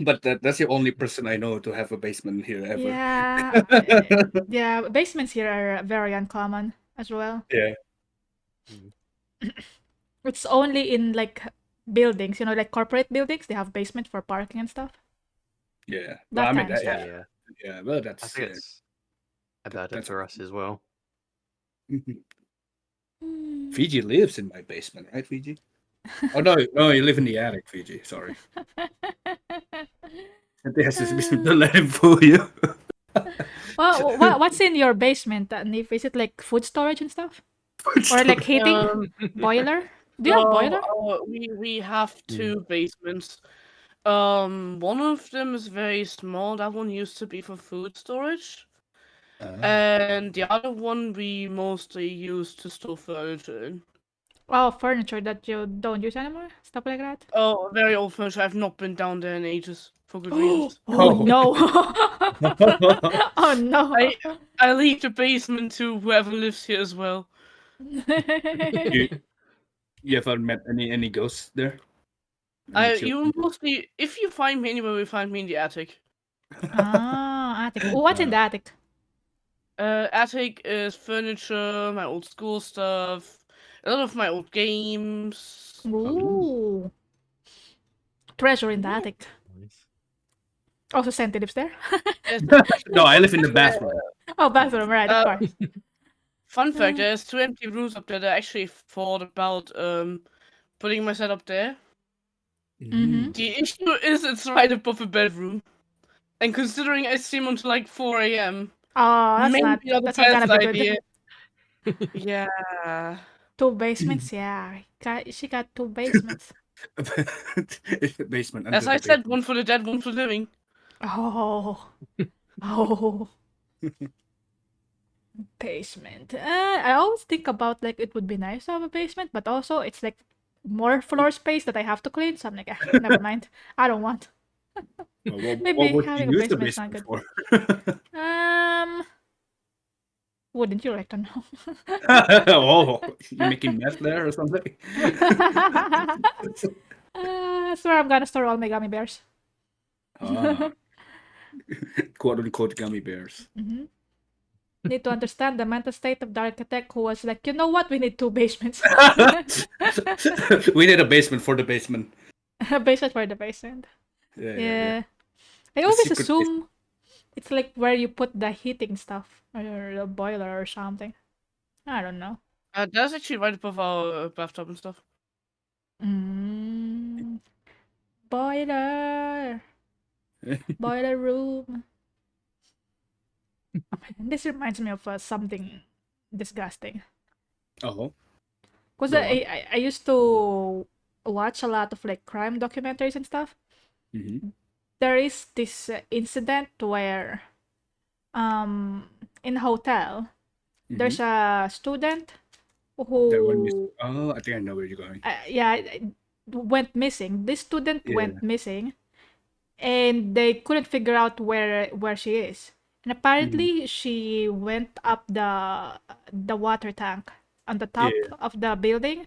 [SPEAKER 3] but that's the only person I know to have a basement here ever.
[SPEAKER 2] Yeah, yeah. Basements here are very uncommon as well.
[SPEAKER 3] Yeah.
[SPEAKER 4] Mm.
[SPEAKER 2] It's only in like buildings, like corporate buildings. They have basement for parking and stuff.
[SPEAKER 3] Yeah. Well,
[SPEAKER 2] That
[SPEAKER 3] I mean,
[SPEAKER 2] kind of stuff.
[SPEAKER 4] Yeah,
[SPEAKER 3] yeah. Well,
[SPEAKER 4] I
[SPEAKER 3] that's
[SPEAKER 4] think it's about it
[SPEAKER 3] that's
[SPEAKER 4] for us as well.
[SPEAKER 3] Mhm.
[SPEAKER 2] Hmm.
[SPEAKER 3] Fiji lives in my basement, right, Fiji? Oh no, no, you live in the attic, Fiji. Sorry. Yes, don't let him fool you.
[SPEAKER 2] Well, what's in your basement, Nif? Is it like food storage and stuff, or like
[SPEAKER 3] Sorry.
[SPEAKER 2] heating
[SPEAKER 1] Um,
[SPEAKER 2] boiler? Do you have
[SPEAKER 1] no,
[SPEAKER 2] boiler?
[SPEAKER 1] we have
[SPEAKER 4] Mm.
[SPEAKER 1] 2 basements. One of them is very small. That one used to be for food storage. And the other one we mostly use to store furniture in.
[SPEAKER 2] Oh, furniture that you don't use anymore, stuff like that.
[SPEAKER 1] Oh, very old furniture. I've not been down there in ages for good
[SPEAKER 2] Oh,
[SPEAKER 1] reasons.
[SPEAKER 2] oh
[SPEAKER 3] Oh.
[SPEAKER 2] no! Oh no!
[SPEAKER 1] I leave the basement to whoever lives here as well.
[SPEAKER 3] you, you ever met any ghosts there? Any
[SPEAKER 1] You
[SPEAKER 3] children?
[SPEAKER 1] mostly, if you find me anywhere, you find me in the attic.
[SPEAKER 2] Ah, attic. What's in the attic?
[SPEAKER 1] Attic is furniture, my old school stuff, a lot of my old games.
[SPEAKER 2] Ooh, treasure in the
[SPEAKER 1] Yeah.
[SPEAKER 2] attic.
[SPEAKER 4] Nice.
[SPEAKER 2] Also, Santa lives there.
[SPEAKER 1] Yes,
[SPEAKER 3] No, I live in the bathroom.
[SPEAKER 2] Oh, bathroom, right? Of
[SPEAKER 1] Uh,
[SPEAKER 2] course.
[SPEAKER 1] fun fact: there's 2 empty rooms up there that I actually thought about putting my setup there.
[SPEAKER 2] Mm-hmm.
[SPEAKER 1] The issue is it's right above a bedroom, and considering I stream until like 4 a.m.,
[SPEAKER 2] Oh,
[SPEAKER 1] maybe not the
[SPEAKER 2] that's not gonna
[SPEAKER 1] best
[SPEAKER 2] be good.
[SPEAKER 1] idea. Yeah.
[SPEAKER 2] Two basements, yeah. She got 2 basements.
[SPEAKER 3] Basement
[SPEAKER 1] As
[SPEAKER 3] under
[SPEAKER 1] I
[SPEAKER 3] the
[SPEAKER 1] said,
[SPEAKER 3] basement.
[SPEAKER 1] one for the dead, one for the living.
[SPEAKER 2] Oh, oh, basement. I always think about like it would be nice to have a basement, but also it's like more floor space that I have to clean. So I'm like, never mind. I don't want.
[SPEAKER 3] Well, what
[SPEAKER 2] Maybe
[SPEAKER 3] would
[SPEAKER 2] having a
[SPEAKER 3] you use the
[SPEAKER 2] basement's not
[SPEAKER 3] basement
[SPEAKER 2] good.
[SPEAKER 3] for?
[SPEAKER 2] Wouldn't you like to know?
[SPEAKER 3] Oh, you making meth there or something?
[SPEAKER 2] That's where I'm gonna store all my gummy bears.
[SPEAKER 3] Ah, quote unquote gummy bears.
[SPEAKER 2] Mhm. Need to understand the mental state of the architect who was like, you know what? We need 2 basements.
[SPEAKER 3] We need a basement for the basement.
[SPEAKER 2] Basement for the basement.
[SPEAKER 3] Yeah, yeah, yeah.
[SPEAKER 2] Yeah. I
[SPEAKER 3] A
[SPEAKER 2] always
[SPEAKER 3] secret basement.
[SPEAKER 2] assume it's like where you put the heating stuff or the boiler or something. I don't know.
[SPEAKER 1] That's actually right above our bathtub and stuff.
[SPEAKER 2] Mm, boiler. Boiler room. This reminds me of something disgusting.
[SPEAKER 3] Oh,
[SPEAKER 2] Because
[SPEAKER 3] go on.
[SPEAKER 2] I used to watch a lot of like crime documentaries and stuff.
[SPEAKER 3] Mm-hmm.
[SPEAKER 2] There is this incident where in a hotel
[SPEAKER 3] Mm-hmm.
[SPEAKER 2] there's a student
[SPEAKER 3] That one is.
[SPEAKER 2] who
[SPEAKER 3] Oh, I think I know where you're going.
[SPEAKER 2] yeah, went missing. This student
[SPEAKER 3] Yeah.
[SPEAKER 2] went missing and they couldn't figure out where she is. And
[SPEAKER 3] Mm-hmm.
[SPEAKER 2] apparently she went up the water tank on the top
[SPEAKER 3] Yeah.
[SPEAKER 2] of the building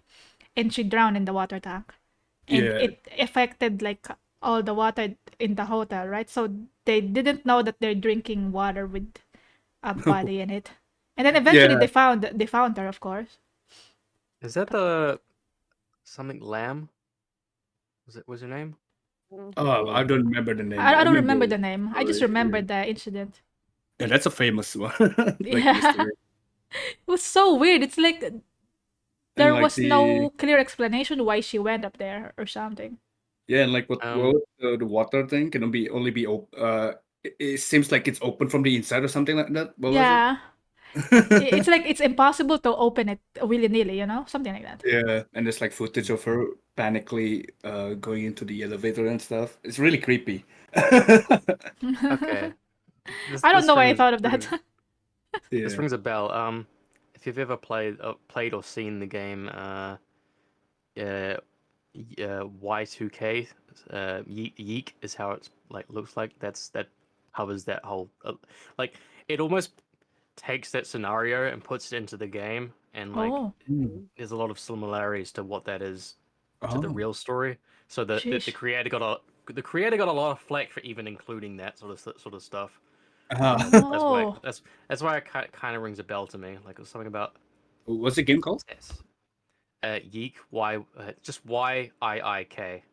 [SPEAKER 2] and she drowned in the water tank. And
[SPEAKER 3] Yeah.
[SPEAKER 2] it affected like all the water in the hotel, right? So they didn't know that they're drinking water with a body in it. And then eventually
[SPEAKER 3] Yeah.
[SPEAKER 2] they found her, of course.
[SPEAKER 4] Is that the something Lamb? Was her name?
[SPEAKER 3] Oh, I
[SPEAKER 4] Or
[SPEAKER 3] don't remember the name.
[SPEAKER 2] I,
[SPEAKER 3] I
[SPEAKER 2] I don't
[SPEAKER 3] remember
[SPEAKER 2] remember
[SPEAKER 3] the
[SPEAKER 2] the name. I just
[SPEAKER 3] story.
[SPEAKER 2] remember
[SPEAKER 3] Yeah.
[SPEAKER 2] the incident.
[SPEAKER 3] Yeah, that's a famous one. Like
[SPEAKER 2] Yeah.
[SPEAKER 3] mystery.
[SPEAKER 2] It was so weird. It's like
[SPEAKER 3] And
[SPEAKER 2] there
[SPEAKER 3] like
[SPEAKER 2] was
[SPEAKER 3] the
[SPEAKER 2] no clear explanation why she went up there or something.
[SPEAKER 3] yeah, and like what
[SPEAKER 4] um
[SPEAKER 3] the water thing can only be it seems like it's open from the inside or something like that. What was it?
[SPEAKER 2] Yeah. It's like it's impossible to open it willy-nilly, something like that.
[SPEAKER 3] Yeah, and there's like footage of her panically going into the elevator and stuff. It's really creepy.
[SPEAKER 4] okay. This
[SPEAKER 2] I don't
[SPEAKER 4] this
[SPEAKER 2] know why I
[SPEAKER 4] rings
[SPEAKER 2] thought of that.
[SPEAKER 4] this
[SPEAKER 3] Yeah.
[SPEAKER 4] rings a bell. If you've ever played or seen the game Y2K, Yeek is how it's like looks like. That covers that whole like it almost takes that scenario and puts it into the game, and like
[SPEAKER 2] Oh.
[SPEAKER 3] Mm.
[SPEAKER 4] there's a lot of similarities to what that is to the
[SPEAKER 3] Oh.
[SPEAKER 4] real story. So the
[SPEAKER 2] Sheesh.
[SPEAKER 4] creator got a lot of flack for even including that sort of stuff.
[SPEAKER 3] Uh,
[SPEAKER 2] Oh.
[SPEAKER 4] That's why it kind of rings a bell to me. Like it was something about
[SPEAKER 3] what's the game called?
[SPEAKER 4] yes, Yeek just YIIK.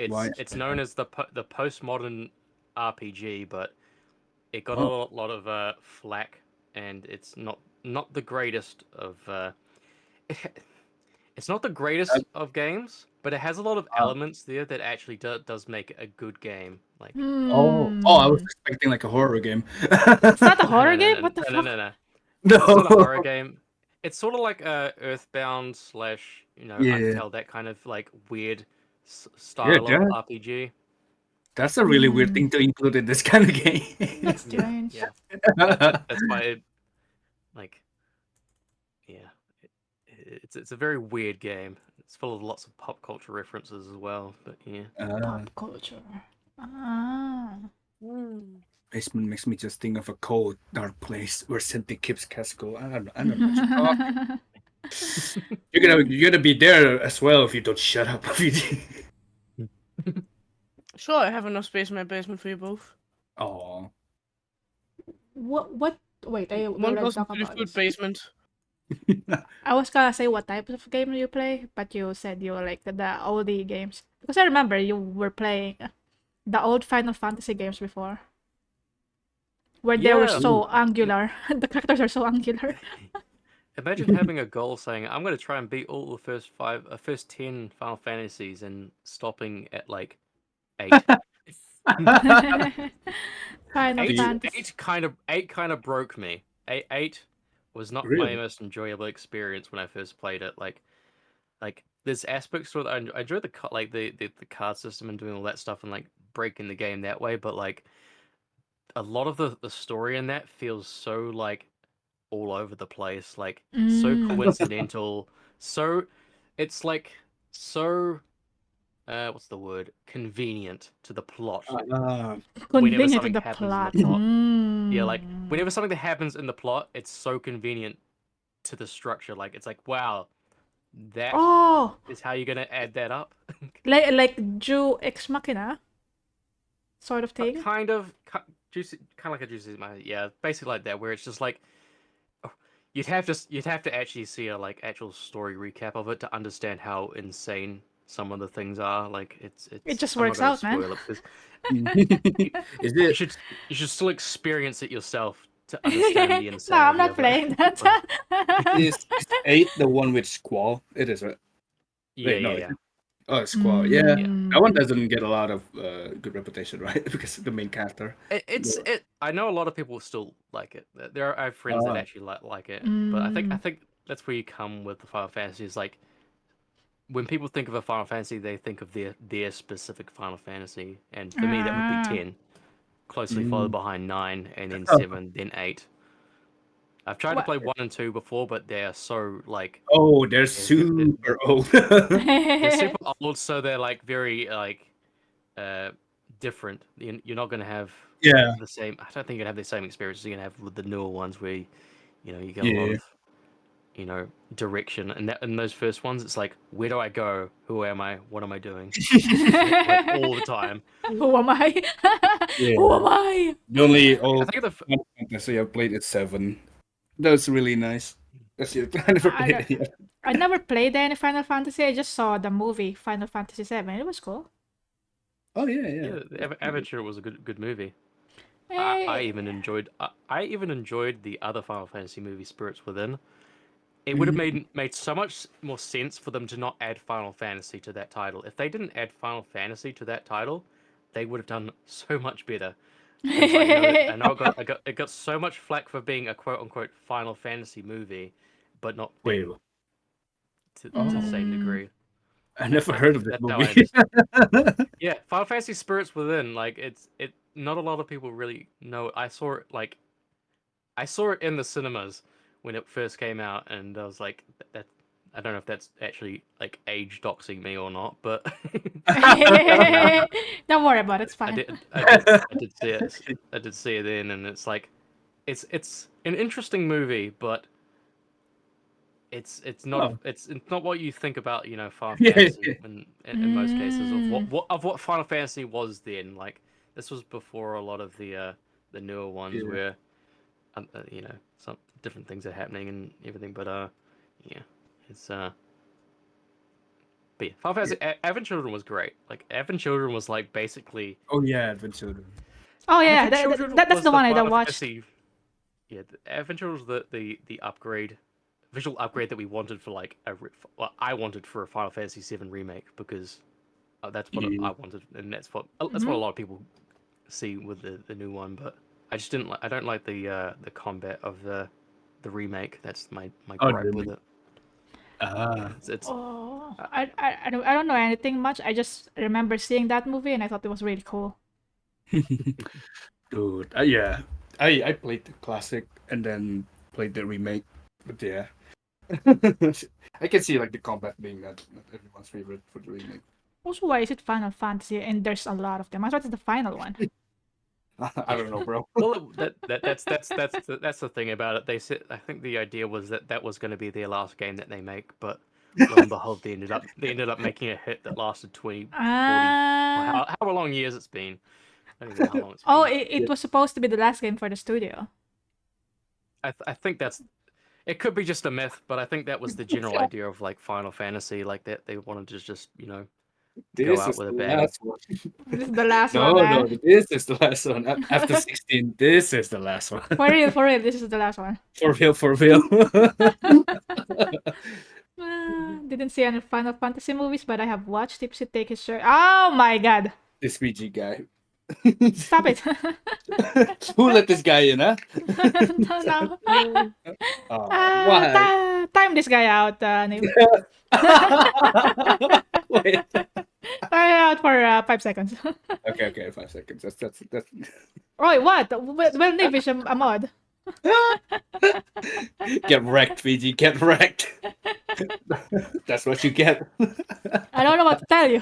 [SPEAKER 3] Why?
[SPEAKER 4] It's known as the postmodern RPG, but it got a
[SPEAKER 3] Oh.
[SPEAKER 4] lot of flack, and it's not the greatest of. It's not the
[SPEAKER 3] Uh,
[SPEAKER 4] greatest of games, but it has a lot of
[SPEAKER 3] uh,
[SPEAKER 4] elements there that actually does make it a good game. Like
[SPEAKER 3] oh, I was
[SPEAKER 2] Hmm.
[SPEAKER 3] expecting like a horror game.
[SPEAKER 2] It's not a
[SPEAKER 4] no
[SPEAKER 2] horror
[SPEAKER 4] no no
[SPEAKER 2] game? What the
[SPEAKER 4] no no
[SPEAKER 2] fuck?
[SPEAKER 4] no no. It's not a
[SPEAKER 3] No.
[SPEAKER 4] horror game. It's sort of like Earthbound slash
[SPEAKER 3] Yeah.
[SPEAKER 4] Until, that kind of like weird
[SPEAKER 3] Yeah,
[SPEAKER 4] style of RPG.
[SPEAKER 3] that's a really weird
[SPEAKER 2] Hmm.
[SPEAKER 3] thing to include in this kind of game.
[SPEAKER 2] That's
[SPEAKER 4] Yeah,
[SPEAKER 2] strange.
[SPEAKER 4] yeah. That's why it like yeah. It's a very weird game. It's full of lots of pop culture references as well. But yeah.
[SPEAKER 2] Pop culture. Ah.
[SPEAKER 3] Basement makes me just think of a cold, dark place where Cynthia keeps Casco. I don't know what you're talking. You're gonna be there as well if you don't shut up.
[SPEAKER 1] Sure, I have enough space in my basement for you both.
[SPEAKER 3] Oh,
[SPEAKER 2] What? Wait, we
[SPEAKER 1] One
[SPEAKER 2] already
[SPEAKER 1] goes
[SPEAKER 2] talked
[SPEAKER 1] into the
[SPEAKER 2] about
[SPEAKER 1] food
[SPEAKER 2] this.
[SPEAKER 1] basement.
[SPEAKER 2] I was gonna say what type of game you play, but you said you like the oldie games. Because I remember you were playing the old Final Fantasy games before. Where they were
[SPEAKER 4] Yeah.
[SPEAKER 2] so angular. The characters are so angular.
[SPEAKER 4] Imagine having a goal saying, "I'm going to try and beat all the first 10 Final Fantasies," and stopping at like 8.
[SPEAKER 2] Final
[SPEAKER 3] do you
[SPEAKER 2] Fantasy.
[SPEAKER 4] Eight kind of broke me. Eight was not my
[SPEAKER 3] really?
[SPEAKER 4] most enjoyable experience when I first played it. Like there's aspects to it. I enjoy the card system and doing all that stuff and like breaking the game that way. But like a lot of the story in that feels so like all over the place, like so
[SPEAKER 2] Mm.
[SPEAKER 4] coincidental. So it's like so what's the word? Convenient to the plot. Whenever
[SPEAKER 2] Convenient to
[SPEAKER 4] something
[SPEAKER 2] the
[SPEAKER 4] happens in the
[SPEAKER 2] plot.
[SPEAKER 4] plot. Yeah, like
[SPEAKER 2] Mm.
[SPEAKER 4] whenever something that happens in the plot, it's so convenient to the structure. Like it's like, wow, that
[SPEAKER 2] Oh,
[SPEAKER 4] is how you're gonna add that up.
[SPEAKER 2] like Jew Ex Machina sort of thing.
[SPEAKER 4] Kind of juicy, kind of like a juicy, yeah, basically like that, where it's just like oh, you'd have to actually see a like actual story recap of it to understand how insane some of the things are. Like
[SPEAKER 2] It
[SPEAKER 4] it's
[SPEAKER 2] just
[SPEAKER 4] I'm not
[SPEAKER 2] works
[SPEAKER 4] gonna
[SPEAKER 2] out, man.
[SPEAKER 4] spoil it because
[SPEAKER 3] Is
[SPEAKER 4] you
[SPEAKER 3] it?
[SPEAKER 4] should you should still experience it yourself to understand the
[SPEAKER 2] No, I'm
[SPEAKER 4] insanity
[SPEAKER 2] not
[SPEAKER 4] of it.
[SPEAKER 2] playing that.
[SPEAKER 4] But
[SPEAKER 3] Is 8 the one with Squall? It is, right?
[SPEAKER 4] yeah,
[SPEAKER 3] Wait,
[SPEAKER 4] yeah,
[SPEAKER 3] no.
[SPEAKER 4] yeah,
[SPEAKER 3] Oh, Squall. Yeah,
[SPEAKER 4] yeah.
[SPEAKER 3] that one
[SPEAKER 2] Mm.
[SPEAKER 3] doesn't get a lot of good reputation, right? Because of the main character.
[SPEAKER 4] It. I know a lot of people still like it. I have friends that
[SPEAKER 3] Uh,
[SPEAKER 4] actually like it, but I
[SPEAKER 2] Mm.
[SPEAKER 4] think that's where you come with the Final Fantasy. Is like when people think of a Final Fantasy, they think of their specific Final Fantasy, and for me that would be
[SPEAKER 2] Ah.
[SPEAKER 4] 10, closely followed
[SPEAKER 3] mm.
[SPEAKER 4] behind 9, and then 7, then 8. I've tried to
[SPEAKER 2] What?
[SPEAKER 4] play 1 and 2 before, but they are so like
[SPEAKER 3] Oh, they're
[SPEAKER 4] they're,
[SPEAKER 3] super old.
[SPEAKER 4] they're super old, so they're like very like uh different. You're not gonna have
[SPEAKER 3] Yeah,
[SPEAKER 4] the same. I don't think you're gonna have the same experiences you're gonna have with the newer ones, where you get a lot
[SPEAKER 3] yeah.
[SPEAKER 4] of direction. And that in those first ones, it's like, where do I go? Who am I? What am I doing? Like all the time.
[SPEAKER 2] Who am I?
[SPEAKER 3] Yeah.
[SPEAKER 2] Who am I?
[SPEAKER 3] The only
[SPEAKER 4] I
[SPEAKER 3] old
[SPEAKER 4] think
[SPEAKER 3] Final Fantasy I've played is 7. That's really nice. That's it. I never played
[SPEAKER 2] I,
[SPEAKER 3] it yet.
[SPEAKER 2] I never played any Final Fantasy. I just saw the movie Final Fantasy 7. It was cool.
[SPEAKER 3] Oh yeah, yeah.
[SPEAKER 4] yeah, Avatar was a good movie. I
[SPEAKER 2] Eh,
[SPEAKER 4] even enjoyed I even enjoyed the other Final Fantasy movie, Spirits Within. It would have
[SPEAKER 3] Mhm.
[SPEAKER 4] made so much more sense for them to not add Final Fantasy to that title. If they didn't add Final Fantasy to that title, they would have done so much better. Because I know it got so much flack for being a quote unquote Final Fantasy movie, but not
[SPEAKER 3] Wait,
[SPEAKER 4] being to the
[SPEAKER 3] oh,
[SPEAKER 4] same
[SPEAKER 2] mm,
[SPEAKER 4] degree.
[SPEAKER 3] I never
[SPEAKER 4] Like
[SPEAKER 3] heard of that
[SPEAKER 4] that's how I
[SPEAKER 3] movie.
[SPEAKER 4] understand. Yeah, Final Fantasy Spirits Within. Like it. Not a lot of people really know it. I saw it in the cinemas when it first came out, and I was like, that. I don't know if that's actually like age doxing me or not, but
[SPEAKER 2] Don't worry about it. It's
[SPEAKER 4] I
[SPEAKER 2] fine.
[SPEAKER 4] did I did see it. I did see it then, and it's like it's an interesting movie, but it's not it's not what you think about, Final
[SPEAKER 3] Yeah.
[SPEAKER 4] Fantasy in most cases of
[SPEAKER 2] Mm.
[SPEAKER 4] what Final Fantasy was then. Like this was before a lot of the newer ones
[SPEAKER 3] Yeah.
[SPEAKER 4] where some different things are happening and everything. But yeah, it's but yeah, Final Fantasy Advent Children was great. Like Advent Children was like basically
[SPEAKER 3] Oh yeah, Adventure.
[SPEAKER 2] Oh yeah,
[SPEAKER 4] Advent Children
[SPEAKER 2] that's
[SPEAKER 4] was
[SPEAKER 2] the one I
[SPEAKER 4] Final
[SPEAKER 2] watched.
[SPEAKER 4] Fantasy. Yeah, Advent Children was the upgrade, visual upgrade that we wanted for like I wanted for a Final Fantasy VII remake because that's what
[SPEAKER 3] Yeah.
[SPEAKER 4] I wanted, and that's what a lot of people see with the new one. But I just didn't like. I don't like the combat of the remake. That's my
[SPEAKER 3] Oh,
[SPEAKER 4] gripe with
[SPEAKER 3] really?
[SPEAKER 4] it.
[SPEAKER 3] Ah.
[SPEAKER 4] It's
[SPEAKER 2] Oh, I don't know anything much. I just remember seeing that movie and I thought it was really cool.
[SPEAKER 3] Dude, yeah. I played the classic and then played the remake, but yeah. I can see like the combat being not everyone's favorite for the remake.
[SPEAKER 2] Also, why is it Final Fantasy and there's a lot of them? I thought it's the final one.
[SPEAKER 3] I don't know, bro.
[SPEAKER 4] well, that's the thing about it. They said I think the idea was that was going to be their last game that they make, but lo and behold, they ended up making a hit that lasted 20, 40,
[SPEAKER 2] Ah.
[SPEAKER 4] however long years it's been. I don't even know how long it's
[SPEAKER 2] Oh,
[SPEAKER 4] been.
[SPEAKER 2] it was supposed to be the last game for the studio.
[SPEAKER 4] I think that's it. Could be just a myth, but I think that was the general idea of like Final Fantasy, like that they wanted to just go
[SPEAKER 3] This
[SPEAKER 4] out
[SPEAKER 3] is
[SPEAKER 4] with a
[SPEAKER 3] the
[SPEAKER 4] bang.
[SPEAKER 3] last one.
[SPEAKER 2] This is the last
[SPEAKER 3] No,
[SPEAKER 2] one,
[SPEAKER 3] no,
[SPEAKER 2] man.
[SPEAKER 3] this is the last one. After 16, this is the last one.
[SPEAKER 2] For real, this is the last one.
[SPEAKER 3] For real, for real.
[SPEAKER 2] Didn't see any Final Fantasy movies, but I have watched Tipsy take his shirt. Oh my god!
[SPEAKER 3] This PG guy.
[SPEAKER 2] Stop it!
[SPEAKER 3] Who let this guy in, huh?
[SPEAKER 2] No.
[SPEAKER 3] Oh, why?
[SPEAKER 2] Time this guy out, Neil.
[SPEAKER 3] Wait.
[SPEAKER 2] Time out for 5 seconds.
[SPEAKER 3] Okay, 5 seconds. That's
[SPEAKER 2] Roy, what? Well, Nave is a mod.
[SPEAKER 3] Get wrecked, PG. Get wrecked. That's what you get.
[SPEAKER 2] I don't know what to tell you.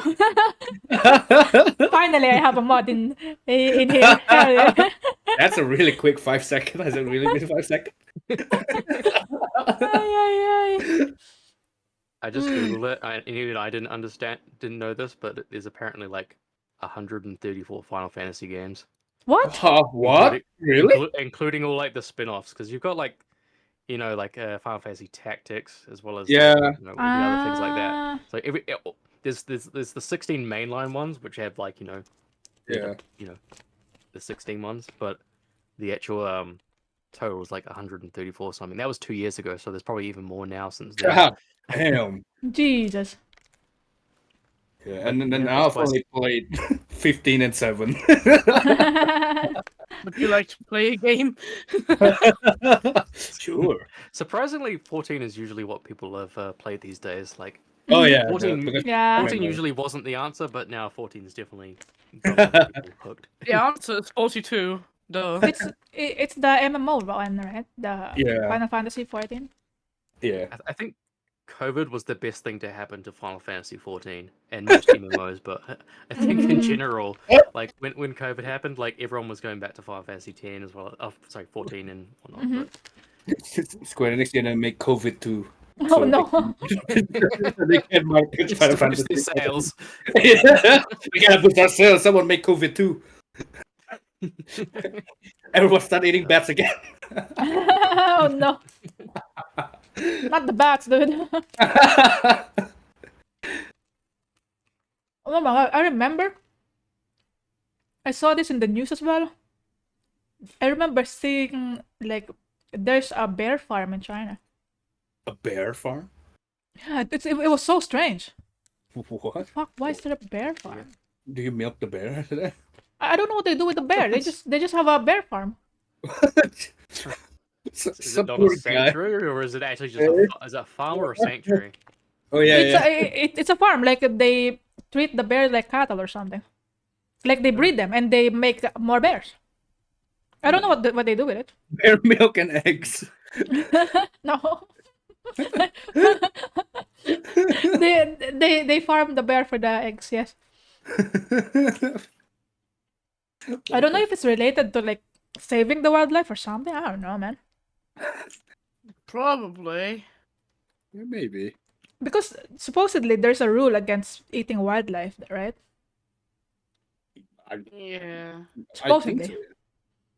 [SPEAKER 2] Finally, I have a mod in here. Hell yeah.
[SPEAKER 3] That's a really quick 5 seconds. Has it really been 5 seconds?
[SPEAKER 2] Ay.
[SPEAKER 4] I just googled it. I didn't know this, but there's apparently like 134 Final Fantasy games.
[SPEAKER 2] What?
[SPEAKER 3] What? Really?
[SPEAKER 4] Including all like the spin-offs, because you've got like Final Fantasy Tactics as well as
[SPEAKER 3] Yeah.
[SPEAKER 4] all the other things like that.
[SPEAKER 2] Ah.
[SPEAKER 4] So there's the 16 mainline ones which have like
[SPEAKER 3] Yeah.
[SPEAKER 4] the 16 ones, but the actual total was like 134 something. That was 2 years ago, so there's probably even more now since then.
[SPEAKER 3] God damn.
[SPEAKER 2] Jesus.
[SPEAKER 3] Yeah, and then
[SPEAKER 4] Yeah,
[SPEAKER 3] now I've
[SPEAKER 4] that's
[SPEAKER 3] only played 15 and 7.
[SPEAKER 1] Would you like to play a game?
[SPEAKER 3] Sure.
[SPEAKER 4] Surprisingly, 14 is usually what people have played these days. Like
[SPEAKER 3] Oh yeah.
[SPEAKER 4] 14
[SPEAKER 3] because-
[SPEAKER 2] Yeah.
[SPEAKER 4] 14 usually wasn't the answer, but now 14 is definitely got a lot of people hooked.
[SPEAKER 1] The answer is 42. Duh.
[SPEAKER 2] It's the MMO one, right? The
[SPEAKER 3] Yeah.
[SPEAKER 2] Final Fantasy 14.
[SPEAKER 3] Yeah.
[SPEAKER 4] I think COVID was the best thing to happen to Final Fantasy 14 and most MMOs, but I think in general, like when COVID happened, like everyone was going back to Final Fantasy 10 as well. Oh, sorry, 14 and whatnot.
[SPEAKER 3] Square Enix gonna make COVID too.
[SPEAKER 2] Oh no.
[SPEAKER 3] They can market
[SPEAKER 4] Just
[SPEAKER 3] Final
[SPEAKER 4] to boost
[SPEAKER 3] Fantasy.
[SPEAKER 4] their sales.
[SPEAKER 3] Yeah. We gotta boost our sales. Someone make COVID too. Everyone start eating bats again.
[SPEAKER 2] Oh no. Not the bats, dude. Oh my god, I remember. I saw this in the news as well. I remember seeing like there's a bear farm in China.
[SPEAKER 3] A bear farm?
[SPEAKER 2] Yeah, it was so strange.
[SPEAKER 3] What?
[SPEAKER 2] Fuck, why is there a bear farm?
[SPEAKER 3] Do you milk the bear today?
[SPEAKER 2] I don't know what they do with the bear. They just have a bear farm.
[SPEAKER 4] Is it not a sanctuary, or is it actually just is it a farm or a sanctuary?
[SPEAKER 3] Oh yeah,
[SPEAKER 2] It's a farm. Like they treat the bears like cattle or something. Like they breed them and they make more bears. I don't know what they do with it.
[SPEAKER 3] bear milk and eggs.
[SPEAKER 2] No. they farm the bear for the eggs. Yes. I don't know if it's related to like saving the wildlife or something. I don't know, man.
[SPEAKER 1] Probably.
[SPEAKER 3] maybe.
[SPEAKER 2] Because supposedly there's a rule against eating wildlife, right?
[SPEAKER 1] Yeah.
[SPEAKER 3] I think
[SPEAKER 2] Supposedly.
[SPEAKER 3] so. Yeah.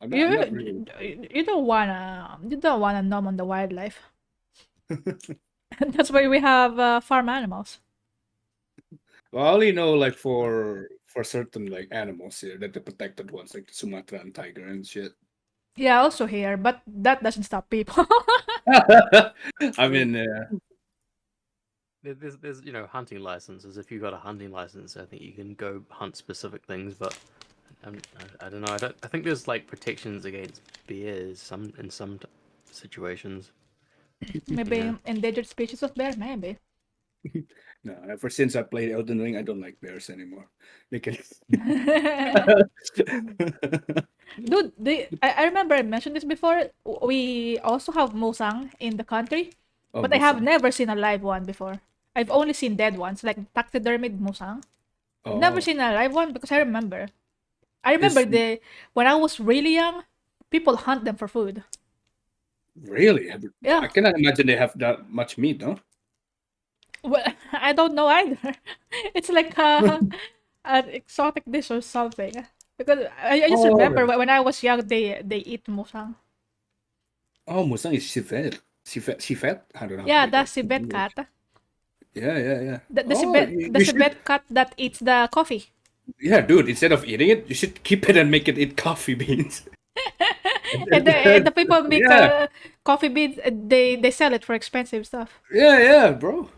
[SPEAKER 3] I'm
[SPEAKER 2] You
[SPEAKER 3] not really.
[SPEAKER 2] you don't wanna numb on the wildlife. That's why we have farm animals.
[SPEAKER 3] Well, I only know like for certain like animals here that the protected ones like the Sumatran tiger and shit.
[SPEAKER 2] Yeah, also here, but that doesn't stop people.
[SPEAKER 3] I mean,
[SPEAKER 4] There's hunting licenses. If you got a hunting license, I think you can go hunt specific things. But I don't know. I think there's like protections against bears in some situations.
[SPEAKER 2] Maybe
[SPEAKER 4] Yeah.
[SPEAKER 2] endangered species of bear, maybe.
[SPEAKER 3] no. Ever since I played Elden Ring, I don't like bears anymore. They can.
[SPEAKER 2] Dude, I remember I mentioned this before. We also have musang in the country,
[SPEAKER 3] Oh,
[SPEAKER 2] but I have
[SPEAKER 3] Musang.
[SPEAKER 2] never seen a live one before. I've only seen dead ones, like taxidermied musang. I've never
[SPEAKER 3] Oh,
[SPEAKER 2] seen a live one because I remember
[SPEAKER 3] is
[SPEAKER 2] when I was really young, people hunt them for food.
[SPEAKER 3] really? I
[SPEAKER 2] Yeah.
[SPEAKER 3] cannot imagine they have that much meat, no?
[SPEAKER 2] Well, I don't know either. It's like an exotic dish or something. Because I just
[SPEAKER 3] Oh,
[SPEAKER 2] remember when I was young, they eat musang.
[SPEAKER 3] oh, Musang is civet. Civet? I don't know how to
[SPEAKER 2] Yeah,
[SPEAKER 3] make
[SPEAKER 2] the
[SPEAKER 3] that in
[SPEAKER 2] civet
[SPEAKER 3] English.
[SPEAKER 2] cat.
[SPEAKER 3] Yeah.
[SPEAKER 2] The
[SPEAKER 3] Oh,
[SPEAKER 2] civet the
[SPEAKER 3] you should.
[SPEAKER 2] civet cat that eats the coffee.
[SPEAKER 3] Yeah, dude. Instead of eating it, you should keep it and make it eat coffee beans.
[SPEAKER 2] And the people make
[SPEAKER 3] Yeah,
[SPEAKER 2] coffee beans. They sell it for expensive stuff.
[SPEAKER 3] yeah, bro.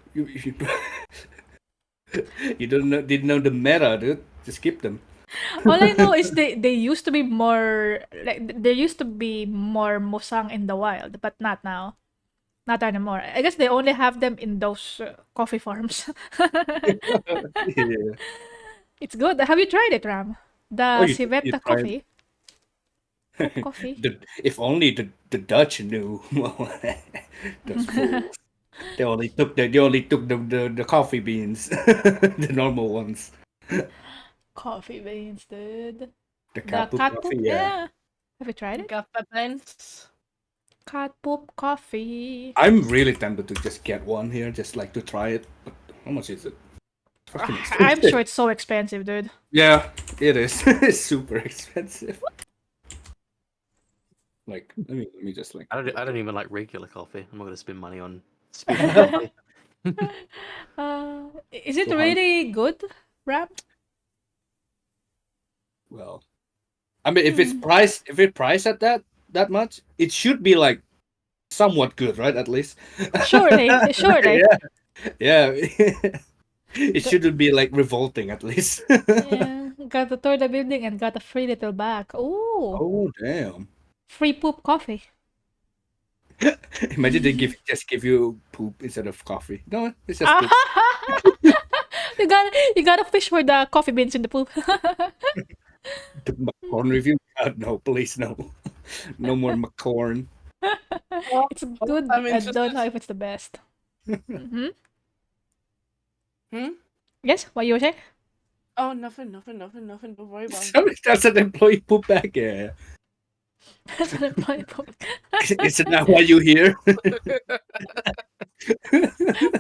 [SPEAKER 3] You didn't know the meta, dude. Just keep them.
[SPEAKER 2] All I know is they used to be more like there used to be more musang in the wild, but not now. Not anymore. I guess they only have them in those coffee farms.
[SPEAKER 3] Yeah.
[SPEAKER 2] It's good. Have you tried it, Ram?
[SPEAKER 3] Oh,
[SPEAKER 2] The
[SPEAKER 3] you
[SPEAKER 2] civet
[SPEAKER 3] tried.
[SPEAKER 2] coffee. Poop coffee.
[SPEAKER 3] If only the Dutch knew. Those fools. They only took the coffee beans, the normal ones.
[SPEAKER 2] Coffee beans, dude.
[SPEAKER 3] The
[SPEAKER 2] The
[SPEAKER 3] cat poop
[SPEAKER 2] cat
[SPEAKER 3] coffee,
[SPEAKER 2] poop.
[SPEAKER 3] yeah.
[SPEAKER 2] Yeah. Have you tried it?
[SPEAKER 1] Got the plants.
[SPEAKER 2] Cat poop coffee.
[SPEAKER 3] I'm really tempted to just get one here, just like to try it. But how much is it? Fucking
[SPEAKER 2] I'm
[SPEAKER 3] expensive.
[SPEAKER 2] sure it's so expensive, dude.
[SPEAKER 3] Yeah, it is. It's super expensive. Like, let me just like.
[SPEAKER 4] I don't even like regular coffee. I'm not gonna spend money on special coffee.
[SPEAKER 2] Is it
[SPEAKER 3] So how-
[SPEAKER 2] really good, Ram?
[SPEAKER 3] Well, I mean, if it's priced at that much, it should be like somewhat good, right? At least.
[SPEAKER 2] Surely, surely.
[SPEAKER 3] Yeah. It shouldn't be like revolting, at least.
[SPEAKER 2] Yeah, got to tour the building and got a free little bag. Ooh,
[SPEAKER 3] Oh damn!
[SPEAKER 2] free poop coffee.
[SPEAKER 3] Imagine they just give you poop instead of coffee. No, it's just poop.
[SPEAKER 2] You got to fish for the coffee beans in the poop.
[SPEAKER 3] The McCorn review. God, no, please no, no more McCorn.
[SPEAKER 2] It's good.
[SPEAKER 1] I'm
[SPEAKER 2] I don't know
[SPEAKER 1] interested.
[SPEAKER 2] if it's the best. Hmm?
[SPEAKER 1] Hmm?
[SPEAKER 2] Yes, what you were saying?
[SPEAKER 1] Oh, nothing. Don't worry about it.
[SPEAKER 3] Sorry, that's an employee poop bag. Yeah,
[SPEAKER 2] That's an employee poop.
[SPEAKER 3] isn't that why you here?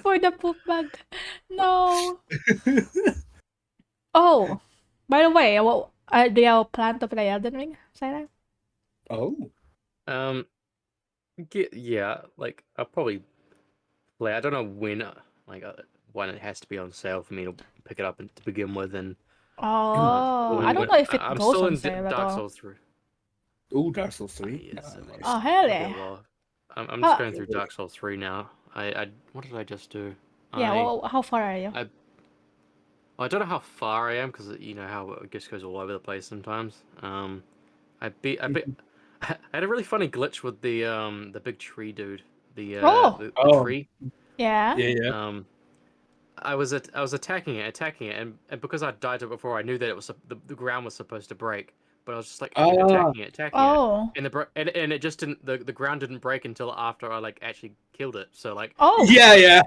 [SPEAKER 2] For the poop bag. No. Oh, by the way, do you plan to play Elden Ring, Psylime?
[SPEAKER 3] Oh,
[SPEAKER 4] Yeah, like I'll probably play. I don't know when it has to be on sale for me to pick it up and to begin with, and
[SPEAKER 2] Oh, I don't know if it
[SPEAKER 4] I'm
[SPEAKER 2] goes
[SPEAKER 4] still
[SPEAKER 2] on
[SPEAKER 4] in
[SPEAKER 2] sale at
[SPEAKER 4] Dark
[SPEAKER 2] all.
[SPEAKER 4] Souls 3.
[SPEAKER 3] ooh, Dark Souls 3.
[SPEAKER 4] Yes,
[SPEAKER 3] Nice.
[SPEAKER 2] Oh, hell
[SPEAKER 4] It'll be a
[SPEAKER 2] yeah.
[SPEAKER 4] while. I'm
[SPEAKER 2] Ah.
[SPEAKER 4] just going through Dark Souls 3 now. What did I just do?
[SPEAKER 2] Yeah,
[SPEAKER 4] I
[SPEAKER 2] well, how far are you?
[SPEAKER 4] I don't know how far I am because you know how it just goes all over the place sometimes. I had a really funny glitch with the big tree dude.
[SPEAKER 2] Oh.
[SPEAKER 4] The
[SPEAKER 3] Oh.
[SPEAKER 4] tree.
[SPEAKER 2] Yeah.
[SPEAKER 3] Yeah.
[SPEAKER 4] I was attacking it, and because I died to it before, I knew that it was the ground was supposed to break. But I was just like I keep attacking it,
[SPEAKER 2] Oh.
[SPEAKER 4] and and it just didn't the ground didn't break until after I like actually killed it. So like
[SPEAKER 2] Oh.
[SPEAKER 3] Yeah.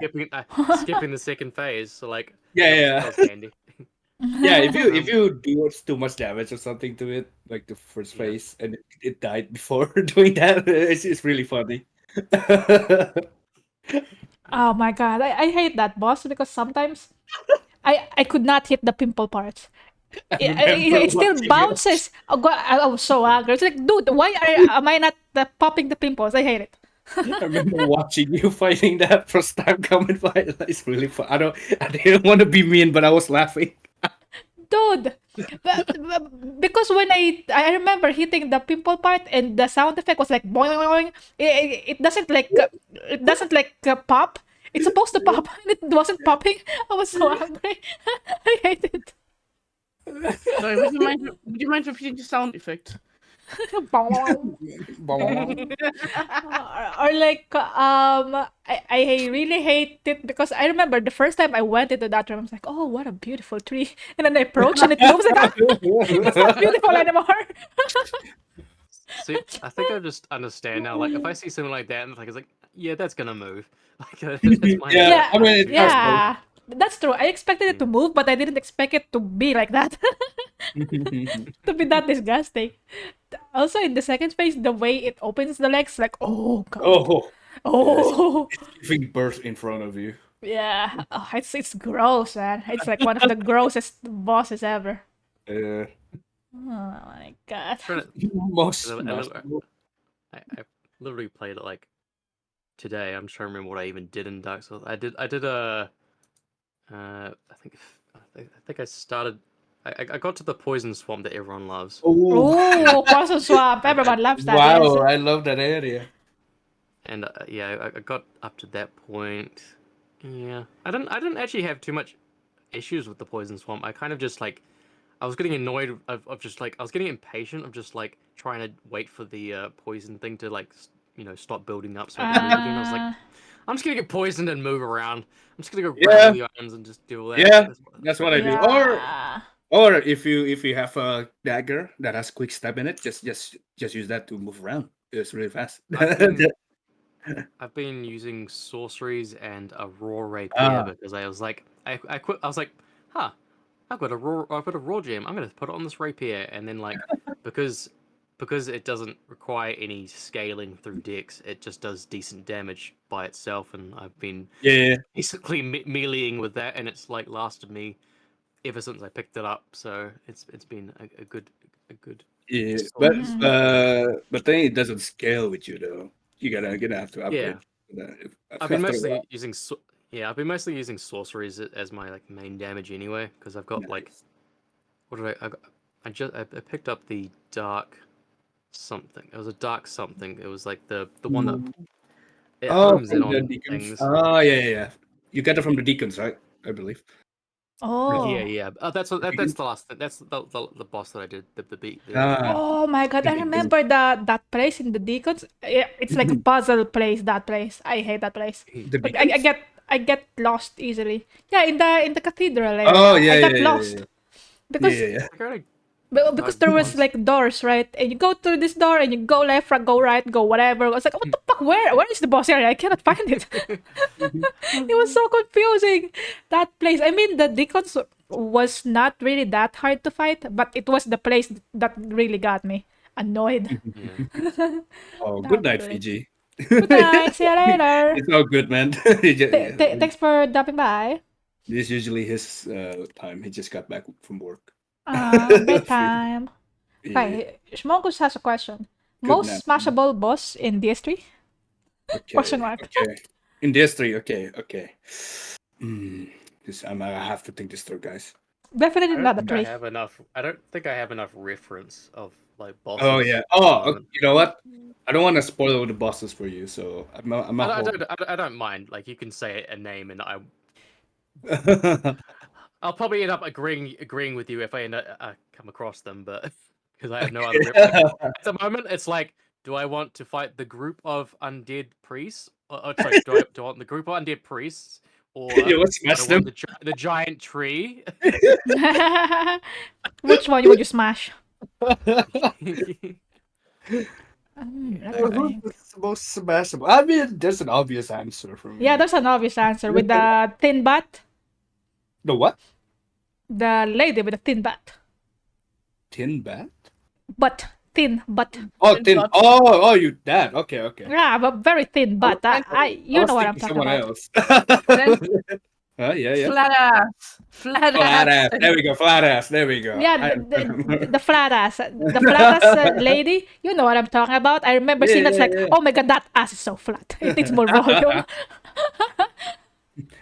[SPEAKER 4] skipping the second phase. So like
[SPEAKER 3] Yeah.
[SPEAKER 4] that was handy.
[SPEAKER 3] Yeah, if you do too much damage or something to it, like the first
[SPEAKER 4] Yeah.
[SPEAKER 3] phase, and it died before doing that, it's really funny.
[SPEAKER 2] Oh my god, I hate that boss because sometimes I could not hit the pimple parts. It still
[SPEAKER 3] watching you.
[SPEAKER 2] bounces. I was so angry. It's like, dude, why am I not popping the pimples? I hate it.
[SPEAKER 3] I remember watching you fighting that first time coming by. It's really fun. I didn't want to be mean, but I was laughing.
[SPEAKER 2] Dude, because when I remember hitting the pimple part and the sound effect was like boing, boing, boing. It doesn't like pop. It's supposed to pop and it wasn't popping. I was so angry. I hate it.
[SPEAKER 1] Sorry, would you mind repeating the sound effect?
[SPEAKER 2] Or like I really hate it because I remember the first time I went into that room, I was like, oh, what a beautiful tree, and then I approach and it moves like, it's not beautiful anymore.
[SPEAKER 4] See, I think I just understand now. Like, if I see something like that, and it's like, yeah, that's gonna move. Like, that's my
[SPEAKER 3] Yeah, I mean, it does
[SPEAKER 2] Yeah, that's true. I expected it to move, but I didn't expect it to be like that. To be that disgusting. Also, in the second phase, the way it opens the legs, like, oh god,
[SPEAKER 3] Oh,
[SPEAKER 2] oh
[SPEAKER 3] giving birth in front of you.
[SPEAKER 2] yeah, oh, it's gross, man. It's like one of the grossest bosses ever.
[SPEAKER 3] Uh,
[SPEAKER 2] Oh my god.
[SPEAKER 3] most
[SPEAKER 4] I,
[SPEAKER 3] masterful.
[SPEAKER 4] I literally played it like today. I'm trying to remember what I even did in Dark Souls. I did a I think I started. I got to the poison swamp that everyone loves.
[SPEAKER 2] Oh, Poison Swamp. Everyone loves that.
[SPEAKER 3] Wow,
[SPEAKER 2] Yes.
[SPEAKER 3] I love that area.
[SPEAKER 4] And yeah, I got up to that point. Yeah, I didn't actually have too much issues with the poison swamp. I kind of just like, I was getting annoyed of just like, I was getting impatient of just like trying to wait for the poison thing to like stop building up so I can move again. I was like, I'm just gonna get poisoned and move around. I'm just gonna go grab all the items and just do all that.
[SPEAKER 3] Yeah, that's what I do.
[SPEAKER 2] Yeah.
[SPEAKER 3] Or if you have a dagger that has quick step in it, just use that to move around. It's really fast.
[SPEAKER 4] I've been using sorceries and a raw rapier
[SPEAKER 3] Ah.
[SPEAKER 4] because I was like, I quit. I was like, huh, I've got a raw gem. I'm gonna put it on this rapier, and then like because it doesn't require any scaling through dex, it just does decent damage by itself, and I've been
[SPEAKER 3] Yeah,
[SPEAKER 4] basically meleeing with that, and it's like lasted me ever since I picked it up. So it's been a good
[SPEAKER 3] yeah,
[SPEAKER 4] solid
[SPEAKER 3] but then it doesn't scale with you though. You're gonna have to upgrade.
[SPEAKER 4] I've been
[SPEAKER 3] After a
[SPEAKER 4] mostly
[SPEAKER 3] while.
[SPEAKER 4] using I've been mostly using sorceries as my like main damage anyway, because I've got like, what did I picked up the dark something. It was a dark something. It was like the one that it homes in
[SPEAKER 3] From the
[SPEAKER 4] on
[SPEAKER 3] deacons.
[SPEAKER 4] things.
[SPEAKER 3] Oh, yeah. You get it from the deacons, right? I believe.
[SPEAKER 2] Oh.
[SPEAKER 4] Yeah. That's
[SPEAKER 3] Deacons?
[SPEAKER 4] the last thing. That's the boss that I did. The beat.
[SPEAKER 2] Oh my god, I remember that place in the Deacons. Yeah, it's like a puzzle place, that place. I hate that place.
[SPEAKER 3] The
[SPEAKER 2] Like
[SPEAKER 3] deacons?
[SPEAKER 2] I get lost easily. Yeah, in the cathedral area.
[SPEAKER 3] Oh, yeah,
[SPEAKER 2] I got
[SPEAKER 3] yeah.
[SPEAKER 2] lost. Because
[SPEAKER 3] Yeah.
[SPEAKER 2] because there was like doors, right? And you go through this door and you go left, go right, go whatever. I was like, what the fuck? Where is the boss area? I cannot find it. It was so confusing. That place. I mean, the Deacons was not really that hard to fight, but it was the place that really got me annoyed.
[SPEAKER 3] Oh,
[SPEAKER 2] That
[SPEAKER 3] good night,
[SPEAKER 2] place.
[SPEAKER 3] Fiji.
[SPEAKER 2] Good night. See you later.
[SPEAKER 3] It's all good, man.
[SPEAKER 2] Thanks for dropping by.
[SPEAKER 3] This is usually his time. He just got back from work.
[SPEAKER 2] Bedtime.
[SPEAKER 3] Yeah.
[SPEAKER 2] Okay, Shmongus has a question.
[SPEAKER 3] Good
[SPEAKER 2] Most
[SPEAKER 3] nap.
[SPEAKER 2] smashable boss in DS3? Question mark.
[SPEAKER 3] Okay. In DS3, okay. I have to think this through, guys.
[SPEAKER 2] Definitely
[SPEAKER 4] I
[SPEAKER 2] not a
[SPEAKER 4] don't think I
[SPEAKER 2] 3.
[SPEAKER 4] have enough. I don't think I have enough reference of like bosses.
[SPEAKER 3] Oh yeah. Oh, okay. You know what? I don't want to spoil all the bosses for you, so I'm
[SPEAKER 4] I don't mind. Like you can say a name, and I'll probably end up agreeing with you if I end up come across them, but because I have no other. At the moment, it's like, do I want to fight the group of undead priests? Sorry, do I want the group of undead priests, or
[SPEAKER 3] You want to
[SPEAKER 4] do I
[SPEAKER 3] smash
[SPEAKER 4] want
[SPEAKER 3] them?
[SPEAKER 4] the giant tree?
[SPEAKER 2] Which one would you smash? Let me think.
[SPEAKER 3] Who's the most smashable? I mean, there's an obvious answer for me.
[SPEAKER 2] Yeah, there's an obvious answer with the thin butt.
[SPEAKER 3] The what?
[SPEAKER 2] The lady with the thin butt.
[SPEAKER 3] Tin bat?
[SPEAKER 2] But thin butt.
[SPEAKER 3] Oh,
[SPEAKER 1] Thin
[SPEAKER 3] thin.
[SPEAKER 1] butt.
[SPEAKER 3] Oh, you that. Okay, okay.
[SPEAKER 2] Yeah, but very thin butt. You
[SPEAKER 3] was
[SPEAKER 2] know what I'm
[SPEAKER 3] thinking
[SPEAKER 2] talking
[SPEAKER 3] someone
[SPEAKER 2] about.
[SPEAKER 3] else.
[SPEAKER 1] Then
[SPEAKER 3] Yeah.
[SPEAKER 1] flat ass. Flat
[SPEAKER 3] Flat
[SPEAKER 1] ass.
[SPEAKER 3] ass. There we go. Flat ass. There we go.
[SPEAKER 2] Yeah, the flat ass, lady. You know what I'm talking about. I remember seeing that's like,
[SPEAKER 3] Yeah.
[SPEAKER 2] oh my god, that ass is so flat. It needs more volume.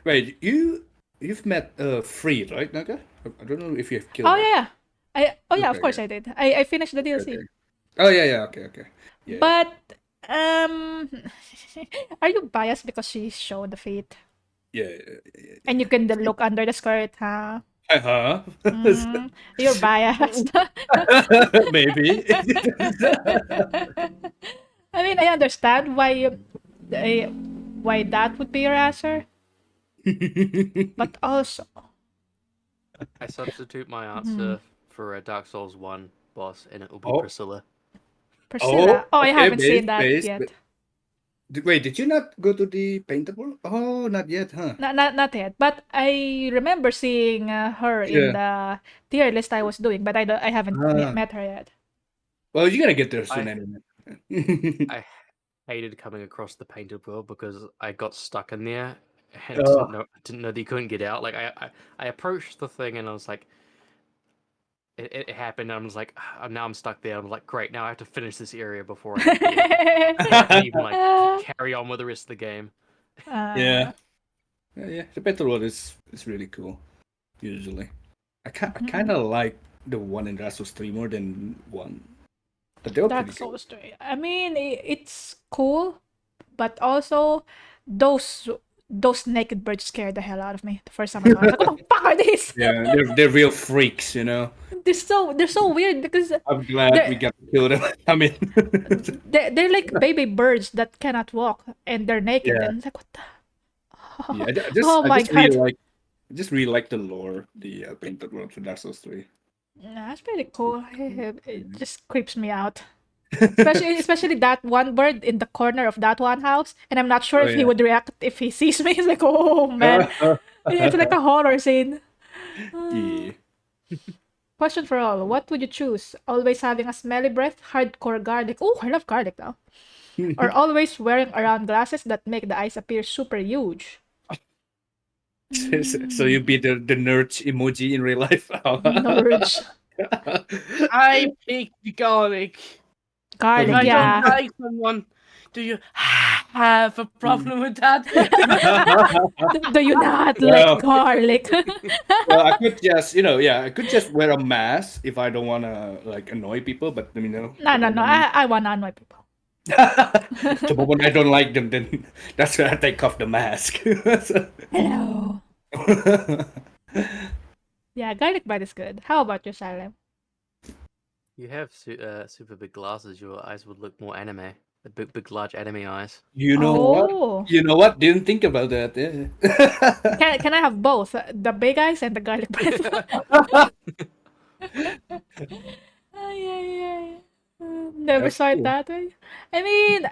[SPEAKER 3] Wait, you've met Free, right, Naga? I don't know if you've killed
[SPEAKER 2] Oh
[SPEAKER 3] her.
[SPEAKER 2] yeah, of
[SPEAKER 3] Okay,
[SPEAKER 2] course I did. I finished the DLC.
[SPEAKER 3] Okay. Oh yeah. Okay. Yeah.
[SPEAKER 2] But um, are you biased because she showed the feet
[SPEAKER 3] Yeah.
[SPEAKER 2] and you can look under the skirt, huh?
[SPEAKER 3] Uh-huh.
[SPEAKER 2] You're biased.
[SPEAKER 3] Maybe.
[SPEAKER 2] I mean, I understand why that would be your answer, but also,
[SPEAKER 4] I substitute my answer for a Dark Souls 1 boss, and it will be
[SPEAKER 3] Oh.
[SPEAKER 4] Priscilla.
[SPEAKER 2] Priscilla. Oh, I
[SPEAKER 3] okay,
[SPEAKER 2] haven't seen that
[SPEAKER 3] base.
[SPEAKER 2] yet.
[SPEAKER 3] Wait, did you not go to the painted world? Oh, not yet, huh?
[SPEAKER 2] Not yet. But I remember seeing her in the tier list I was doing, but I haven't met her yet.
[SPEAKER 3] Well, you're gonna get there soon anyway.
[SPEAKER 4] I hated coming across the painted world because I got stuck in there and
[SPEAKER 3] Oh.
[SPEAKER 4] didn't know that you couldn't get out. Like I approached the thing and I was like, it happened. And I was like, now I'm stuck there. I'm like, great. Now I have to finish this area before I can even like carry on with the rest of the game.
[SPEAKER 3] Yeah. The battle world is really cool. Usually, I kind of like the one in Dark Souls 3 more than one. But they're
[SPEAKER 2] Dark
[SPEAKER 3] pretty cool.
[SPEAKER 2] Souls 3. I mean, it's cool, but also those naked birds scared the hell out of me the first time I saw it. Like, what the fuck are these?
[SPEAKER 3] Yeah, they're real freaks, you know.
[SPEAKER 2] They're so weird because
[SPEAKER 3] I'm glad we got to kill them. I mean,
[SPEAKER 2] they're like baby birds that cannot walk and they're naked
[SPEAKER 3] Yeah.
[SPEAKER 2] and it's like what the
[SPEAKER 3] yeah,
[SPEAKER 2] Oh my God.
[SPEAKER 3] I just really like the lore, the painted world for Dark Souls 3.
[SPEAKER 2] Nah, that's pretty cool. It just creeps me out. Especially that one bird in the corner of that one house, and I'm not sure
[SPEAKER 3] Oh,
[SPEAKER 2] if he
[SPEAKER 3] yeah.
[SPEAKER 2] would react if he sees me. He's like, oh man, it's like a horror scene.
[SPEAKER 3] Yeah.
[SPEAKER 2] Question for all: what would you choose? Always having a smelly breath, hardcore garlic. Oh, I love garlic now. Or always wearing around glasses that make the eyes appear super huge.
[SPEAKER 3] So you'd be the nerd emoji in real life.
[SPEAKER 2] Nerd.
[SPEAKER 1] I picked garlic.
[SPEAKER 2] Garlic,
[SPEAKER 1] If I
[SPEAKER 2] yeah.
[SPEAKER 1] don't like someone, do you have a problem with that?
[SPEAKER 2] Do you not
[SPEAKER 3] Well.
[SPEAKER 2] like garlic?
[SPEAKER 3] Well, I could just, I could just wear a mask if I don't want to like annoy people. But
[SPEAKER 2] No. I wanna annoy people.
[SPEAKER 3] So, but when I don't like them, then that's when I take off the mask.
[SPEAKER 2] Hello. Yeah, garlic bite is good. How about you, Psylime?
[SPEAKER 4] You have super big glasses. Your eyes would look more anime. The big, large anime eyes.
[SPEAKER 3] You know
[SPEAKER 2] Oh.
[SPEAKER 3] what? You know what? Didn't think about that. Yeah.
[SPEAKER 2] Can I have both? The big eyes and the garlic breath? Ay. Never
[SPEAKER 3] That's
[SPEAKER 2] saw it
[SPEAKER 3] cool.
[SPEAKER 2] that way. I mean,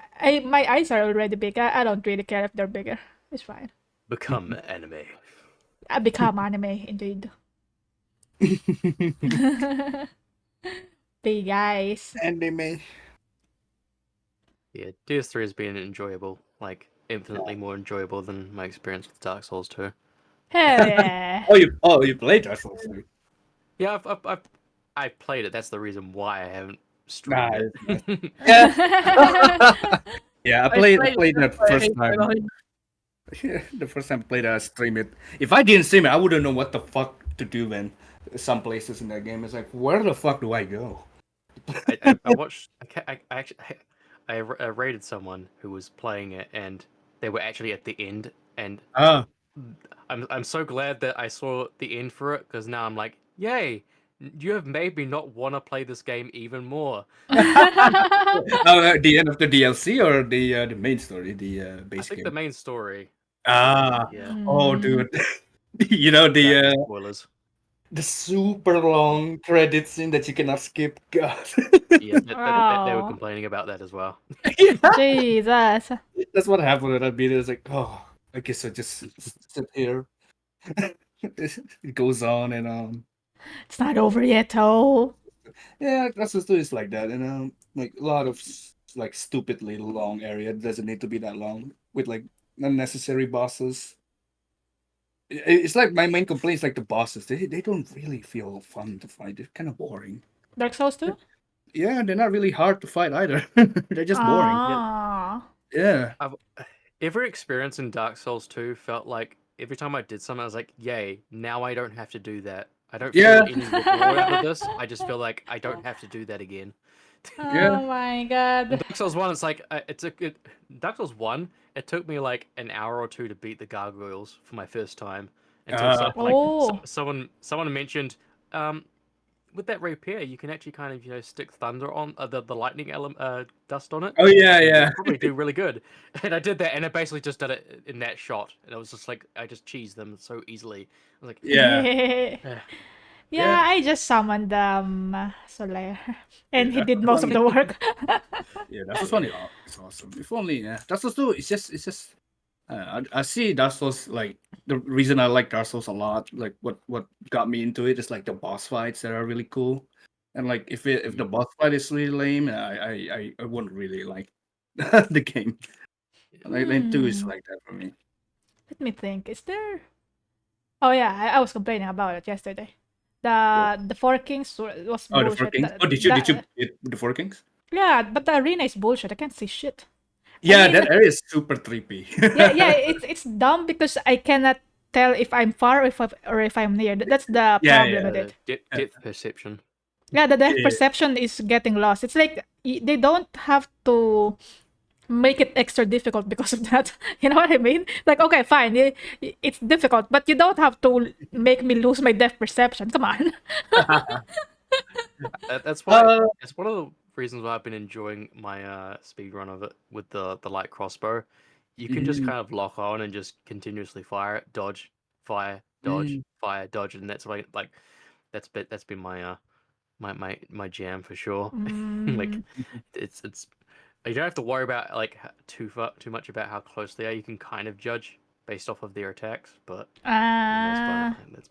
[SPEAKER 2] my eyes are already big. I don't really care if they're bigger. It's fine.
[SPEAKER 4] Become anime.
[SPEAKER 2] I become anime, indeed. Big eyes.
[SPEAKER 3] Anime.
[SPEAKER 4] Yeah, DS3 has been enjoyable. Like infinitely more enjoyable than my experience with Dark Souls 2.
[SPEAKER 2] Hell yeah.
[SPEAKER 3] You played Dark Souls 3.
[SPEAKER 4] Yeah, I played it. That's the reason why I haven't streamed
[SPEAKER 3] Nice.
[SPEAKER 4] it.
[SPEAKER 3] Yeah, I played that
[SPEAKER 1] I
[SPEAKER 3] first
[SPEAKER 1] hate
[SPEAKER 3] time.
[SPEAKER 1] garlic.
[SPEAKER 3] The first time I played it, I streamed it. If I didn't stream it, I wouldn't know what the fuck to do, man. Some places in that game, it's like, where the fuck do I go?
[SPEAKER 4] I watched. I raided someone who was playing it, and they were actually at the end. And I'm so glad that I saw the end for it because now I'm like, yay! You have made me not want to play this game even more.
[SPEAKER 3] The end of the DLC or the main story, the base
[SPEAKER 4] I think
[SPEAKER 3] game.
[SPEAKER 4] the main story.
[SPEAKER 3] Yeah. Oh, dude.
[SPEAKER 4] Spoilers.
[SPEAKER 3] The super long credit scene that you cannot skip. God.
[SPEAKER 4] Yeah, they were
[SPEAKER 2] Wow.
[SPEAKER 4] complaining about that as well.
[SPEAKER 2] Jesus.
[SPEAKER 3] That's what happened with that video. It's like, oh, I guess I just sit here. It goes on and on.
[SPEAKER 2] It's not over yet, oh.
[SPEAKER 3] Yeah, Dark Souls 2 is like that, and like a lot of like stupidly long area. It doesn't need to be that long with like unnecessary bosses. It's like my main complaint is like the bosses. They don't really feel fun to fight. They're kind of boring.
[SPEAKER 2] Dark Souls 2?
[SPEAKER 3] Yeah, they're not really hard to fight either. They're just boring.
[SPEAKER 2] Ah.
[SPEAKER 3] Yeah.
[SPEAKER 4] I've, every experience in Dark Souls 2 felt like every time I did something, I was like, yay, now I don't have to do that. I don't
[SPEAKER 3] Yeah.
[SPEAKER 4] feel any reward out of this. I just feel like I don't have to do that again.
[SPEAKER 3] Yeah.
[SPEAKER 2] Oh my
[SPEAKER 4] In
[SPEAKER 2] god.
[SPEAKER 4] Dark Souls 1, it's like, Dark Souls 1, it took me like an hour or two to beat the gargoyles for my first time. Until
[SPEAKER 2] Oh.
[SPEAKER 4] someone mentioned, with that repair, you can actually kind of stick thunder on the lightning dust on it.
[SPEAKER 3] Oh yeah,
[SPEAKER 4] And
[SPEAKER 3] yeah.
[SPEAKER 4] it'll probably do really good. And I did that, and I basically just did it in that shot, and it was just like I just cheesed them so easily. I was like,
[SPEAKER 3] Yeah.
[SPEAKER 2] Yeah,
[SPEAKER 3] Yeah.
[SPEAKER 2] I just summoned Soler. And he
[SPEAKER 3] that's
[SPEAKER 2] did most of the work.
[SPEAKER 3] Yeah, that's what's funny. It's awesome. If only, yeah. Dark Souls 2, it's just. I see Dark Souls like the reason I like Dark Souls a lot. Like what got me into it is like the boss fights that are really cool, and like if the boss fight is really lame, I wouldn't really like the game. Like Lane 2 is
[SPEAKER 2] Hmm.
[SPEAKER 3] like that for me.
[SPEAKER 2] Let me think. Is there? Oh yeah, I was complaining about it yesterday. The Four Kings was
[SPEAKER 3] Oh, the Four
[SPEAKER 2] bullshit.
[SPEAKER 3] Kings. Oh, did you beat the Four Kings?
[SPEAKER 2] Yeah, but the arena is bullshit. I can't see shit.
[SPEAKER 3] Yeah,
[SPEAKER 2] mean-
[SPEAKER 3] that area is super trippy.
[SPEAKER 2] Yeah. It's dumb because I cannot tell if I'm far or if I'm near. That's the
[SPEAKER 3] Yeah,
[SPEAKER 2] problem with it.
[SPEAKER 4] depth perception.
[SPEAKER 2] Yeah, the depth
[SPEAKER 3] Yeah.
[SPEAKER 2] perception is getting lost. It's like they don't have to make it extra difficult because of that. You know what I mean? Like, okay, fine, it's difficult, but you don't have to make me lose my depth perception. Come on.
[SPEAKER 4] That's why
[SPEAKER 3] Uh,
[SPEAKER 4] it's one of the reasons why I've been enjoying my speed run of it with the light crossbow. You can just
[SPEAKER 3] Mhm.
[SPEAKER 4] kind of lock on and just continuously fire it, dodge, fire, dodge,
[SPEAKER 3] Mm.
[SPEAKER 4] fire, dodge, and that's like that's been my jam for sure. Like
[SPEAKER 2] Mm,
[SPEAKER 4] it's you don't have to worry about like too much about how close they are. You can kind of judge based off of their attacks, but for the most part, that's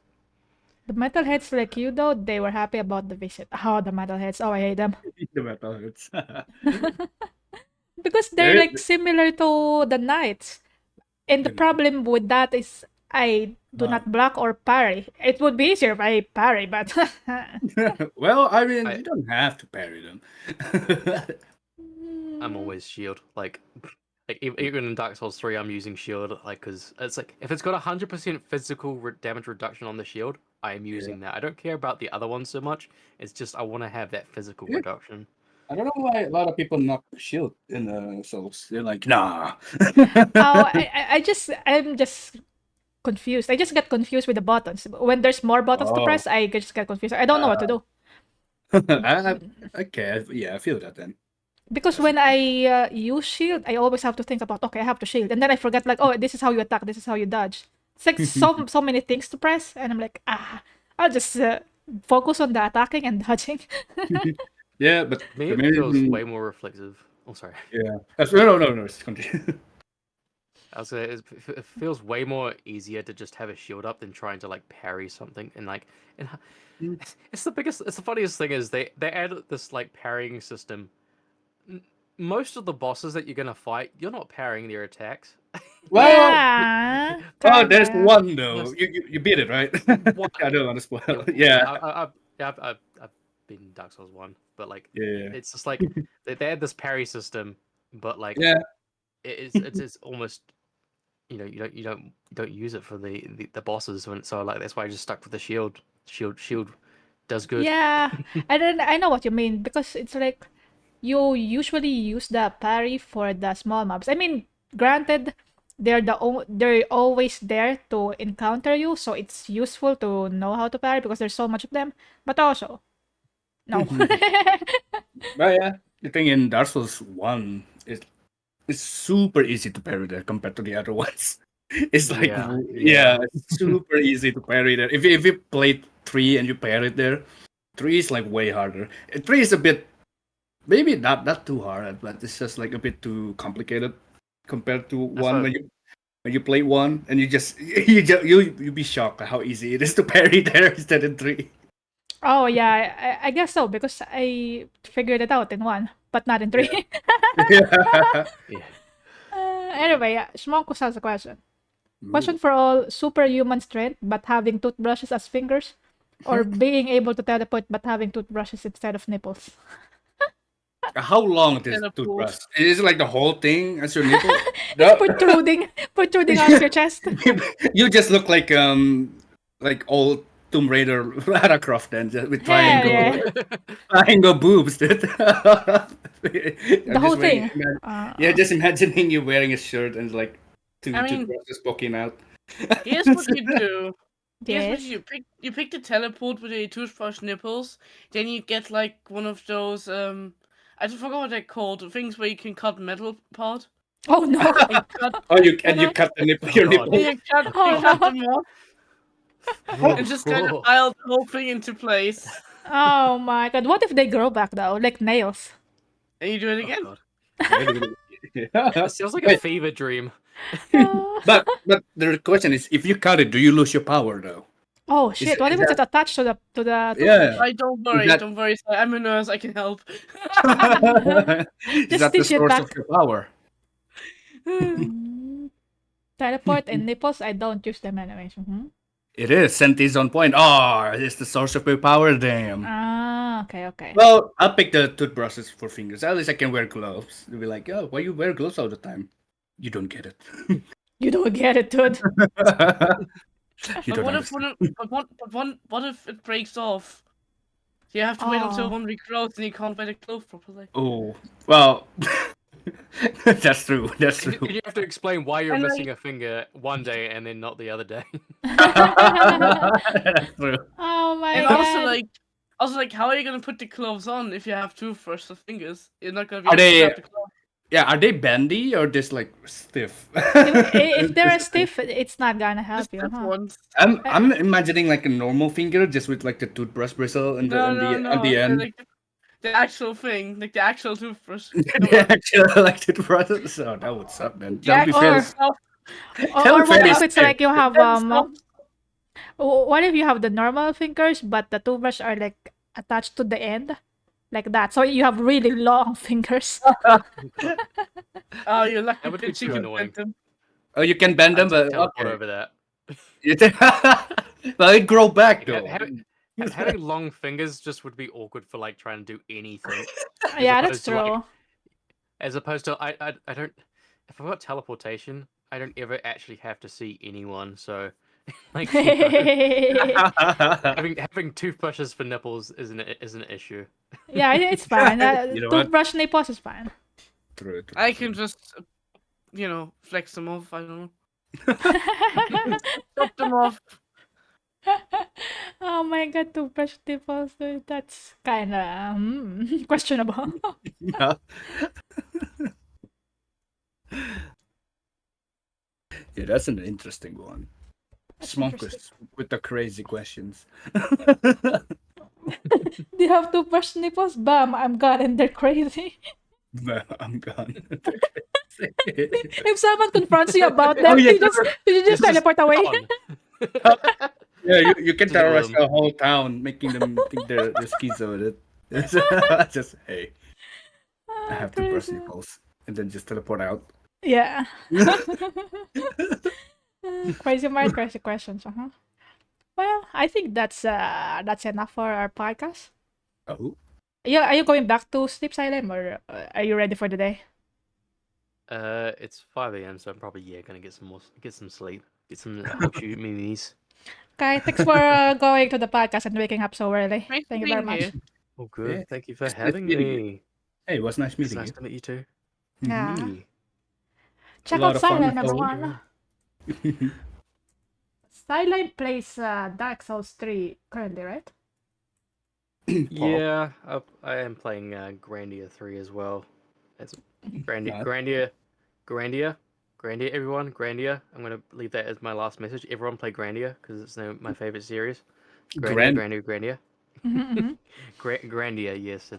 [SPEAKER 2] the metalheads like you though, they were happy about the visit. Oh, the metalheads. Oh, I hate them.
[SPEAKER 3] The metal hurts.
[SPEAKER 2] Because they're like similar to the knights. And the
[SPEAKER 3] The-
[SPEAKER 2] problem with that is I do not block or parry. It would be easier if I parry, but
[SPEAKER 3] Well, I mean,
[SPEAKER 4] I-
[SPEAKER 3] you don't have to parry them.
[SPEAKER 4] I'm always shield. Like even in Dark Souls 3, I'm using shield. Like because it's like if it's got 100% physical damage reduction on the shield, I am using that. I don't care about the other ones so much. It's just I want to have that physical
[SPEAKER 3] Yeah.
[SPEAKER 4] reduction.
[SPEAKER 3] I don't know why a lot of people knock shield in the Souls. They're like, nah.
[SPEAKER 2] oh, I'm just confused. I just get confused with the buttons. When there's more buttons to
[SPEAKER 3] Oh.
[SPEAKER 2] press, I just get confused. I don't know what to do.
[SPEAKER 3] Okay, yeah, I feel that then.
[SPEAKER 2] Because when I use shield, I always have to think about, okay, I have to shield. And then I forget, like, oh, this is how you attack, this is how you dodge. It's like so many things to press. And I'm like, I'll just focus on the attacking and dodging.
[SPEAKER 3] Yeah, but
[SPEAKER 4] Me,
[SPEAKER 3] the
[SPEAKER 4] it
[SPEAKER 3] main
[SPEAKER 4] feels
[SPEAKER 3] reason-
[SPEAKER 4] way more reflexive. Oh, sorry.
[SPEAKER 3] Yeah. No. Just continue.
[SPEAKER 4] I was gonna, it feels way more easier to just have a shield up than trying to like parry something and like it's the funniest thing is they added this like parrying system. Most of the bosses that you're gonna fight, you're not parrying their attacks.
[SPEAKER 3] Well,
[SPEAKER 2] yeah.
[SPEAKER 3] oh, there's
[SPEAKER 2] kinda.
[SPEAKER 3] one though.
[SPEAKER 4] Yes.
[SPEAKER 3] You beat it, right?
[SPEAKER 4] What?
[SPEAKER 3] I don't want to spoil.
[SPEAKER 4] Yeah,
[SPEAKER 3] Yeah.
[SPEAKER 4] I've been Dark Souls 1, but like
[SPEAKER 3] Yeah.
[SPEAKER 4] it's just like they had this parry system, but like
[SPEAKER 3] Yeah.
[SPEAKER 4] it's almost you don't use it for the bosses when so like that's why I just stuck with the shield. Shield does good.
[SPEAKER 2] Yeah. I know what you mean because it's like you usually use the parry for the small mobs. I mean, granted, they're always there to encounter you, so it's useful to know how to parry because there's so much of them. But also, no.
[SPEAKER 3] But yeah, the thing in Dark Souls 1 is it's super easy to parry there compared to the other ones. It's like
[SPEAKER 4] Yeah.
[SPEAKER 3] it's super easy to parry there. If you played 3 and you parry it there, 3 is like way harder. 3 is a bit maybe not too hard, but it's just like a bit too complicated compared to one
[SPEAKER 4] what-
[SPEAKER 3] when you play 1 and you be shocked at how easy it is to parry there instead of 3.
[SPEAKER 2] Oh yeah, I guess so because I figured it out in 1, but not in 3.
[SPEAKER 3] Yeah.
[SPEAKER 4] Yeah.
[SPEAKER 2] Anyway, Shmonkus has a question. Question
[SPEAKER 3] Ooh.
[SPEAKER 2] for all: superhuman strength but having toothbrushes as fingers, or being able to teleport but having toothbrushes instead of nipples?
[SPEAKER 3] How long this
[SPEAKER 1] Teleport.
[SPEAKER 3] toothbrush? Is it like the whole thing as your nipple?
[SPEAKER 2] It's
[SPEAKER 3] No.
[SPEAKER 2] protruding out of your chest.
[SPEAKER 3] You just look like old Tomb Raider Lara Croft then with
[SPEAKER 2] Hell yeah,
[SPEAKER 3] triangle boobs. Dude.
[SPEAKER 2] the
[SPEAKER 3] I'm
[SPEAKER 2] whole
[SPEAKER 3] just
[SPEAKER 2] thing.
[SPEAKER 3] yeah, just imagining you wearing a shirt and like two
[SPEAKER 1] I mean,
[SPEAKER 3] toothbrushes poking out.
[SPEAKER 1] here's what you do. Here's what
[SPEAKER 2] Yes.
[SPEAKER 1] you pick. You pick the teleport with a toothbrush nipples. Then you get like one of those I forgot what they're called. Things where you can cut metal apart.
[SPEAKER 2] Oh no.
[SPEAKER 1] And cut.
[SPEAKER 3] Oh, you cut the nipple,
[SPEAKER 4] Oh,
[SPEAKER 3] your
[SPEAKER 4] God.
[SPEAKER 3] nipple.
[SPEAKER 1] You cut.
[SPEAKER 2] Oh
[SPEAKER 1] You cut
[SPEAKER 2] no.
[SPEAKER 1] them off and just kind of
[SPEAKER 4] Oh.
[SPEAKER 1] file the whole thing into place.
[SPEAKER 2] Oh my god. What if they grow back though, like nails?
[SPEAKER 1] And you do it
[SPEAKER 4] Oh,
[SPEAKER 1] again.
[SPEAKER 4] God.
[SPEAKER 3] Yeah.
[SPEAKER 4] It sounds like a
[SPEAKER 3] Wait,
[SPEAKER 4] fever dream.
[SPEAKER 3] but the question is, if you cut it, do you lose your power though?
[SPEAKER 2] Oh
[SPEAKER 3] Is
[SPEAKER 2] shit! What
[SPEAKER 3] is
[SPEAKER 2] if it's
[SPEAKER 3] that
[SPEAKER 2] attached to the toothbrush?
[SPEAKER 3] yeah?
[SPEAKER 1] Right, don't
[SPEAKER 3] Is
[SPEAKER 1] worry.
[SPEAKER 3] that
[SPEAKER 1] Don't worry. I'm a nurse. I can help.
[SPEAKER 3] is
[SPEAKER 2] Just
[SPEAKER 3] that the
[SPEAKER 2] stitch it
[SPEAKER 3] source of
[SPEAKER 2] back.
[SPEAKER 3] your power?
[SPEAKER 2] Mm, Teleport and nipples. I don't use them anyways.
[SPEAKER 3] It is. Senti's on point. Oh, it's the source of your power. Damn.
[SPEAKER 2] Ah, okay, okay.
[SPEAKER 3] Well, I'll pick the toothbrushes for fingers. At least I can wear gloves. They'll be like, oh, why you wear gloves all the time? You don't get it.
[SPEAKER 2] You don't get it, dude.
[SPEAKER 3] You
[SPEAKER 1] But
[SPEAKER 3] don't
[SPEAKER 1] what if
[SPEAKER 3] understand.
[SPEAKER 1] what if it breaks off? You have to wait until
[SPEAKER 2] Oh.
[SPEAKER 1] 1 week grows and you can't wear the clothes properly.
[SPEAKER 3] Oh, well, that's true. That's
[SPEAKER 4] Could
[SPEAKER 3] true.
[SPEAKER 4] you have to explain why you're
[SPEAKER 1] And
[SPEAKER 4] missing
[SPEAKER 1] like,
[SPEAKER 4] a finger one day and then not the other day?
[SPEAKER 3] That's true.
[SPEAKER 2] Oh my
[SPEAKER 1] and
[SPEAKER 2] god.
[SPEAKER 1] also like, how are you gonna put the gloves on if you have toothbrushes fingers? You're not gonna be
[SPEAKER 3] Are
[SPEAKER 1] able to
[SPEAKER 3] they?
[SPEAKER 1] grab the glove.
[SPEAKER 3] Yeah, are they bendy or just like stiff?
[SPEAKER 2] If they're stiff, it's not gonna
[SPEAKER 1] Just
[SPEAKER 2] help you,
[SPEAKER 1] that
[SPEAKER 2] huh?
[SPEAKER 1] once.
[SPEAKER 3] I'm imagining like a normal finger just with like the toothbrush bristle and
[SPEAKER 1] No,
[SPEAKER 3] on the end.
[SPEAKER 1] Like the actual thing, like the actual toothbrush.
[SPEAKER 3] The actual like toothbrush. So that would suck, man.
[SPEAKER 1] The
[SPEAKER 3] That would be
[SPEAKER 1] actual
[SPEAKER 3] fairly.
[SPEAKER 2] Or
[SPEAKER 1] soft,
[SPEAKER 3] That would
[SPEAKER 2] or
[SPEAKER 3] be
[SPEAKER 2] what
[SPEAKER 3] fairly
[SPEAKER 2] if it's
[SPEAKER 3] stiff.
[SPEAKER 2] like you have
[SPEAKER 1] very soft.
[SPEAKER 2] what if you have the normal fingers but the toothbrush are like attached to the end? Like that. So you have really long fingers.
[SPEAKER 1] Oh, you're lucky
[SPEAKER 4] That would be
[SPEAKER 1] bitch. You
[SPEAKER 4] too
[SPEAKER 1] can
[SPEAKER 4] annoying.
[SPEAKER 1] bend them.
[SPEAKER 3] Oh, you can bend them,
[SPEAKER 4] I'd
[SPEAKER 3] but
[SPEAKER 4] teleport
[SPEAKER 3] okay.
[SPEAKER 4] over that.
[SPEAKER 3] You think- well, it grow back
[SPEAKER 4] Like,
[SPEAKER 3] though.
[SPEAKER 4] having long fingers just would be awkward for like trying to do anything.
[SPEAKER 2] Yeah, that's
[SPEAKER 4] opposed to, like,
[SPEAKER 2] true.
[SPEAKER 4] As opposed to I don't, if I've got teleportation, I don't ever actually have to see anyone. So like having toothbrushes for nipples is an issue.
[SPEAKER 2] Yeah, it's fine.
[SPEAKER 3] You know what?
[SPEAKER 2] Toothbrush nipples is fine.
[SPEAKER 3] True.
[SPEAKER 1] I can just, flex them off. I don't know. Chop them off.
[SPEAKER 2] Oh my god, toothbrush nipples. That's kind of questionable.
[SPEAKER 3] Yeah. Yeah, that's an interesting one.
[SPEAKER 2] That's
[SPEAKER 3] Smonkers with the crazy questions.
[SPEAKER 2] Do you have toothbrush nipples? Bam, I'm gone and they're crazy.
[SPEAKER 3] No, I'm gone.
[SPEAKER 2] If someone confronts you about
[SPEAKER 3] Oh,
[SPEAKER 2] them,
[SPEAKER 3] yeah,
[SPEAKER 2] you just teleport away.
[SPEAKER 4] Gone.
[SPEAKER 3] yeah, you can
[SPEAKER 4] Just ignore
[SPEAKER 3] terrorize
[SPEAKER 4] them.
[SPEAKER 3] the whole town, making them think they're schizo with it. Just hey, I have to brush
[SPEAKER 2] Crazy.
[SPEAKER 3] nipples and then just teleport out.
[SPEAKER 2] Yeah. Crazy mind, crazy questions. Well, I think that's enough for our podcast.
[SPEAKER 3] Oh,
[SPEAKER 2] Yeah, are you going back to sleep, Psylime, or are you ready for the day?
[SPEAKER 4] It's 5 a.m. so I'm probably gonna get some sleep, get some horseshoe minis.
[SPEAKER 2] Okay, thanks for going to the podcast and waking up so early.
[SPEAKER 1] Nice
[SPEAKER 2] Thank you very
[SPEAKER 1] being
[SPEAKER 2] much.
[SPEAKER 1] here.
[SPEAKER 4] Oh, good.
[SPEAKER 3] Yeah,
[SPEAKER 4] Thank you for
[SPEAKER 3] it's nice
[SPEAKER 4] having
[SPEAKER 3] meeting you.
[SPEAKER 4] me.
[SPEAKER 3] Hey, it was nice
[SPEAKER 4] It's
[SPEAKER 3] meeting
[SPEAKER 4] nice
[SPEAKER 3] you.
[SPEAKER 4] to meet you too.
[SPEAKER 2] Yeah.
[SPEAKER 4] Me.
[SPEAKER 2] Check
[SPEAKER 3] A lot
[SPEAKER 2] out
[SPEAKER 3] of fun.
[SPEAKER 2] Psylime,
[SPEAKER 3] So-
[SPEAKER 2] everyone. Psylime plays Dark Souls 3 currently, right?
[SPEAKER 4] Yeah, I am playing Grandia 3 as well. It's
[SPEAKER 3] Yeah.
[SPEAKER 4] Grandia, everyone, Grandia. I'm gonna leave that as my last message. Everyone play Grandia because it's my favorite series. Grandia.
[SPEAKER 2] Mm-hmm.
[SPEAKER 4] Grandia, yes,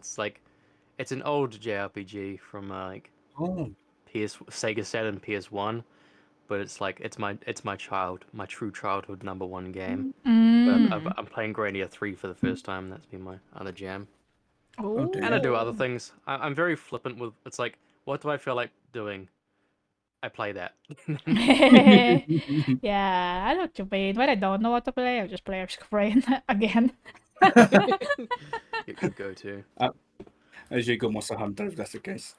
[SPEAKER 4] it's an old JRPG from like
[SPEAKER 3] Oh,
[SPEAKER 4] Sega Saturn PS1, but it's like it's my true childhood #1 game.
[SPEAKER 2] Mm.
[SPEAKER 4] But I'm playing Grania 3 for the first time. That's been my other jam.
[SPEAKER 3] Oh, damn.
[SPEAKER 4] And I do other
[SPEAKER 2] Ooh.
[SPEAKER 4] things. I'm very flippant with. It's like, what do I feel like doing? I play that.
[SPEAKER 2] Yeah, I know what you mean. When I don't know what to play, I just play Risk of Rain again.
[SPEAKER 4] Your go-to.
[SPEAKER 3] I usually go Monster Hunter if that's the case.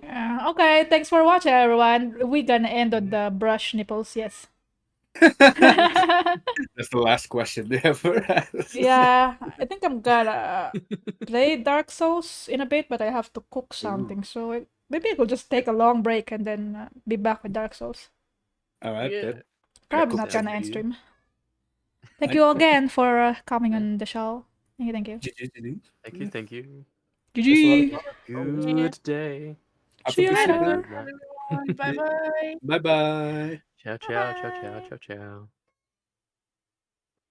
[SPEAKER 2] Okay, thanks for watching, everyone. We're gonna end on the brush nipples, yes.
[SPEAKER 3] That's the last question they ever asked.
[SPEAKER 2] Yeah, I think I'm gonna play Dark Souls in a bit, but I have to cook something, so maybe I could just take a long break and then be back with Dark Souls.
[SPEAKER 3] All right.
[SPEAKER 4] Yeah.
[SPEAKER 3] Then.
[SPEAKER 2] Probably
[SPEAKER 3] cool.
[SPEAKER 2] not gonna
[SPEAKER 4] Thank
[SPEAKER 2] end
[SPEAKER 4] you.
[SPEAKER 2] stream. Thank you again for coming
[SPEAKER 4] Yeah.
[SPEAKER 2] on the show. Thank you, thank you.
[SPEAKER 3] GG.
[SPEAKER 4] Thank you.
[SPEAKER 3] It's a lot of
[SPEAKER 2] GG.
[SPEAKER 3] fun.
[SPEAKER 4] Good day.
[SPEAKER 3] Have
[SPEAKER 2] See
[SPEAKER 3] a
[SPEAKER 2] you
[SPEAKER 3] good
[SPEAKER 2] later.
[SPEAKER 3] night.
[SPEAKER 1] Bye bye.
[SPEAKER 3] Bye bye.
[SPEAKER 4] Ciao, ciao, ciao, ciao, ciao, ciao.